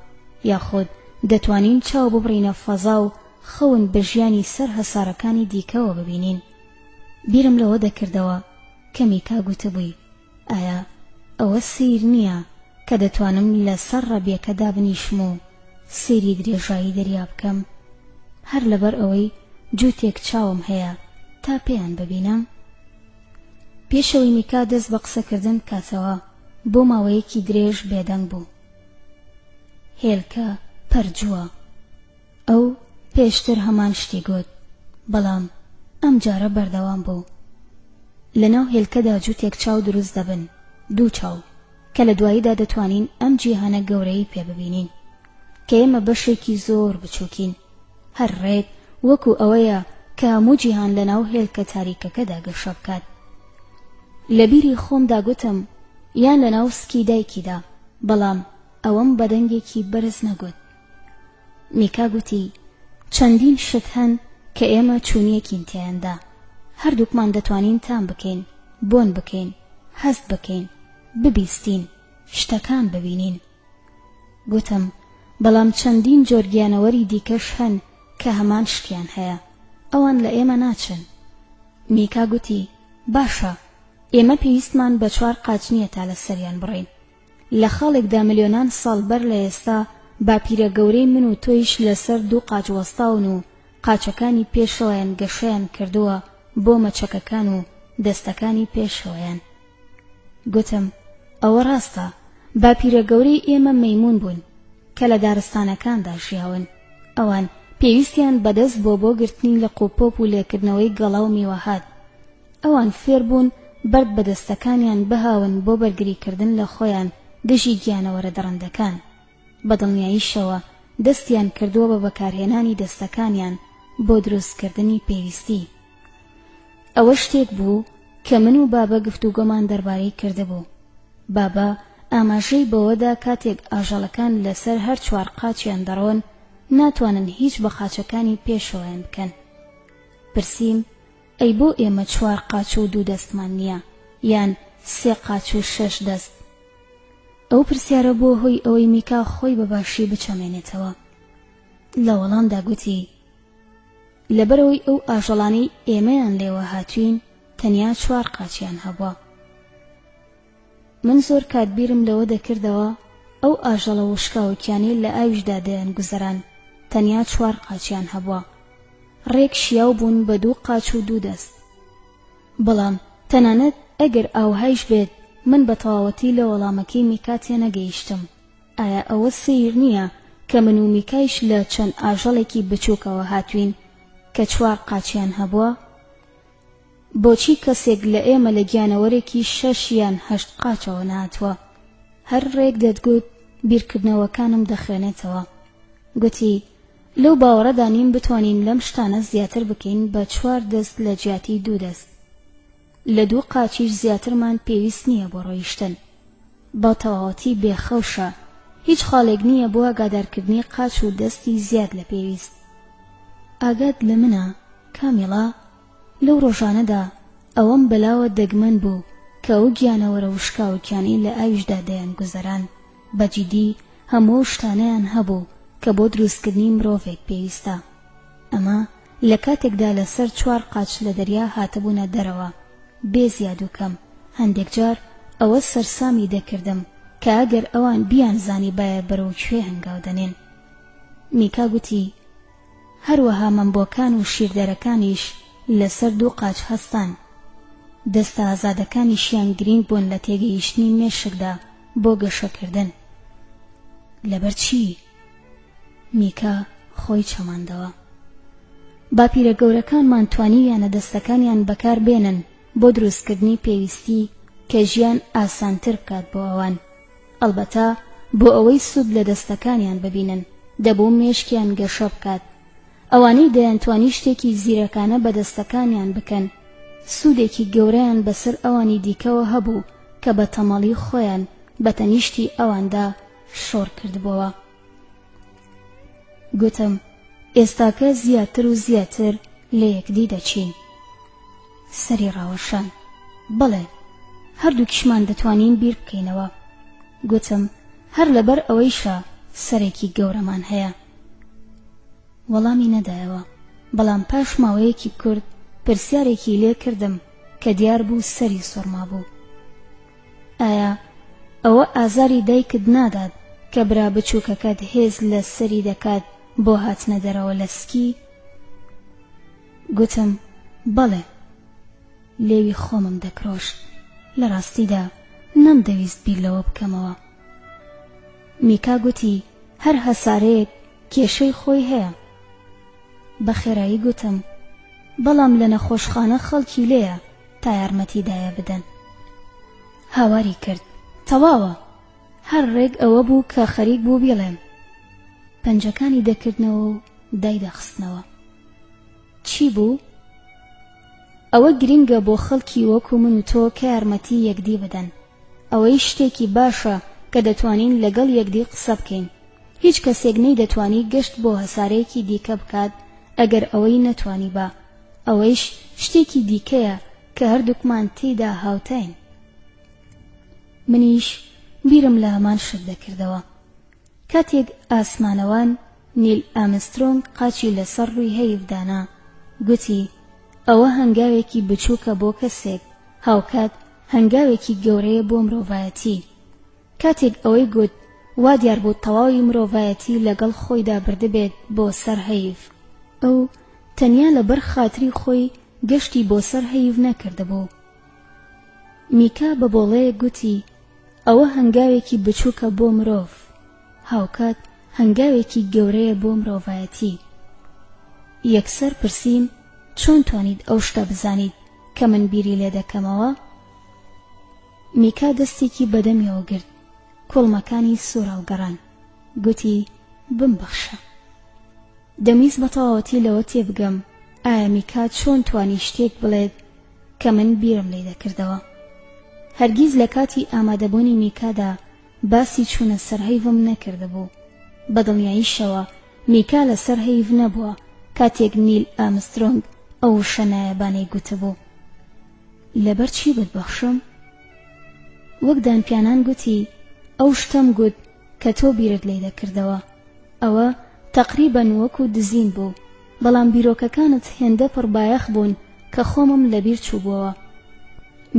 S1: یاخود دەتوانین چاو ببڕینە فەزا و خەون بە ژیانی سەر هەسارەکانی دیکەوە ببینین. بیرم لەوە دەکردەوە کە میکا گوتبووی ئایا ئەوە سیر نییە کە دەتوانم لەسەر ڕەبیەکەدا بنیشم و سەیری درێژایی دەریا بکەم، هەر لەبەر ئەوەی جووتێک چاوم هەیە تا پێیان ببینم. پێشەوەی میکا دەست بە قسەکردن کاتەوە بۆ ماوەیەکی درێژ بێدەنگ بوو. هێلکە پەرجووە. ئەو پێشتر هەمان شتی گوت، بەڵام ئەم جارە بەردەوام بوو. لەناو هێلکەدا جووتێک چاو دروست دەبن، دوو چاو، کە لە دواییدا دەتوانین ئەم جیهانە گەورەی پێ ببینین کە ئێمە بەشێکی زۆر بچووکین. هەر ڕێک وەکو ئەوەیە کە هەموو جیهان لەناو هێلکە تاریکەکەدا گەشە بکات. لە بیری خۆمدا گوتم یان لەناو سکی دایکیدا، بەڵام ئەوەم بەدەنگێکی بەرز نەگوت. میکا گوتی چەندین شت هەن کە ئێمە چوونیەکین تیاندا. هەردووکمان دەتوانین تام بکەین، بۆن بکەین، هەست بکەین، ببیستین، شتەکان ببینین. گوتم بەڵام چەندین جۆرگیانەوەری دیکەش هەن کە هەمان شتیان هەیە، ئەوان لە ئێمە ناچن. میکا گوتی باشە، ئێمە پێویستمان بە 4 قاچ نییە تا لە سەریان بڕین. لە خاڵێکدا ملیۆنان ساڵ بەر لە ئێستا باپیرە گەورەی من و تۆیش لەسەر 2 قاچ وەستاون و قاچەکانی پێشەوەیان گەشەیان کردووە بۆ مەچەکەکان و دەستەکانی پێشەوەیان. گوتم ئەوە ڕاستە، باپیرە گەورەی ئێمە مەیمون بوون کە لە دارستانەکاندا ژیاون. ئەوان پێویستیان بەدەست بۆ گرتنی لە قوپۆپ و لێکردنەوەی گەڵا و میوەهات. ئەوان فێر بوون بەرد بە دەستەکانیان بهاون بۆ بەرگریکردن لە خۆیان دژی گیانەوەرە دەڕەندەکان. بە دڵنیاییشەوە دەستیان کردووە بە بەکارهێنانی دەستەکانیان بۆ دروستکردنی پێویستی. ئەوە شتێک بوو کە من و بابە گفتوگۆمان دەربارەی کردبوو. بابە ئاماژەی بەوەدا کاتێک ئاژەڵەکان لەسەر هەر چوار قاچیان دەڕۆن ناتوانن هیچ بە قاچەکانی پێشەوەیان بکەن. پرسییم ئەی بۆ ئێمە 4 قاچ و 2 دەستمان نییە یان 3 قاچ و 6 دەست؟ ئەو پرسیارە بۆ هۆی ئەوەی میکا خۆی بەباشی بچەمێنێتەوە. لە وەڵامدا گوتی لەبەرەوەی ئەو ئاژەڵانەی ئێمەیان لێوە هاتوین تەنیا 4 قاچیان هەبووە. من زۆر کاتبیرم لەوە دەکردەوە ئەو ئاژەڵە وشکاوکیانەی لە ئاویشدا دەیان گوزەران تەنیا 4 قاچیان هەبووە. ڕێک شیاو بوون بە 2 قاچ و 2 دەست. بەڵام تەنانەت ئەگەر ئاوهایش بێت من بە تەواوەتی لە وەڵامەکەی میکا تێنەگەیشتم. ئایا ئەوە سیر نییە کە من و میکایش لە چەند ئاژەڵێکی بچووکەوە هاتوین کە 4 قاچیان هەبووە؟ بۆچی کەسێک لە ئێمە لە گیانەوەرێکی 6 یان 8 قاچەوە نهاتووە؟ هەر ڕێک دەتگوت بیرکردنەوەکانم دەخوێنێتەوە. گوتی لەو باوەڕەدا نیم بتوانین لەم شتانە زیاتر بکەین بە 4 دەست لە جیاتی 2 دەست. لە 2 قاچیش زیاترمان پێویست نییە بۆ ڕۆیشتن. با تەواوەتی بێخەوشە، هیچ خاڵێک نییە بۆ ئاگادارکردنی قاچ و دەستی زیاد لە پێویست. ئاگات لە منە کامیڵا؟ لەو ڕۆژانەدا ئەوەم بەلاوە دەگمەن بوو کە ئەو گیانەوەرە وشکاوکیانەی لە ئاویشدا دەیان گوزەران بەجیدی هەموو شتانەیان هەبوو کە بۆ دروستکردنی مرۆڤێک پێویستە. ئەمە لە کاتێکدا لەسەر 4 قاچ لە دەریا هاتەبوونە دەرەوە. بێ زیاد و کەم هەندێک جار ئەوە سەرسامی دەکردم کە ئەگەر ئەوان بیانزانی باید بەرەو کوێ هەنگاو دەنێن. میکا گوتی هەروەها مەمبۆکان و شیردەرەکانیش لەسەر 2 قاچ هەستان. دەستە ئازادەکانیشیان گرنگ بوون لە تێگەیشتنی مێشکدا بۆ گەشەکردن. لەبەر چی؟ میکا خۆی چەماندەوە. باپیرە گەورەکانمان توانیویانە دەستەکانیان بەکار بێنن بۆ دروستکردنی پێویستی کە ژیان ئاسانتر بکات بۆ ئەوان. ئەلبەتە بۆ ئەوەی سود لە دەستەکانیان ببینن دەبوو مێشکیان گەشە بکات. ئەوانەی دەیانتوانی شتێکی زیرەکانە بە دەستەکانیان بکەن سوودێکی گەورەیان بەسەر ئەوانی دیکەوە هەبوو کە بە تەمەڵی خۆیان بە تەنیشتی ئەواندا شۆڕ کردبووە. گوتم ئێستاکە زیاتر و زیاتر لە یەکدی دەچین. سەری ڕاوەشان بەڵێ هەردووکیشمان دەتوانین بیر بکەینەوە. گوتم هەر لەبەر ئەوەیشە سەرێکی گەورەمان هەیە. وەڵامی نەدایەوە، بەڵام پاش ماوەیەکی کورت پرسیارێکی لێ کردم کە دیار بوو سەری سۆرما بوو. ئایا ئەوە ئازاری دایکت نادات کە برا بچووکەکەت هێز لە سەری دەکات بۆ هاتنە دەرەوە لە سکی؟ گوتم بەڵێ. لێوی خۆمم دەکرۆشت. لە ڕاستیدا نەمدەویست بیر لەوە بکەمەوە. میکا گوتی هەر هەسارەیەک کێشەی خۆی هەیە. بە خێرایی گوتم بەڵام لە نەخۆشخانە خەڵکی لێیە تا یارمەتیدایە بدەن. هاواری کرد تەواوە. هەر ڕێک ئەوە بوو کە خەریک بوو بێڵێم. پەنجەکانی دەکردنەوە و دای دەخستنەوە. چی بوو؟ ئەوە گرنگە بۆ خەڵکی وەکو من و تۆ کە یارمەتی یەکدی بدەن. ئەوەی شتێکی باشە کە دەتوانین لەگەڵ یەکدی قسە بکەین. هیچ کەسێک نەیدەتوانی گەشت بۆ هەسارەیەکی دیکە بکات ئەگەر ئەوەی نەتوانی بە. ئەوەیش شتێکی دیکەیە کە هەردووکمان تێیدا هاوتاین. منیش بیرم لە هەمان شت دەکردەوە. کاتێک ئاسمانەوان نیل ئامسترۆنگ قاچی لەسەر ڕووی هەیڤدانا گوتی ئەوە هەنگاوێکی بچووکە بۆ کەسێک هاوکات هەنگاوێکی گەورەیە بۆ مرۆڤایەتی. کاتێک ئەوەی گوت وا دیار بوو تەواوی مرۆڤایەتی لەگەڵ خۆیدا بردبێت بۆ سەر هەیڤ. ئەو تەنیا لەبەر خاتری خۆی گەشتی بۆ سەر هەیڤ نەکردبوو. میکا بە بۆڵەیە گوتی ئەوە هەنگاوێکی بچووکە بۆ مرۆڤ، هاوکات هەنگاوێکی گەورەیە بۆ مرۆڤایەتی. یەکسەر پرسیم چۆن توانیت ئەو شتە بزانیت کە من بیری لێ دەکەمەوە؟ میکا دەستێکی بەدەمیەوە گرت، کوڵمەکانی سوورهەڵگەڕان، گوتی بمبەخشە. دەمویست بە تەواوەتی لەوە تێبگەم ئایا میکا چۆن توانی شتێک بڵێت کە من بیرم لێ دەکردەوە. هەرگیز لە کاتی ئامادەبوونی میکادا باسی چوونە سەر هەیڤم نەکردبوو. بەدڵنیاییشەوە میکا لەسەر هەیڤ نەبووە کاتێک نیل ئامسترۆنگ ئەو شە نایەبانەی گوتبوو. لەبەر چی بتبەخشم؟ وەک دانپیانان گوتی ئەو شتەم گوت کە تۆ بیرت لێ دەکردەوە. ئەوە تەقریبەن وەکو دزین بوو، بەڵام بیرۆکەکانت هێندە پڕبایەخ بوون کە خۆمم لەبیر چوو بووەوە.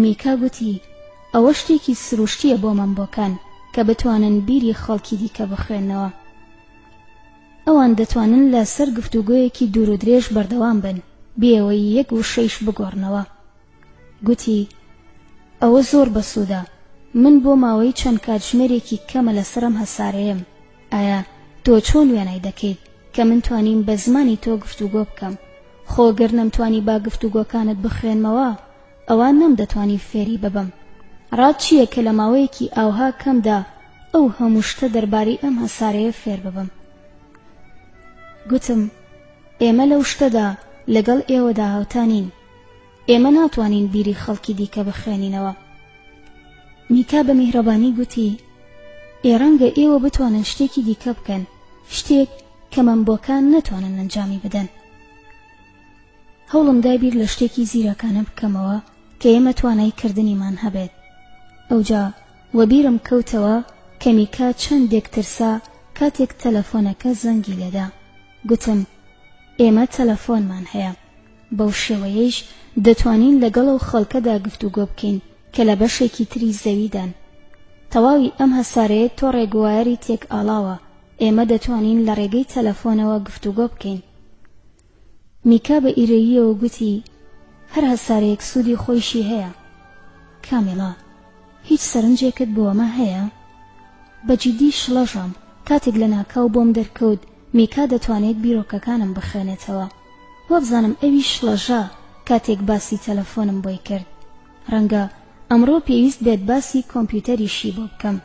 S1: میکا گوتی ئەوە شتێکی سروشتیە بۆ مەمبۆکان کە بتوانن بیری خەڵکی دیکە بخوێنەوە. ئەوان دەتوانن لە سەر گفتوگۆیەکی دوور و درێژ بەردەوام بن بێەوەی یەک وشەیش بگۆڕنەوە. گوتی ئەوە زۆر بەسوودە، من بۆ ماوەی چەند کاتژمێرێکی کەمە لەسرم هەسارەیەم. ئایا تۆ چۆن وێنای دەکەیت کە من توانیم بە زمانی تۆ گفتوگۆ بکەم؟ خۆگەر نەمتوانی با گفتوگۆکانت بخوێنمەوە ئەوان نەمدەتوانی فێری ببم. ڕات چییە کە لە ماوەیەکی ئاوها کەمدا ئەو هەموو شتە دەربارەی ئەم هەسارەیە فێر ببم؟ گوتم ئێمە لەو شتەدا لەگەڵ ئێوەدا هاوتانین، ئێمە ناتوانین بیری خەڵکی دیکە بخوێنینەوە. میکا بە میهرەبانی گوتی ئێرەنگە ئێوە بتوانن شتێکی دیکە بکەن، شتێک کە مەمبۆکان نەتوانن ئەنجامی بدەن. هەوڵم دابیر لە شتێکی زیرەکانە بکەمەوە کە ئێمە توانای کردنیمان هەبێت. ئەوجا وەبیرم کەوتەوە کە میکا چەندێک ترسا کاتێک تەلەفۆنەکە زەنگی لێدا. گوتم ئێمە تەلەفۆنمان هەیە، بەو شێوەیەش دەتوانین لەگەڵ ئەو خەڵکەدا گفتوگۆ بکەین کە لە بەشێکی تری زەویدان. تەواوی ئەم هەسارەیە تۆ ڕێگوایەری تێک ئاڵاوە، ئێمە دەتوانین لە ڕێگەی تەلەفۆنەوە گفتوگۆ بکەین. میکا بە ئیرەییەوە گوتی هەر هەسارەیەک سوودی خۆیشی هەیە. کامێڵە هیچ سەرنجێکت بۆ ئەمە هەیە؟ بەجددی شڵەژەم کاتێک لە ناکاو بۆم دەرکەوت میکا دەتوانێت بیرۆکەکانم بخوێنێتەوە. وەبزانم ئەوی شڵەژە کاتێک باسی تەلەفۆنم بۆی کرد. ڕەنگە ئەمڕۆ پێویست بێت باسی کۆمپیوتەریشی بۆ بکەم.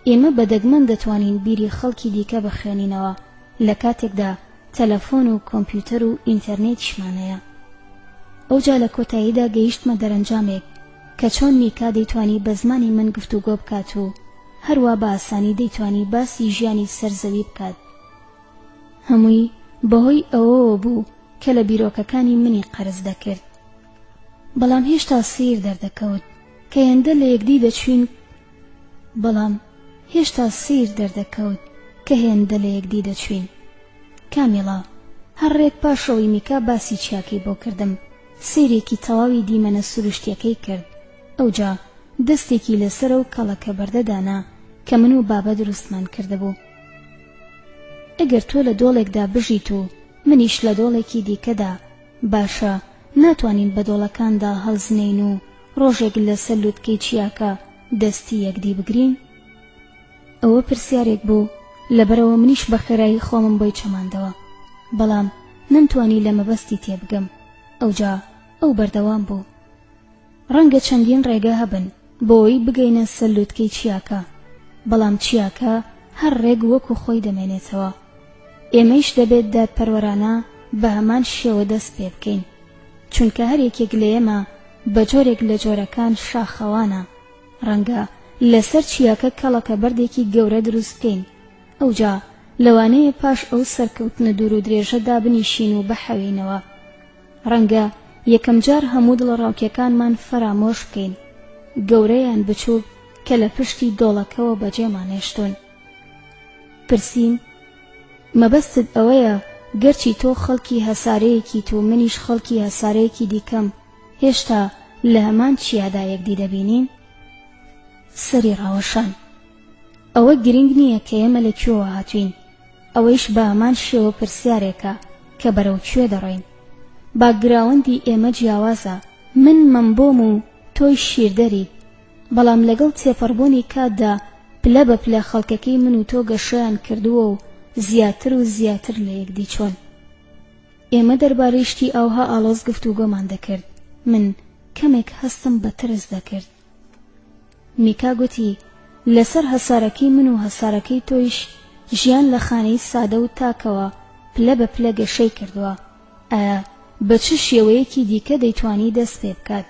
S1: ئێمە بەدەگمەن دەتوانین بیری خەڵکی دیکە بخوێنینەوە لە کاتێکدا تەلەفۆن و کۆمپیوتەر و ئینتەرنێتیشمانەیە. ئەوجا لە کۆتاییدا گەیشتمە دەرەنجامێک کە چۆن میکا دەیتوانی بە زمانی من گفتوگۆ بکات و هەروە بە ئاسانی دەیتوانی باسی ژیانی سەرزەوی بکات. هەمووی بەهۆی ئەوەوە بوو کە لە بیرۆکەکانی منی قەرز دەکرد. بەڵام هێشتا سیر دەردەکەوت کە هێندە لە یەکدی دەچوین کامێڵە هەر ڕێک پاشەوەی میکا باسی چیاکەی بۆ کردم، سیرێکی تەواوی دیمەنە سروشتیەکەی کرد. ئەوجا دەستێکی لەسەر و کەڵەکە بەردەدانا کە من و بابە دروستمان کردبوو. ئەگەر تۆ لە دۆڵێکدا بژیت و منیش لە دۆڵێکی دیکەدا، باشە ناتوانین بە دۆڵەکاندا هەڵزنین و ڕۆژێک لەسەر لووتکەی چیاکە دەستی یەکدی بگرین؟ ئەوە پرسیارێک بوو لەبەرەوە منیش بە خێرایی خۆمم بۆی چەماندەوە، بەڵام نەمتوانی لە مەبەستی تێبگەم. ئەوجا ئەو بەردەوام بوو. ڕەنگە چەندین ڕێگە هەبن بۆی بگەینە سەر لووتکەی چیاکە، بەڵام چیاکە هەر ڕێک وەکو خۆی دەمێنێتەوە. ئێمەیش دەبێت دادپەروەرانە بە هەمان شێوە دەست پێ بکەین، چونکە هەر یەکێک لە ئێمە بە جۆرێک لە جۆرەکان شاخەوانە. ڕەنگە لەسەر چیاکە کەڵەکە بەردێکی گەورە دروست بکەین، ئەوجا لەوانەیە پاش ئەو سەرکەوتنە دوور و درێژەدا بنیشین و بەحەوینەوە. ڕەنگە یەکەم جار هەموو دڵڕاوکیەکانمان فەرامۆش بکەین، گەورەیان بچووک کە لە پشتی دۆڵەکەوە بەجێمانێشتون. پرسیم مەبەستت ئەوەیە گەرچی تۆ خەڵکی هەسارەیەکیت و منیش خەڵکی هەسارەیەکی دیکەم، هێشتا لە هەمان چیادا یەکدی دەبینین؟ سەری ڕاوەشان. ئەوە گرنگ نییە کە ئێمە لەکوێوە هاتوین، ئەوەیش بە هەمان شێوە پرسیارێکە کە بەرەو کوێ دەڕۆین. باگراوەندی ئێمە جیاوازە، من مەمبۆم و تۆی شیردەریت، بەڵام لەگەڵ تێپەڕبوونی کاتدا پلە بە پلە خەڵکەکەی من و تۆ گەشەیان کردووە و زیاتر و زیاتر لە یەکدی چۆن. ئێمە دەربارەی شتی ئەوها ئاڵۆز گفتوگۆمان دەکرد. من کەمێک هەستم بە ترس دەکرد. میکا گوتی لەسەر هەسارەکەی من و هەسارەکەی تۆیش ژیان لە خانەی سادە و تاکەوە پلە بە پلە گەشەی کردووە. ئایا بە چ شێوەیەکی دیکە دەیتوانی دەست پێ بکات؟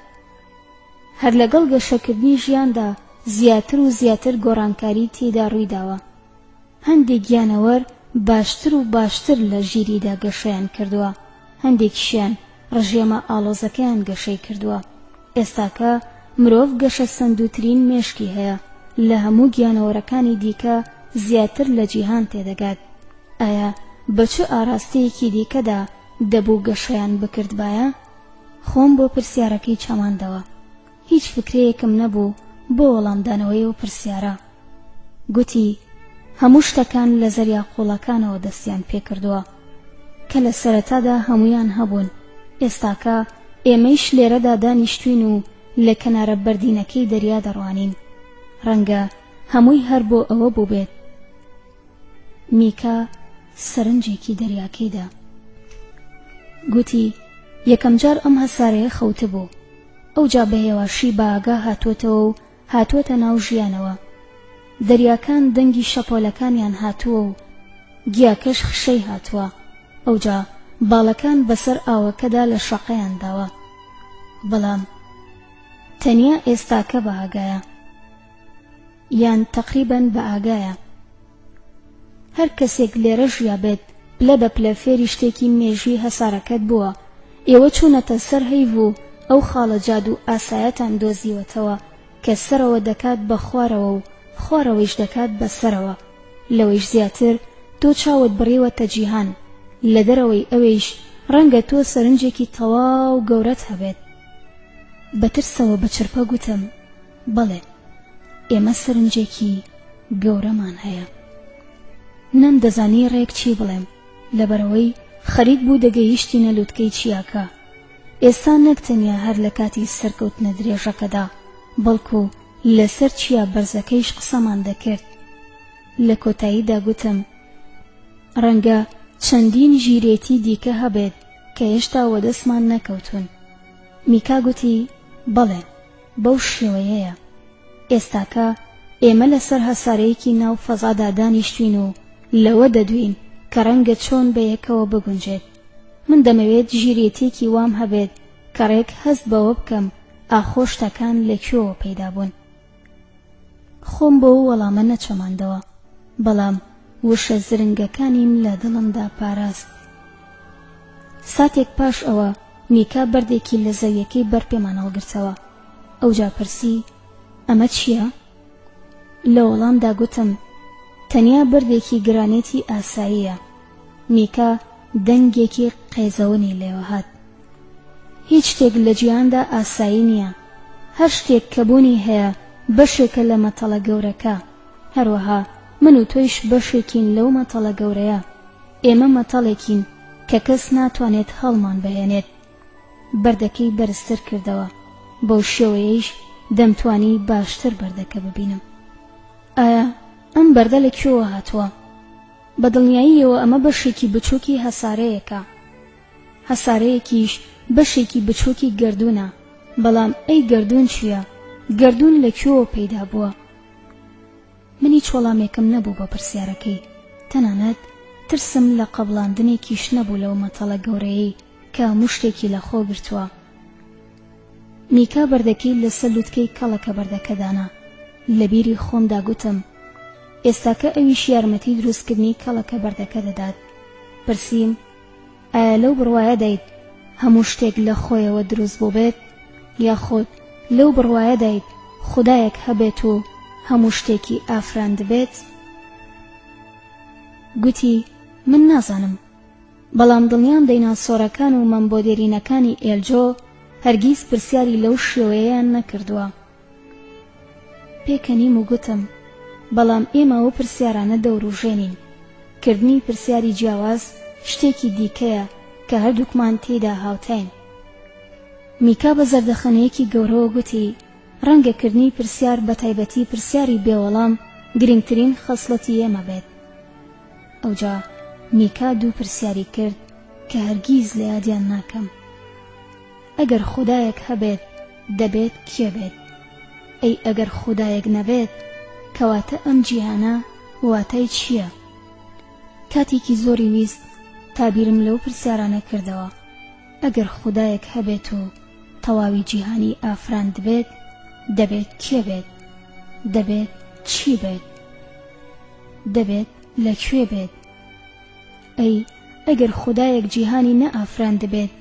S1: هەر لەگەڵ گەشەکردنی ژیاندا زیاتر و زیاتر گۆڕانکاری تێدا ڕوویداوە. هەندێک گیانەوەر باشتر و باشتر لە ژیریدا گەشەیان کردووە، هەندێکیشیان ڕژێمە ئاڵۆزەکەیان گەشەی کردووە. ئێستاکە مرۆڤ گەشە سندووترین مێشکی هەیە، لە هەموو گیانەوەرەکانی دیکە زیاتر لە جیهان تێدەگات. ئایا بە چ ئاراستەیەکی دیکەدا دەبوو گەشەیان بکردبایە؟ خۆم بۆ پرسیارەکەی چەماندەوە. هیچ فکرەیەکم نەبوو بۆ وەڵامدانەوەی ئەو پرسیارە. گوتی هەموو شتەکان لە زەریا قوڵەکانەوە دەستیان پێکردووە کە لە سەرەتادا هەمویان هەبوون. ئێستاکە ئێمەیش لێرەدا دانیشتوین و لە کەنارە بەردینەکەی دەریا دەڕوانین. ڕەنگە هەمووی هەر بۆ ئەوە بوو بێت. میکا سەرنجێکی دەریاکەیدا گوتی یەکەم جار ئەم هەسارەیە خەوتە بوو. ئەوجا بە هێواشی بە ئاگا هاتووەتەوە و هاتووەتە ناو ژیانەوە. دەریاکان دەنگی شەپۆلەکانیان هاتووە و گیاکەش خشەی هاتووە. ئەوجا باڵەکان بەسەر ئاوەکەدا لە شەقەیان داوە. بەڵام تەنیا ئێستاکە بە ئاگایە، یان تەقریبەن بە ئاگایە. هەر کەسێک لێرە ژیا بێت پلە بە پلە فێری شتێکی مێژوی هەسارەکەت بووە. ئێوە چوونەتە سەر هەیڤ و ئەو خاڵە جاد و ئاسایەتان دۆزیوەتەوە کە سەرەوە دەکات بە خوارەوە و خوارەوەیش دەکات بە سەرەوە. لەوەیش زیاتر تۆ چاوت بڕیوەتە جیهان، لە دەرەوەی ئەوەیش ڕەنگە تۆ سەرنجێکی تەواو گەورەت هەبێت. بەترسەوە بەچرپە گوتم بەڵێ، ئێمە سەرنجێکی گەورەمان هەیە. نەم دەزانی ڕێک چی بڵێم، لەبەرەوەی خەریک بوو دەگەیشتینە لووتکەی چیاکە. ئێستا نەک تەنیا هەر لە کاتی سەرکەوتنە درێژەکەدا، بەڵکو لەسەر چیا بەرزەکەیش قسەمان دەکرد. لە کۆتاییدا گوتم ڕەنگە چەندین ژیرێتی دیکە هەبێت کە هێشتا وەدەستمان نەکەوتون. میکا گوتی بەڵێ بەو شێوەیەیە. ئێستاکە ئێمە لەسەر هەسارەیەکی ناو فەزادا دانیشتوین و لەوە دەدوین کە ڕەنگە چۆن بەیەکەوە بگونجێت. من دەمەوێت ژیرێتێکی وام هەبێت کە ڕێک هەست بەوە بکەم ئاخۆشتەکان لەکوێوە پەیدا بوون. خۆم بۆ وەڵامە نەچەماندەوە، بەڵام وشە زرنگەکانیم لە دڵمدا پاراست. ساتێک پاش ئەوە میکا بەردێکی لە زەویەکەی بەر پێمان هەڵگرتەوە. ئەوجا پرسی ئەمە چییە؟ لە وەڵامدا گوتم تەنیا بەردێکی گرانێتی ئاساییە. میکا دەنگێکی قێزەوەنی لێوە هات. هیچ شتێک لە جیهاندا ئاسایی نییە. هەر شتێک کە بوونی هەیە بەشێکە لە مەتەڵە گەورەکە. هەروەها من و تۆیش بەشێکین لەو مەتەڵە گەورەیە. ئێمە مەتەڵێکین کە کەس ناتوانێت هەڵمان بهێنێت. بەردەکەی بەرزتر کردەوە، بەو شێوەیەش دەمتوانی باشتر بەردەکە ببینم. ئایا ئەم بەردە لەکوێوە هاتووە؟ بەدڵنیاییەوە ئەمە بەشێکی بچووکی هەسارەیەکە. هەسارەیەکیش بەشێکی بچووکی گەردوونە. بەڵام ئەی گەردوون چییە؟ گەردوون لەکوێوە پەیدا بووە؟ من هیچ وەڵامێکم نەبوو بۆ پرسیارەکەی، تەنانەت ترسم لە قەبڵاندنێکیش نەبوو لەو مەتەڵە گەورەیەی کە هەموو شتێکی لە خۆ گرتووە. میکا بەردەکەی لەسەر لووتکەی کەڵەکە بەردەکەدانا. لە بیری خۆمدا گوتم ئێستاکە ئەویش یارمەتی دروستکردنی کەڵەکە بەردەکە دەدات. پرسییم ئایا لەو بڕوایە دەیت هەموو شتێک لە خۆیەوە دروست بوو بێت، یاخۆت لەو بڕوایە دەیت خودایەک هەبێت و هەموو شتێکی ئافران دەبێت؟ گوتی من نازانم، بەڵام دڵنیام دایناسۆرەکان و مەمبۆدێرینەکانی ئێلجۆ هەرگیز پرسیاری لەو شێوەیەیان نەکردووە. پێکەنیم و گوتم بەڵام ئێمە ئەو پرسیارانە دەوروژێنین. کردنی پرسیاری جیاواز شتێکی دیکەیە کە هەردووکمان تێیدا هاوتاین. میکا بە زەردەخەنەیەکی گەورەوە گوتی ڕەنگەکردنی پرسیار بە تایبەتی پرسیاری بێوەڵام گرنگترین خەسڵەتی ئێمە بێت. ئەوجا میکا دوو پرسیاری کرد کە هەرگیز لە یادیان ناکەم. ئەگەر خودایەک هەبێت دەبێت کێ بێت؟ ئەی ئەگەر خودایەک نەبێت کەواتە ئەم جیهانە واتای چییە؟ کاتێکی زۆری ویست تابیرم لەو پرسیارانە کردەوە. ئەگەر خودایەک هەبێت و تەواوی جیهانی ئافراند بێت دەبێت کێ بێت؟ دەبێت چی بێت؟ دەبێت لەکوێ بێت؟ ئەی ئەگەر خودایەک جیهانی نەئافراند بێت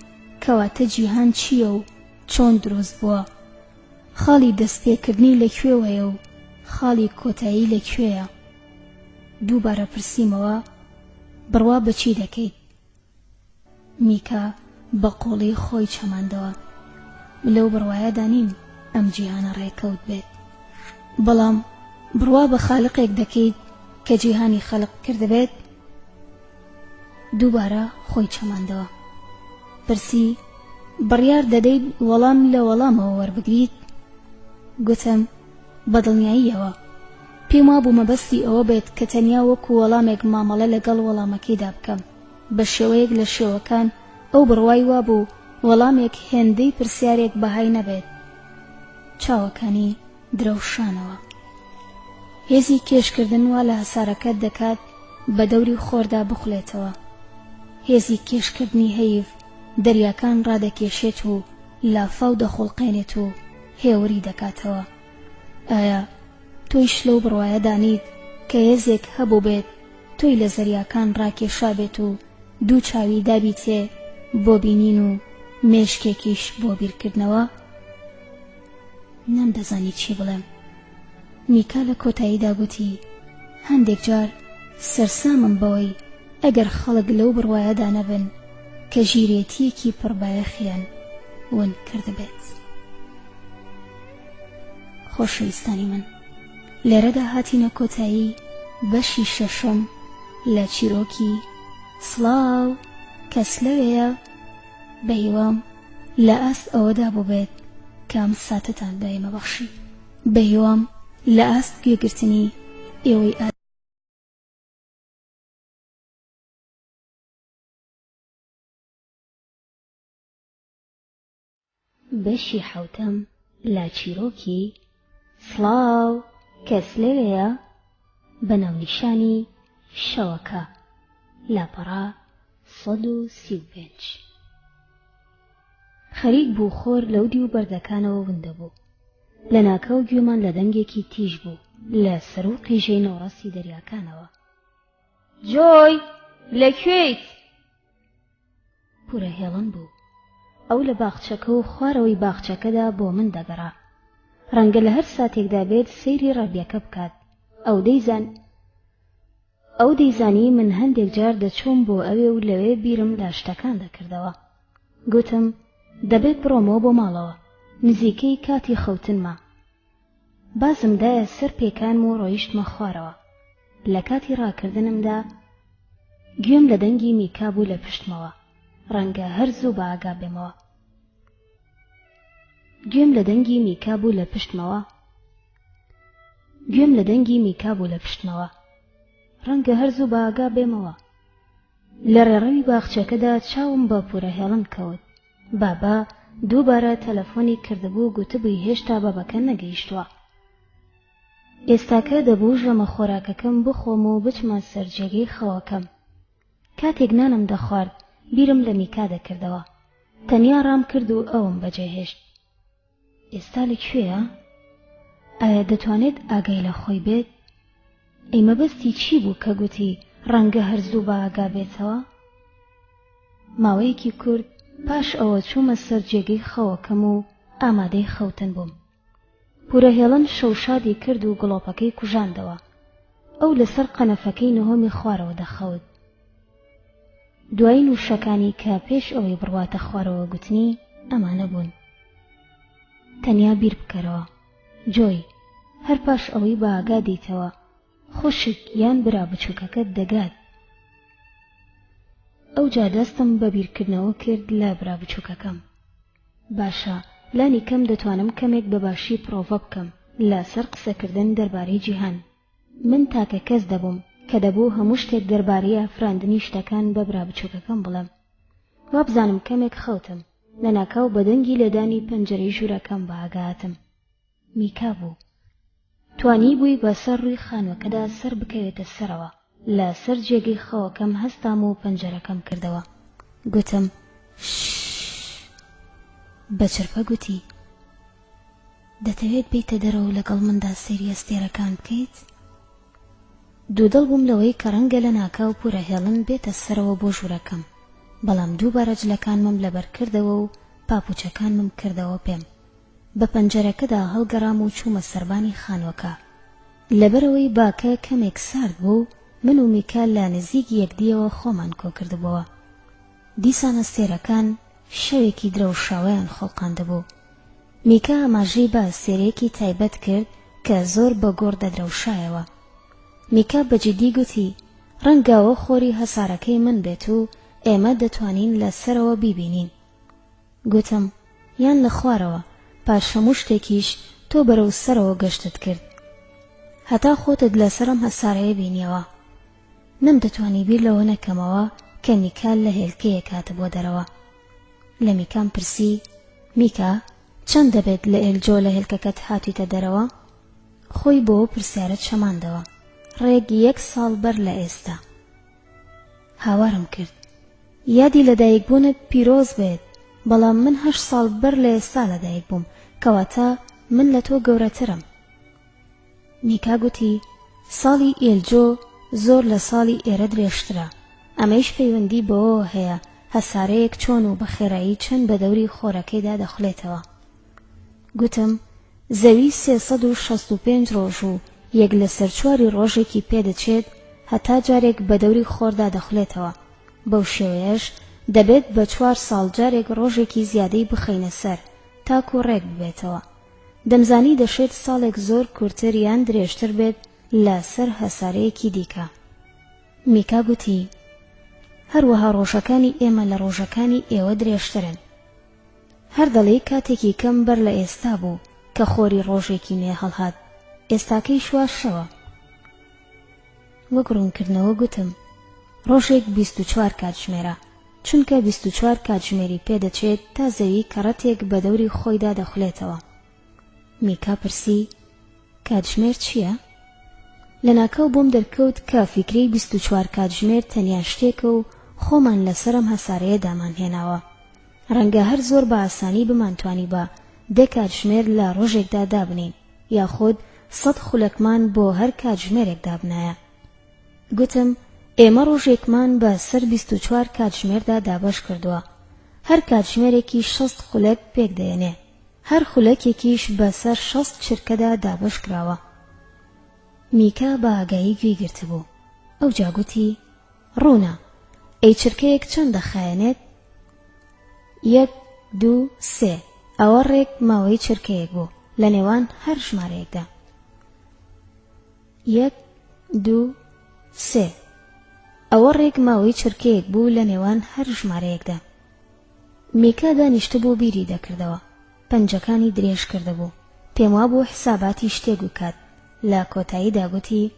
S1: کەواتە جیهان چییە و چۆن دروست بووە؟ خاڵی دەستپێکردنی لەکوێوەیە و خاڵی کۆتایی لەکوێیە؟ دووبارە پرسیمەوە بڕوا بەچی دەکەیت؟ میکا بە قۆڵی خۆی چەماندەوە. لەو بڕوایەدا نیم ئەم جیهانە ڕێکەوت بێت، بەڵام بڕوا بە خالقێک دەکەیت کە جیهانی خەلق کردبێت. دووبارە خۆی چەماندەوە. پرسی بڕیار دەدەیت وەڵام لە وەڵامەوە وەربگریت؟ گوتم بەدڵنیاییەوە. پێم وابوو مەبەستی ئەوە بێت کە تەنیا وەکو وەڵامێک مامەڵە لەگەڵ وەڵامەکەیدا بکەم. بە شێوەیەک لە شێوەکان ئەو بڕوای وابوو وەڵامێک هێندەی پرسیارێک بەهای نەبێت. چاوەکانی درەوشانەوە. هێزی کێشکردن وا لە هەسارەکەت دەکات بە دەوری خۆردا بخولێتەوە. هێزی کێشکردنی هەیڤ دەریاکان ڕادەکێشێت و لافاو دەخۆڵقێنێت و هێوری دەکاتەوە. ئایا تۆیش لەو بڕوایە دانیت کە هێزێک هەبوو بێت تۆی لە زەریاکان ڕاکێشا بێت و دوو چاوی دابیتێ بۆ بینین و مێشکێکیش بۆ بیرکردنەوە؟ نەمدەزانی چی بڵێم. میکا لە کۆتاییدا گوتی هەندێک جار سەرسامم بەوەی ئەگەر خەڵک لەو بڕوایەدا نەبن کە ژیرێتیەکی پڕبایەخیان ون کردبێت. خۆشەویستانی من، لێرەدا هاتینە کۆتایی بەشی شەشەم لە چیرۆکی سڵاو کەس لەوەیە؟ بە هیوام لە ئاست ئەوەدا بوو بێت کام ساتتان دایمە بەخشی. بە هیوام لە ئاست گوێگرتنی ئێوەی بەشی حەوتەم لە چیرۆکی سڵاو کەس لەوەیە بە ناونیشانی شەوەکە لاپەڕا 135. خەریک بوو خۆر لەو دی و بەردەکانەوە وندەبوو. لە ناکەو گوێمان لە دەنگێکی تیژ بوو لە سەر و قیژەی نەوڕاستی دەریاکانەوە. جۆی لەکوێیت؟ پورە هێڵن بوو. ئەو لە باخچەکە و خوارەوەی باخچەکەدا بۆ من دەگەڕا. ڕەنگە لە هەر ساتێکدا بێت سەیری ڕەبیەکە بکات. ئەو دەیزانی من هەندێک جار دەچووم بۆ ئەوێ و لەوێ بیرم لە شتەکان دەکردەوە. گوتم دەبێت بڕۆمەوە بۆ ماڵەوە، نزیکەی کاتی خەوتنمە. بازم دایە سەر پێکانم و ڕۆیشتمە خوارەوە. لە کاتی ڕاکردنمدا گوێم لە دەنگی میکا بوو لە پشتمەوە. ڕەنگە هەرزوو بە ئاگا بێمەوە. گوێم لە دەنگی میکا بوو لە پشتمەوە. ڕەنگە هەرزوو بە ئاگا بێمەوە. لە ڕێڕەوی باخچەکەدا چاوم بە پورە هێڵن کەوت. بابا دووبارە تەلەفۆنی کردبوو گوتبووی هێشتا بابەکە نەگەیشتووە. ئێستاکە دەبوو ژەمە خۆراکەکەم بخۆم و بچمە سەر جێگەی خەوەکەم. کاتێک نانم دەخوارد بیرم لە میکا دەکردەوە. تەنیا ڕام کرد و ئەوم بەجێهێشت. ئێستا لەکوێیە؟ ئایا دەتوانێت ئاگای لە خۆی بێت؟ ئەی مەبەستی چی بوو کە گوتی ڕەنگە هەرزوو بە ئاگا بێتەوە؟ ماوەیەکی کورت پاش ئەوە چوومە سەر جێگەی خەوەکەم و ئامادەی خەوتن بووم. پورە هێڵن شەوشادی کرد و گڵۆپەکەی کوژاندەوە. ئەو لەسەر قەنەفەکەی نهۆمی خوارەوە دەخەوت. دوای نووشەکانی کە پێش ئەوەی بڕواتە خوارەوە گوتنی ئەمانە بوون: تەنیا بیر بکەرەوە جۆی، هەر پاش ئەوەی بە ئاگا دیتەوە خوشک یان برا بچووکەکەت دەگات. ئەوجا دەستم بە بیرکردنەوە کرد لە برا بچووکەکەم. باشە، لانی کەم دەتوانم کەمێک بەباشی پرۆڤە بکەم لەسەر قسەکردن دەربارەی جیهان. من تاکە کەس دەبووم کە دەبوو هەموو شتێک دەربارەی ئافراندنی شتەکان بە برا بچووکەکەم بڵێم. وا بزانم کەمێک خەوتم، لە ناکاو بەدەنگی لێدانی پەنجەرەی ژوورەکەم بەئاگاتم. میکا بوو. توانی بووی بەسەر ڕووی خانووەکەدا سەر بکەوێتە سەرەوە. لە سەر جێگەی خەوەکەم هەستام و پەنجەرەکەم کردەوە. گوتم بە چرپە گوتی دەتەوێت بیتە دەرەوە لەگەڵ مندا سەیری ئەستێرەکان بکەیت؟ دوودڵ بووم لەوەی کە ڕەنگە لە ناکاو پورەهێڵن بێتە سەرەوە بۆ ژوورەکەم، بەڵام دووبارە جلەکانمم لەبەر کردەوە و پاپوچەکانمم کردەوە پێم. بە پەنجەرەکەدا هەڵگەڕام و چوومە سەربانی خانووەکە. لەبەرەوەی باکە کەمێک سارد بوو، من و میکا لە نزیک یەکدیەوە خۆمان کۆ کردبووە. دیسان ئەستێرەکان شەوێکی درەوشاویان خۆڵقاندەبوو. میکا ئاماژەی بە ئەستێرەیەکی تایبەت کرد کە زۆر بە گۆڕ دەدرەوشایەوە. میکا بەجددی گوتی ڕەنگاوە خۆری هەسارەکەی من بێت و ئێمە دەتوانین لەسەرەوە بیبینین. گوتم یان لە خوارەوە، پاش هەموو شتێکیش تۆ بەرەو سەرەوە گەشتت کرد، هەتا خۆتت لەسەرم هەسارەیە بینیەوە. نەم دەتوانی بیر لەوە نەکەمەوە کە میکا لە هێلکەیە کاتە بۆ دەرەوە. لە میکام پرسی میکا چەند دەبێت لە ئێلجۆ لە هێلکەکەت هاتوویتە دەرەوە؟ خۆی بۆ پرسیارەت شەماندەوە. ڕێک 1 ساڵ بەر لە ئێستا. هاوارم کرد. یادی لەدایکبوونت پیرۆز بێت، بەڵام من 8 ساڵ بەر لە ئێستا لەدایک بووم، کەواتە من لە تۆ گەورەترم. میکا گوتی ساڵی ئێلجۆ زۆر لە ساڵی ئێرە درێژترە، ئەمەش پەیوەندی بەوە هەیە هەسارەیەک چۆن و بەخێرایی چەند بە دەوری خۆرەکەیدا دەخولێتەوە. گوتم زەوی 365 ڕۆژ و یەک لە سەرچواری ڕۆژێکی پێدەچێت هەتا جارێک بە دەوری خۆردا دەخولێتەوە. بەو شێوەیەش دەبێت بە 4 ساڵ جارێک ڕۆژێکی زیادەی بخەینە سەر تاکو ڕێک ببێتەوە. دەمزانی دەشێت ساڵێک زۆر کورتتر یان درێژتر بێت لە سەر هەسارەیەکی دیکە. میکا گوتی هەروەها ڕۆژەکانی ئێمە لە ڕۆژەکانی ئێوە درێژترن. هەر دەڵێ کاتێکی کەم بەر لە ئێستا بوو کە خۆری ڕۆژێکی نوێ هەڵهات، ئێستاکەی شواشەوە. وەک ڕوونکردنەوە گوتم ڕۆژێک 24 کاتژمێرە، چونکە 24 کاتژمێری پێدەچێت تا زەوی کەڕەتێک بە دەوری خۆیدا دەخولێتەوە. میکا پرسی کاتژمێر چییە؟ لە ناکەو بۆم دەرکەوت کە فیکری 24 کاتژمێر تەنیا شتێکە و خۆمان لەسەرم هەسارەیە دامان هێناوە. ڕەنگە هەر زۆر بە ئاسانی بمانتوانی بە 10 کاتژمێر لە ڕۆژێکدا دابنین، یاخود 100 خولەکمان بۆ هەر کاتژمێرێک دابنایە. گوتم ئێمە ڕۆژێکمان بە سەر 24 کاتژمێردا دابەش کردووە. هەر کاتژمێرێکی 60 خولەک پێک دێنێ، هەر خولەکێکیش بە سەر 60 چرکەدا دابەش کراوە. میکا بە ئاگایی گوێی گرتبوو. ئەوجا گوتی ڕوونە، ئەی چرکەیەک چەند دەخایەنێت؟ 1 2 3 ئەوە ڕێک ماوەی چرکەیەک بوو لە نێوان هەر ژمارەیەکدا. 1 2 3 ئەوە ڕێک ماوەی چرکەیەک بوو لە نێوان هەر ژمارەیەکدا. میکا دانیشتبوو بیری دەکردەوە، پەنجەکانی درێژ کردبوو. پێم وابوو حساباتی شتێک بکات. لە کۆتاییدا گوتی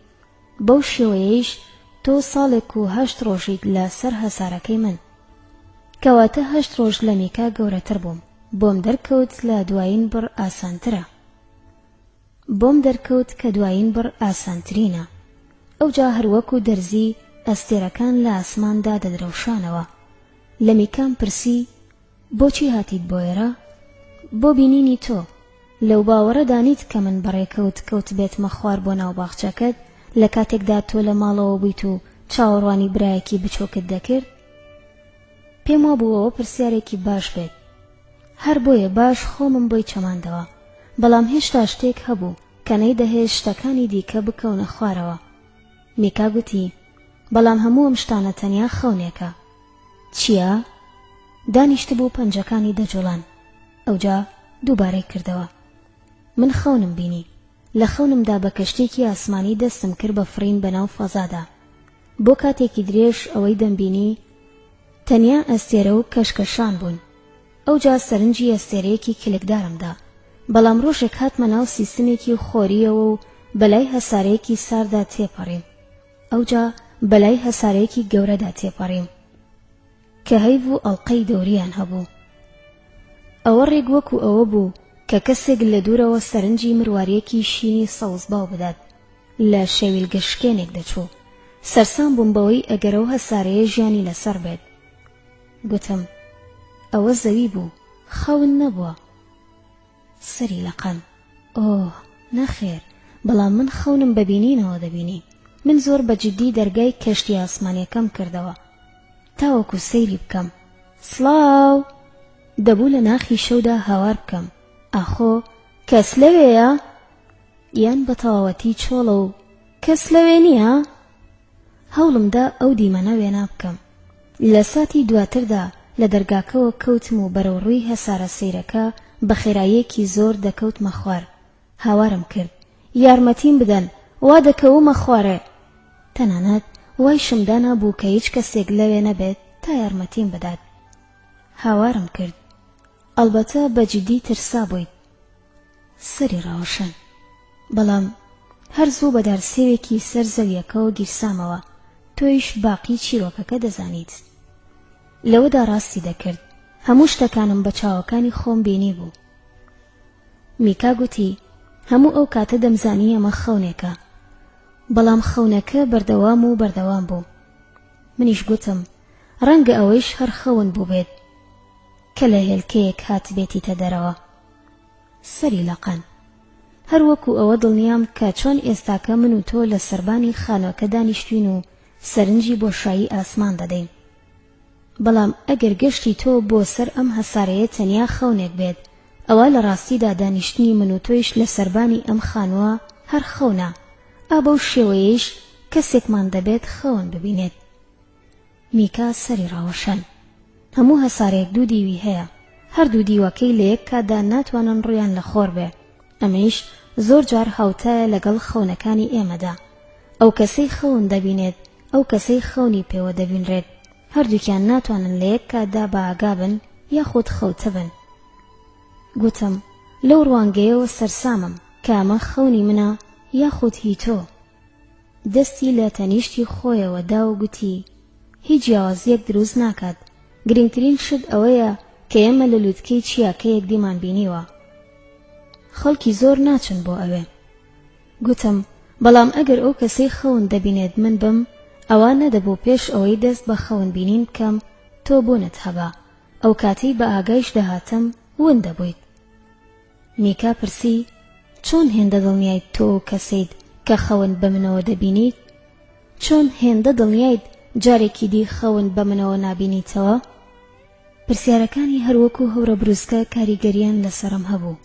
S1: بەو شێوەیەیش تۆ ساڵێک و 8 ڕۆژیت لە سەر هەسارەکەی من، کەواتە 8 ڕۆژ لە میکا گەورەتر بووم. بۆم دەرکەوت لە دوایین بڕ ئاسانترە. بۆم دەرکەوت کە دوایین بڕ ئاسانترینە. ئەوجا هەروەکو دەرزی ئەستێرەکان لە ئاسماندا دەدرەوشانەوە. لە میکام پرسی بۆچی هاتیت بۆ ئێرە؟ بۆ بینینی تۆ. لەو باوەڕە دانیت کە من بەڕێکەوت کەوت بێتمە خوار بۆ ناو باخچەکەت لە کاتێکدا تۆ لە ماڵەوە بوویت و چاوەڕوانی برایەکی بچۆکت دەکرد؟ پێم وابوو ئەوە پرسیارێکی باش بێت. هەر بۆیە باش خۆمم بۆی چەماندەوە، بەڵام هێشتا شتێک هەبوو کە نەیدەهێت شتەکانی دیکە بکەونە خوارەوە. میکا گوتی بەڵام هەموو ئەم شتانە تەنیا خەونێکە. چییە؟ دانیشتبوو پەنجەکانی دەجوڵان. ئەوجا دووبارەی کردەوە. من خەونم بینی. لە خەونمدا بە کەشتێکی ئاسمانی دەستم کرد بە فڕین بەناو فەزادا. بۆ کاتێکی درێژ ئەوەی دەمبینی تەنیا ئەستێرە و کەشکەشان بوون. ئەوجا سەرنجی ئەستێرەیەکی کلکدارمدا، بەڵام ڕۆژێک هاتمە ناو سیستمێکی خۆریەوە و بەلای هەسارەیەکی ساردا تێپەڕیم. ئەوجا بەلای هەسارەیەکی گەورەدا تێپەڕیم کە هەیڤ و ئەڵقەی دەوریان هەبوو. ئەوە ڕێک وەکو ئەوە بوو کە کەسێک لە دوورەوە سەرنجی مرواریەکی شینی سەوزباو بدات لە شەویلگەشکێنێک دەچوو. سەرسام بووم بەوەی ئەگەرەوە هەسارەیە ژیانی لەسەر بێت. گوتم ئەوە زەوی بوو، خەون نەبووە. سەری لەقەن. ئۆ نەخێر، بەڵام من خەونم ببینینەوە دەبینی. من زۆر بەجددی دەرگای کەشتی ئاسمانیەکەم کردەوە تاوەکو سەیری بکەم. سڵاو! دەبوو لە ناخی شەودا هاوار بکەم. ئاخۆ کەس لەوێیە؟ یان بە تەواوەتی چۆڵە و کەس لەوێ نییە؟ هەوڵمدا ئەو دیمەنە وێنا بکەم. لە ساتی دواتردا لە دەرگاکەوە کەوتم و بەرەو ڕووی هەسارە سەیرەکە بە خێراییەکی زۆر دەکەوتمە خوار. هاوارم کرد یارمەتیم بدەن، وا دەکەومە خوارێ. تەنانەت وای شمدا نەبوو کە هیچ کەسێک لەوێ نەبێت تا یارمەتیم بدات. هاوارم کرد. ئەلبەتە بەجددی ترسا بوویت. سەری ڕاوەشان. بەڵام هەر زوو بە دارسێوێکی سەر زەویەکەوە گیرسامەوە. تۆیش باقی چیرۆکەکە دەزانیت. لەوەدا ڕاستی دەکرد. هەموو شتەکانم بە چاوەکانی خۆم بینی بوو. میکا گوتی هەموو ئەو کاتە دەمزانی ئەمە خەونێکە، بەڵام خەونەکە بەردەوام و بەردەوام بوو. منیش گوتم ڕەنگە ئەوەیش هەر خەون بوو بێت کە لە هێلکەیەک هات بێتیتە دەرەوە. سەری لەقەن. هەر وەکو ئەوە دڵنیام کە چۆن ئێستاکە من و تۆ لە سەربانی خانۆکە دانیشتوین و سەرنجی بۆشایی ئاسمان دەدەین. بەڵام ئەگەر گەشتی تۆ بۆ سەر ئەم هەسارەیە تەنیا خەونێک بێت، ئەوە لە ڕاستیدا دانیشتنی من و تۆیش لە سەربانی ئەم خانووە هەر خەونە. ئابە و شێوەیەش کەسێکمان دەبێت خەون ببینێت. میکا سەری ڕاوەشان. هەموو هەسارێک دوو دیوی هەیە. هەردوو دیوەکەی لە یەک کاتدا ناتوانن ڕویان لە خۆر بێ. ئەمەش زۆر جار هاوتایە لەگەڵ خەونەکانی ئێمەدا. ئەو کەسەی خەون دەبینێت ئەو کەسەی خەونی پێوە دەبینرێت. هەردووکیان ناتوانن لە یەک کاتدا بە ئاگا بن یاخود خەوتە بن. گوتم لەو ڕوانگەیەوە سەرسامم کە ئەمە خەونی منە یاخود هی تۆ. دەستی لە تەنیشتی خۆیەوە دا و گوتی هیچ جیاوازیەک دروست ناکات. گرنگترین شت ئەوەیە کە ئێمە لە لووتکەی چیاکەیەک دیمان بینیوە. خەڵکی زۆر ناچن بۆ ئەوێ. گوتم بەڵام ئەگەر ئەو کەسەی خەون دەبینێت من بم، ئەوە نەدەبوو پێش ئەوەی دەست بە خەون بینین بکەم تۆ بۆنت هەبا. ئەو کاتەی بە ئاگایش دەهاتم ون دەبوویت. میکا پرسی چۆن هێندە دڵنیایت تۆ کەسەیت کە خەون بە منەوە دەبینیت؟ چۆن هێندە دڵنیایت جارێکی دی خەون بە منەوە نابینیتەوە؟ پرسیارەکانی هەروەکو هەورە بروسکە کاریگەریان لەسەرم هەبوو.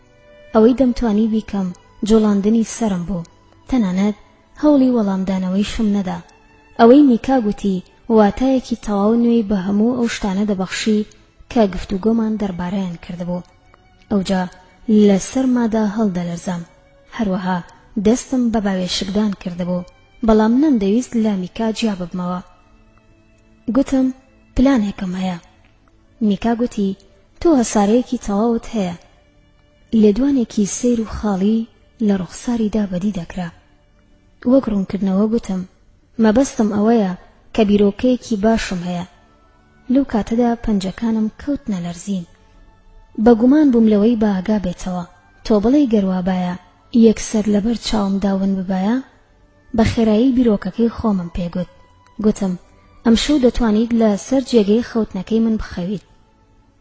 S1: ئەوەی دەمتوانی بیکەم جۆڵاندنی سرم بوو. تەنانەت هەوڵی وەڵامدانەوەی شم نەدا. ئەوەی میکا گوتی واتایەکی تەواو نوێی بە هەموو ئەو شتانە دەبەخشی کە گفتوگۆمان دەربارەیان کردبوو. ئەوجا لەسەر مادا هەڵدەلەرزام. هەروەها دەستم بە باوێشکدان کردبوو، بەڵام نەمدەویست لە میکا جیا ببمەوە. گوتم پلانێکم هەیە. میکا گوتی تۆ هەسارەیەکی تەواوت هەیە. لێدوانێکی سەیر و خاڵی لە ڕوخساریدا بەدی دەکرا. وەک ڕوونکردنەوە گوتم مەبەستم ئەوەیە کە بیرۆکەیەکی باشم هەیە. لەو کاتەدا پەنجەکانم کەوتنە لەرزین. بەگومان بووم لەوەی بە ئاگا بێتەوە. تۆ بڵێ گەروابایە یەکسەر لەبەر چاوم داون ببایە؟ بە خێرایی بیرۆکەکەی خۆمم پێگوت. گوتم ئەم شەو دەتوانیت لە سەر جێگەی خەوتنەکەی من بخەویت.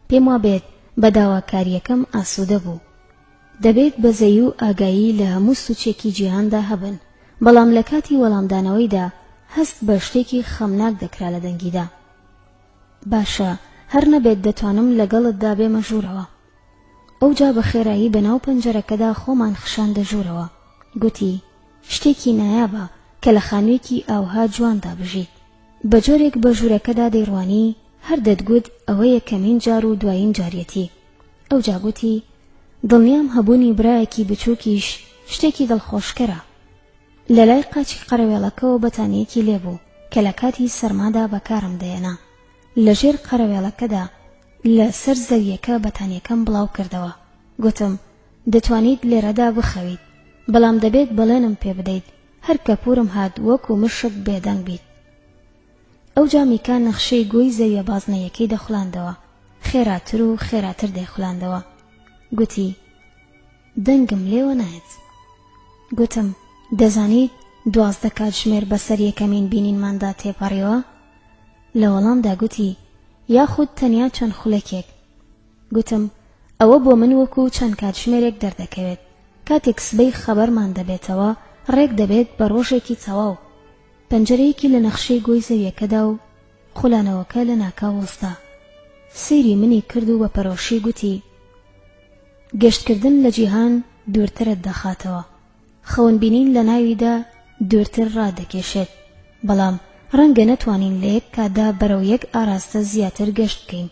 S1: پێم وابێت بە داواکاریەکەم ئاسوودە بوو. دەبێت بەزەیی و ئاگایی لە هەموو سوچێکی جیهاندا هەبن، بەڵام لە کاتی وەڵامدانەوەیدا هەست بە شتێکی خەمناک دەکرا لە دەنگیدا. باشە هەر نەبێت دەتوانم لەگەڵتدا بێمە ژوورەوە. ئەوجا بە خێرایی بەناو پەنجەرەکەدا خۆمان خشاندە ژوورەوە. گوتی شتێکی نایابە کە لە خانوویەکی ئاوها جواندا بژیت. بە جۆرێک بە ژوورەکەدا دەیڕوانی هەر دەتگوت ئەوە یەکەمین جار و دوایین جاریەتی. ئەوجا گوتی دڵنیام هەبوونی برایەکی بچووکیش شتێکی دڵخۆشکەرە. لە لای قاچی قەرەوێڵەکەەوە بەتانیەکی لێبوو کە لە کاتی سەرمادا بەکارم دێنا. لە ژێر قەرەوێڵەکەدا لە سەر زەویەکە بەتانیەکەم بڵاو کردەوە. گوتم دەتوانیت لێرەدا بخەویت، بەڵام دەبێت بەڵێنم پێ بدەیت هەر کە پورم هات وەکو مشک بێدەنگ بیت. ئەوجا میکا نەخشەی گۆی زەویە بازنەیەکەی دەخوڵاندەوە، خێراتر و خێراتر دەیخوڵاندەوە. گوتی دەنگم لێوە نایەت. گوتم دەزانیت 12 کاتژمێر بەسەر یەکەمین بینینماندا تێپەڕیەوە؟ لە وەڵامدا گوتی یاخود تەنیا چەند خولەکێک. گوتم ئەوە بۆ من وەکو چەند کاتژمێرێک دەردەکەوێت. کاتێک سبەی خەبەرمان دەبێتەوە ڕێک دەبێت بە ڕۆژێکی تەواو. پەنجەرەیەکی لە نەخشەی گۆی زەویەکەدا و خولانەوەکە لە ناکاو وەستا. سەیری منی کرد و بە پەرۆشی گوتی گەشتکردن لە جیهان دوورترت دەخاتەوە، خەونبینین لە ناویدا دوورتر ڕادەکێشێت، بەڵام ڕەنگە نەتوانین لە یەک کاتدا بەرەو یەک ئاراستە زیاتر گەشت بکەین.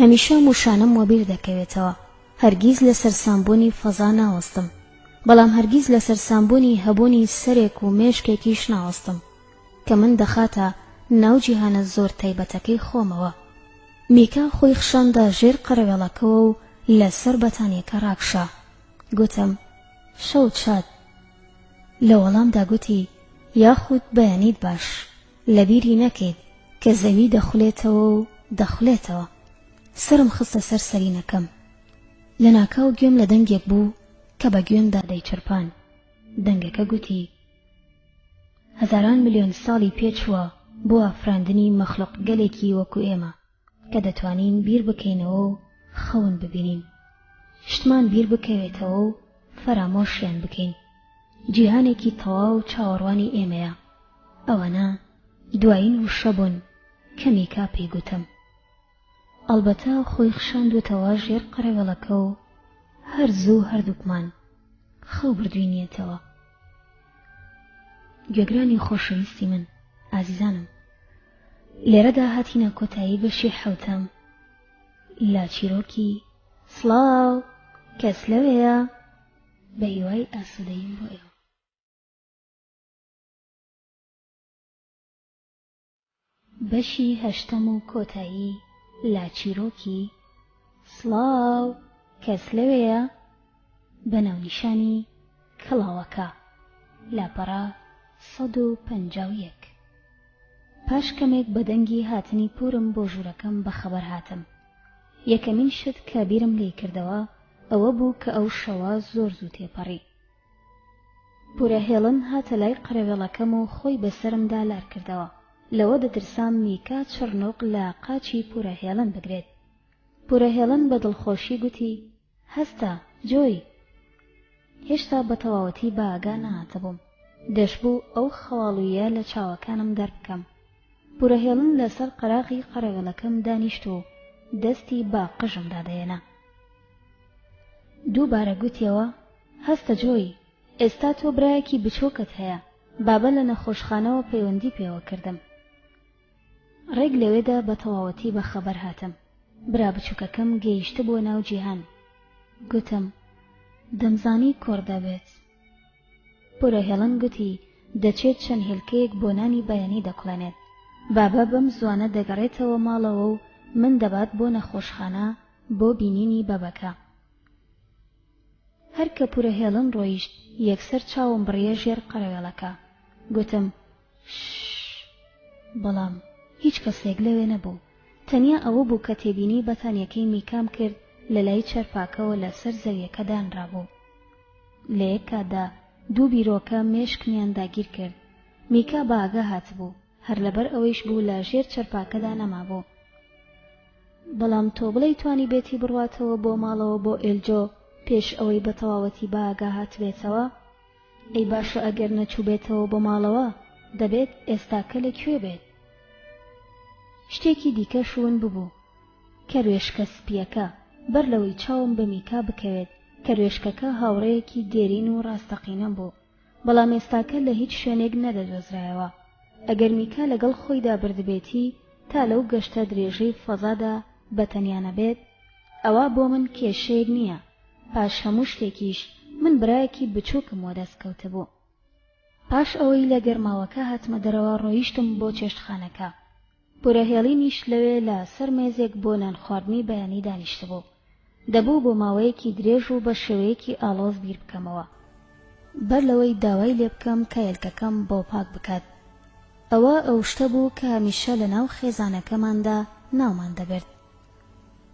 S1: هەمیشە موشانم وەبیر دەکەوێتەوە، هەرگیز لە سەرسامبوونی فەزا ناوەستم، بەڵام هەرگیز لە سەرسامبوونی هەبوونی سەرێک و مێشکێکیش ناوەستم کە من دەخاتە ناو جیهانە زۆر تایبەتەکەی خۆمەوە. میکا خۆی خشاندا ژێر قەرەوێڵەکەوە و لەسەر بەتانیەکە ڕاکشا. گوتم شەوت شاد. لە وەڵامدا گوتی یاخود بەیانیت باش، لەبیری نەکەیت کە زەوی دەخولێتەوە و دەخولێتەوە. سرم خستە سەر سەرینەکەم. لە ناکاو گوێم لە دەنگێک بوو کە بە گوێمدا دەیچرپان. دەنگەکە گوتی هەزاران ملیۆن ساڵی پێچووە بۆ ئافراندنی مەخلوق گەلێکی وەکو ئێمە کە دەتوانین بیر بکەینەوە و خەون ببینین، شتمان بیر بکەوێتەوە و فەرامۆشیان بکەین. جیهانێکی تەواو چاوەڕوانی ئێمەیە. ئەوەنە دوایین و شەبوون کە میکا پێیگوتم. ئەڵبەتە خۆی خشاندوێتەوە ژێر قەرەوێڵەکە و هەرزوو هەردووکمان خەو بردوینیەتەوە. گوێگرانی خۆشەویستی من، ئازیزانم، لێرەدا هاتینە کۆتایی بەشی حەوتەم لە چیرۆکی سڵاو کەس لەوەیە بە هیوای ئاسوودەییم بۆ ئێوە. بەشی هەشتەم و کۆتایی لە چیرۆکی سڵاو کەس لەوەیە بە ناونیشانی کڵاوەکە لاپەڕە 151. پاش کەمێک بە دەنگی هاتنی پورم بۆ ژوورەکەم بەخەبەر هاتم. یەکەمین شت کە بیرم لێ کردەوە ئەوە بوو کە ئەو شەوە زۆر زوو تێپەڕی. پورە هێڵن هاتە لای قەرەوێڵەکەم و خۆی بەسەرمدا لار کردەوە. لەوە دەترسام میکا چڕنۆق لە قاچی پورە هێڵن بگرێت. پورە هێڵن بە دڵخۆشی گوتی هەستە جۆی. هێشتا بە تەواوەتی بە ئاگا نەهاتەبووم، دەشبوو ئەو خەواڵوویە لە چاوەکانم دەربکەم. پورە هێڵن لەسەر قەراغی قەرەوێڵەکەم دانیشت و دەستی با قژمدا دەێنا. دووبارە گوتیەوە هەستە جۆی، ئێستا تۆ برایەکی بچۆکت هەیە، بابە لە نەخۆشخانەوە پەیوەندی پێوە کردم. ڕێک لەوێدا بە تەواوەتی بە خەبەر هاتم. برا بچووکەکەم گەیشتە بۆ ناو جیهان. گوتم دەمزانی کۆڕ دەبێت. پورە هێڵن گوتی دەچێت چەند هێلکەیەک بۆ نانی بەیانی دەکڵێنێت. بابە بەم زوانە دەگەڕێتەوە ماڵەوە و من دەبات بۆ نەخۆشخانە بۆ بینینی بەبەکە. هەر کە پورە هێڵن ڕۆیشت یەکسەر چاوم بڕیە ژێر قەرەوێڵەکە. گوتم بەڵام هیچ کەسێک لەوێ نەبوو. تەنیا ئەوە بوو کە تێبینی بەتانیەکەی میکام کرد لە لای چەرپاکەوە لەسەر زەویەکە دانرابوو. لە یەک کاتدا دوو بیرۆکە مێشکنیان داگیر کرد. میکا بە ئاگا هاتبوو، هەر لەبەر ئەوەیش بوو لە ژێر چەرپاکەدا نەمابوو. بەڵام تۆ بڵێی توانی بێتی بڕواتەوە بۆ ماڵەوە بۆ ئێلجۆ پێش ئەوەی بە تەواوەتی بە ئاگا هاتبێتەوە؟ ئەی باشە ئەگەر نەچوو بێتەوە بۆ ماڵەوە دەبێت ئێستاکە لەکوێ بێت؟ شتێکی دیکە شوون ببوو. کەروێشکە سپیەکە بەر لەوەی چاوم بە میکا بکەوێت، کەروێشکەکە هاوڕێیەکی دێرین و ڕاستەقینە بوو، بەڵام ئێستاکە لە هیچ شوێنێک نەدەدۆزرایەوە. ئەگەر میکا لەگەڵ خۆیدا بردبێتی تا لەو گەشتە درێژەی فەزادا بەتەنیانە بێت، ئەوە بۆ من کێشەیەک نییە. پاش هەموو شتێکیش من برایەکی بچووکم وە دەستکەوتە بوو. پاش ئەوەی لە گەرماوەکە هاتمە دەرەوە ڕۆیشتم بۆ چێشتخانەکە. پورەهێڵینیش لەوێ لە سەر مێزێک بۆ نان خواردنی بەیانی دانیشتبوو. دەبوو بۆ ماوەیەکی درێژ و بە شێوەیەکی ئاڵۆز بیر بکەمەوە، بەر لەوەی داوای لێ بکەم کە هێلکەکەم بۆ پاک بکات. ئەوە ئەو شتە بوو کە هەمیشە لە ناو خێزانەکەماندا ناومان دەبرد.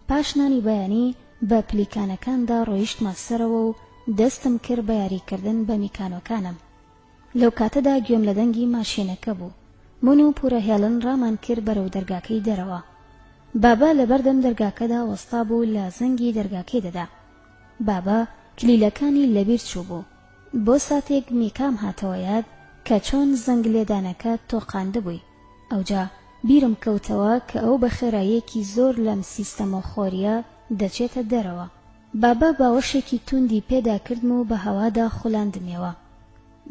S1: پاش نانی بەیانی بە پلیکانەکاندا ڕۆیشتمە سەرەوە و دەستم کرد بە یاریکردن بە میکانۆکانم. لەو کاتەدا گوێم لە دەنگی ماشینەکە بوو. من و پورەهێڵن ڕامان کرد بەرەو دەرگاکەی دەرەوە. بابا لە بەردەم دەرگاکەدا وەستا بوو لە زەنگی دەرگاکەی دەدا. بابا کلیلەکانی لەبیر چوو بوو. بۆ ساتێک میکام هاتەوە یاد کە چۆن زەنگ لێدانەکە تۆقاندە بووی. ئەوجا بیرم کەوتەوە کە ئەو بە خێراییەکی زۆر لەم سیستەمە خۆریە دەچێتە دەرەوە. بابا باوەشێکی توندی پێدا کردم و بە هەوادا خوڵاندمیەوە.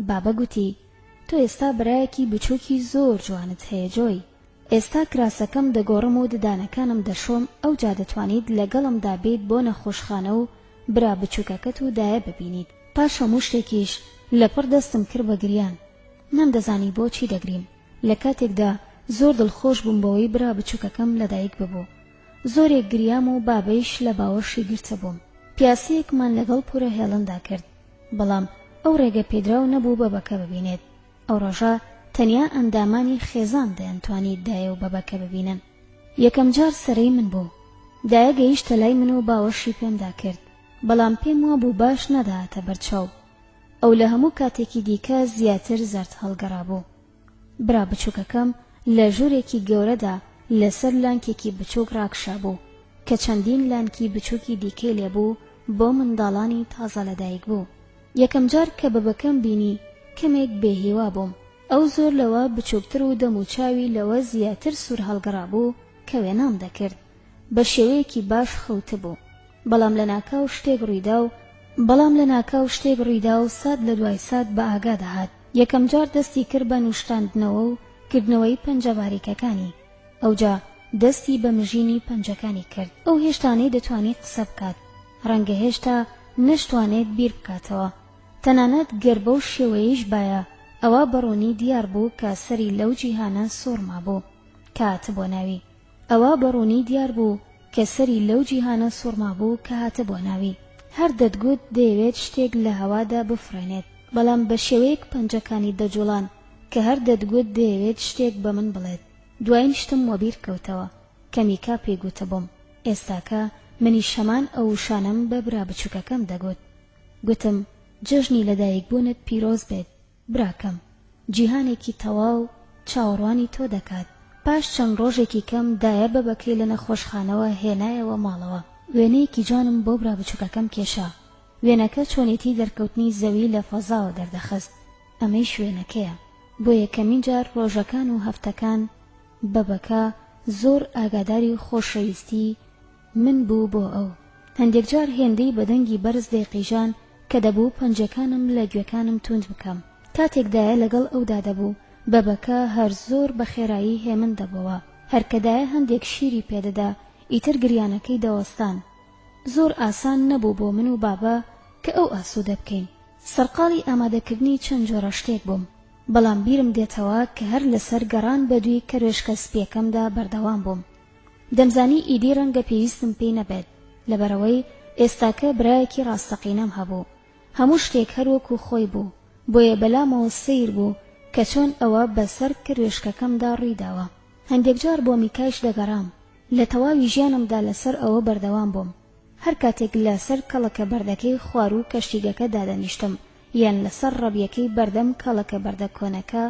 S1: بابا گوتی: تۆ ئێستا برایەکی بچووکی زۆر جوانت هەیە جۆی. ئێستا کراسەکەم دەگۆڕم و ددانەکانم دەشۆم، ئەو جا دەتوانیت لەگەڵمدا بێت بۆ نەخۆشخانە و برا بچووکەکەت و دایە ببینیت. پاش هەموو شتێکیش لەپڕ دەستم کرد بە گریان. نەمدەزانی بۆ چی دەگریم. لە کاتێکدا زۆر دڵخۆش بووم بەوەی برا بچووکەکەم لەدایک ببوو. زۆرێک گریام و بابەیش لە باوەشی گرتە بووم. پیاسەیەکمان لەگەڵ پورەهێڵندا کرد، بەڵام ئەو ڕێگە پێدراو نەبوو بەبەکە ببینێت. ئەو ڕۆژە تەنیا ئەندامانی خێزان دەیانتوانیت دایە و بەبەکە ببینن. یەکەم جار سەرەی من بوو. دایە گەیشتە لای من و باوەشی پێمدا کرد، بەڵام پێم وابوو باش نەداهاتە بەرچاو. ئەو لە هەموو کاتێکی دیکە زیاتر زەرد هەڵگەڕا بوو. برا بچووکەکەم لە ژوورێکی گەورەدا لەسەر لانکێکی بچووک ڕاکشا بوو کە چەندین لانکی بچووکی دیکەی لێبوو بۆ منداڵانی تازە لەدایک بوو. یەکەم جار کە بەبەکەم بینی کەمێک بێهیوا بووم. ئەو زۆر لەوە بچووکتر و دەموچاوی لەوە زیاتر سوور هەڵگەڕا بوو کە وێنام دەکرد. بە شێوەیەکی باش خەوتە بوو. بەڵام لە ناکاو شتێک ڕوویدا و سات لە دوای سات بە ئاگا دەهات. یەکەم جار دەستی کرد بە نوشتاندنەوە و کردنەوەی پەنجە باریکەکانی. ئەوجا دەستی بە مژینی پەنجەکانی کرد. ئەو هێشتانەی دەتوانێت قسە بکات، ڕەنگە هێشتا نەشتوانێت بیر بکاتەوە. تەنانەت گەر بەو شێوەیەش بایە ئەوە بەڕوونی دیار بوو کە سەری لەو جیهانە سۆرما بوو کە هاتە بۆ ناوی. هەر دەتگوت دەیەوێت شتێک لە هەوادا بفڕێنێت، بەڵام بە شێوەیەک پەنجەکانی دەجوڵان کە هەر دەتگوت دەیەوێت شتێک بە من بڵێت. دوایین شتم وەبیر کەوتەوە کە میکا پێگوتە بووم. ئێستاکە منی شەمان ئەو شانم بە برا بچووکەکەم دەگوت. گوتم: جەژنی لەدایکبوونت پیرۆز بێت براکەم، جیهانێکی تەواو چاوەڕوانی تۆ دەکات. پاش چەند ڕۆژێکی کەم دایە بەبەکەی لە نەخۆشخانەوە هێنایەوە ماڵەوە. وێنەیەکی جوانم بۆ برا بچووکەکەم کێشا. وێنەکە چۆنێتی دەرکەوتنی زەوی لە فەزاوە دەردەخست. ئەمەی شوێنەکەیە. بۆ یەکەمین جار ڕۆژەکان و هەفتەکان بەبەکە زۆر ئاگاداری خۆشەویستی من بوو بۆ ئەو. هەندێک جار هێندەی بەدەنگی بەرز دەیقیژان کە دەبوو پەنجەکانم لە گوێکانم توند بکەم. کاتێکدایە لەگەڵ ئەودا دەبوو بەبەکە هەر زۆر بە خێرایی هێمن دەبەوە. هەرکەدایە هەندێک شیری پێدەدا ئیتر گریانەکەی دەوەستان. زۆر ئاسان نەبوو بۆ من و بابا کە ئەو ئاسوودە بکەین. سەرقاڵی ئامادەکردنی چەند جۆرە شتێک بووم، بەڵام بیرم دێتەوە کە هەر لەسەر گەڕان بەدووی کەروێشکە سپیەکەمدا بەردەوام بووم. دەمزانی ئیدی ڕەنگە پێویستم پێی نەبێت، لەبەرەوەی ئێستاکە برایەکی ڕاستەقینەم هەبوو. هەموو شتێک هەروەکو خۆی بوو، بۆیە بەلامەوە سیر بوو کە چۆن ئەوە بەسەر کەروێشکەکەمدا ڕوویداوە. هەندێک جار بۆ میکایش دەگەڕام. لە تەواوی ژیانمدا لەسەر ئەوە بەردەوام بووم. هەر کاتێک لەسەر کەڵەکە بەردەکەی خوار و کەشتیگەکە دادەنیشتم یان لەسەر ڕەبیەکەی بەردەم کەڵەکە بەردە کۆنەکە،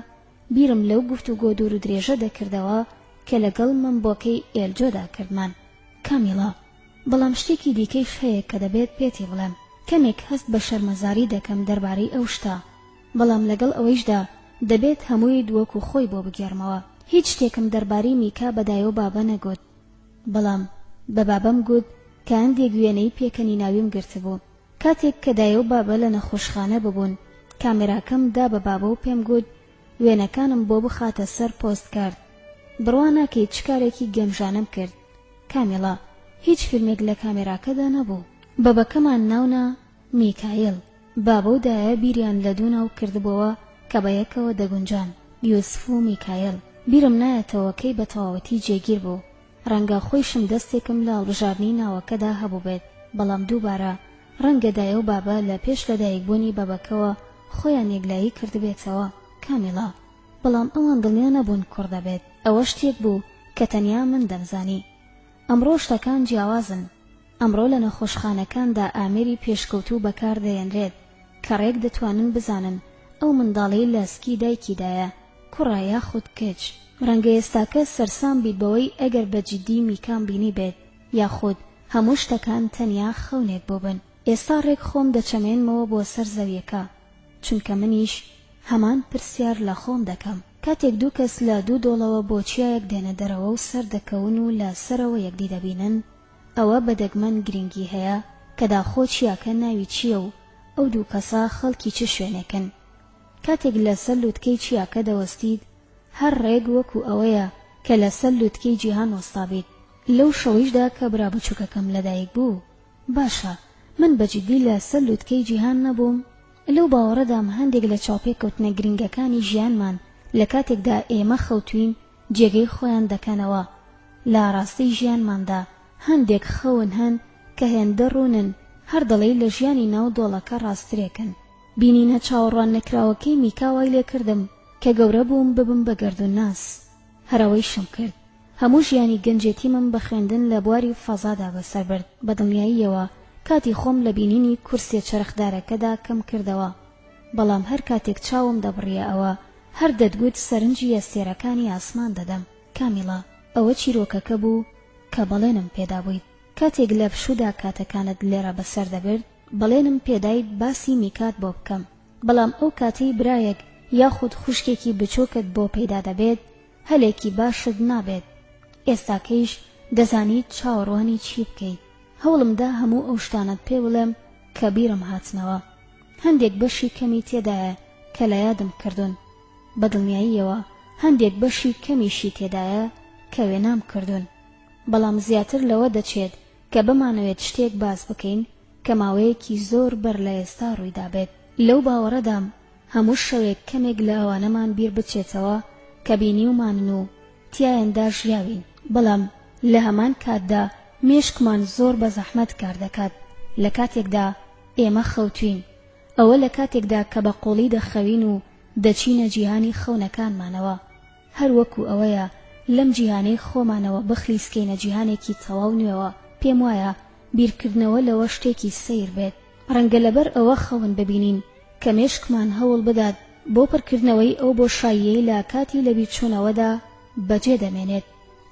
S1: بیرم لەو گفتوگۆ دوور و درێژە دەکردەوە کە لەگەڵ منبۆکەی ئێلجۆدا کردمان. کامیڵە، بەڵام شتێکی دیکەیش هەیە کە دەبێت پێتی بڵێم. کەمێک هەست بە شەرمەزاری دەکەم دەربارەی ئەو شتە، بەڵام لەگەڵ ئەوەیشدا دەبێت هەمووی دووەکو خۆی بۆ بگێڕمەوە. هیچ شتێکم دەربارەی میکا بەدایە و بابە نەگوت، بەڵام بە بابەم گوت کە هەندێک وێنەی پێکەنی ناویم گرتبوو. کاتێک کە دایە و بابە لە نەخۆشخانە ببوون، کامێراکەم دا بە بابە و پێم گوت وێنەکانم بۆ بخاتە سەر پۆستکارد. بڕوا ناکەیت چ کارێکی گەمژانم کرد. کامیڵە، هیچ فیلمێک لە کامێراکەدا نەبوو. بەبەکەمان ناونا میکایل. بابە و دایە بیریان لە دوو ناو کردبەوە کە بە یەکەوە دەگونجان: یوسف و میکایل. بیرم نایەتەوە کەی بە تەواوەتی جێگیر بوو. ڕەنگە خۆیشم دەستێکم لە هەڵبژاردنی ناوەکەدا هەبوو بێت، بەڵام دووبارە ڕەنگە دایە و بابە لە پێش لەدایکبوونی بەبەکەوە خۆیان یەکلایی کردبێتەوە. کامیڵە، بەڵام ئەوان دڵنیا نەبوون کوڕ دەبێت. ئەوە شتێک بوو کە تەنیا من دەمزانی. ئەمڕۆ شتەکان جیاوازن. ئەمڕۆ لە نەخۆشخانەکاندا ئامێری پێشکەوتوو بەکاردەهێنرێت کە ڕێک دەتوانن بزانن ئەو منداڵەی لە سکی دایکیدایە کوڕە یاخود کچ. ڕەنگە ئێستاکە سەرسام بیت بەوەی ئەگەر بە جددی میکان بینی بێت یاخود هەموو شتەکان تەنیا خەونێک بۆ بن. ئێستا ڕێک خۆم دەچەمێنمەوە بۆ سەر زەویەکە، چونکە منیش هەمان پرسیار لە خۆم دەکەم. کاتێک دوو کەس لە دوو دۆڵەوە بۆ چیایەک دێنە دەرەوە و سەر دەکەون و لە سەرەوە یەکدی دەبینن، ئەوە بەدەگمەن گرنگی هەیە کە داخۆ چیاکە ناوی چییە و ئەو دوو کەسا خەڵکی چ شوێنێکن. کاتێک لەسەر لووتکەی چیاکە دەوەستید، هەر ڕێک وەکو ئەوەیە کە لەسەر لووتکەی جیهان وەستابیت. لەو شەویشدا کە برا بچووکەکەم لەدایک بوو، باشە من بەجددی لەسەر لووتکەی جیهان نەبووم. لەو باوەڕەدام هەندێک لە چاوپێکەوتنە گرنگەکانی ژیانمان لە کاتێکدا ئێمە خەوتوین جێگەی خۆیان دەکەنەوە. لە ڕاستی ژیانماندا هەندێک خەون هەن کە هێندە ڕوونن، هەر دەڵێ لە ژیانی ناو دۆڵەکە ڕاسترێکن. بینینە چاوەڕوان نەکراوەکەی میکاوای لێ کردم کە گەورە بووم ببم بە گەردون ناس. هەرەوەیشم کرد. هەموو ژیانی گەنجێتیمم بە خوێندن لە بواری فەزادا بەسەر برد. بە دڵنیاییەوە کاتی خۆم لە بینینی کورسێ چرخدارەکەدا کەم کردەوە، بەڵام هەر کاتێک چاوم دەبڕیە ئەوە هەر دەتگوت سەرنجی ئەستێرەکانی ئاسمان دەدەم. کامیڵە، ئەوە چیرۆکەکە بوو کە بەڵێنم پێدا بوویت. کاتێک لە پشوودا کاتەکانت لێرە بەسەر دەبرد بەڵێنم پێدایت باسی میکات بۆ بکەم، بەڵام ئەو کاتەی برایەک یاخود خوشکێکی بچووکت بۆ پەیدا دەبێت هەلێکی باشت نابێت. ئێستاکەیش دەزانیت چاوەڕوانی چی بکەیت. هەوڵمدا هەموو ئەو شتانت پێ بڵێم کە بیرم هاتنەوە. هەندێک بەشی کەمی تێدایە کە لە یادم کردوون، بە دڵنیاییەوە هەندێک بەشی کەمیشی تێدایە کە وێنام کردوون، بەڵام زیاتر لەوە دەچێت کە بمانەوێت شتێک باس بکەین کە ماوەیەکی زۆر بەر لە ئێستا ڕوویدا بێت. لەو باوەڕەدام هەموو شەوێک کەمێک لە ئەوانەمان بیر بچێتەوە کە بینیومانن و تیایەندا ژیاوین، بەڵام لە هەمان کاتدا مێشکمان زۆر بە زەحمەت کار دەکات. لە کاتێکدا ئێمە خەوتوین، ئەوە لە کاتێکدا کە بە قۆڵی دەخەوین و دەچینە جیهانی خەونەکانمانەوە. هەر وەکو ئەوەیە لەم جیهانەی خۆمانەوە بخلیسکەینە جیهانێکی تەواو نوێوە. پێم وایە بیرکردنەوە لەوە شتێکی سەیر بێت. ڕەنگە لەبەر ئەوە خەون ببینین کە مێشکمان هەوڵ بدات بۆ پڕکردنەوەی ئەو بۆشاییەی لە کاتی لەبیرچوونەوەدا بەجێ دەمێنێت.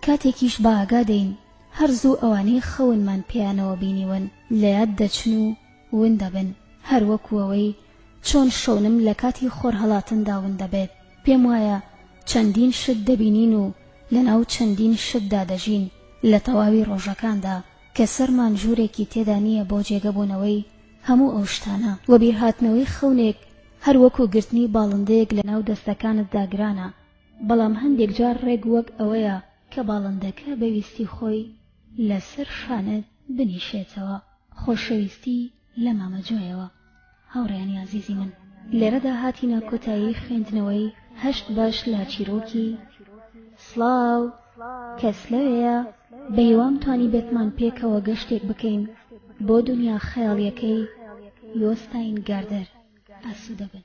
S1: کاتێکیش بە ئاگا دەین هەر زوو ئەوانەی خەونمان پێیانەوە بینیون لە یاد دەچن و ون دەبن، هەر وەکو ئەوەی چۆن شەونم لە کاتی خۆر هەڵاتندا ون دەبێت. پێم وایە چەندین شت دەبینین و لەناو چەندین شتدا دەژین لە تەواوی ڕۆژەکاندا کە سەرمان ژوورێکی تێدا نییە بۆ جێگەبوونەوەی هەموو ئەو شتانە. وە بیرهاتنەوەی خەونێک هەر وەکو گرتنی باڵندەیەک لە ناو دەستەکانتدا گرانە، بەڵام هەندێک جار ڕێک وەک ئەوەیە کە باڵندەکە بەویستی خۆی لەسەر شانت بنیشێتەوە. خۆشەویستی لە مامەجۆیەوە. هاوڕێیانی عزیزی من، لێرەدا هاتینە کۆتایی خوێندنەوەی 8 باش لە چیرۆکی. سڵاو، کەس لەوەیە بەیوام توانی بێتمان پێکەوە گەشتێک بکەین بۆ دنیا خەیاڵیەکەی یۆستاین گاردەر. ئاسوودە بن.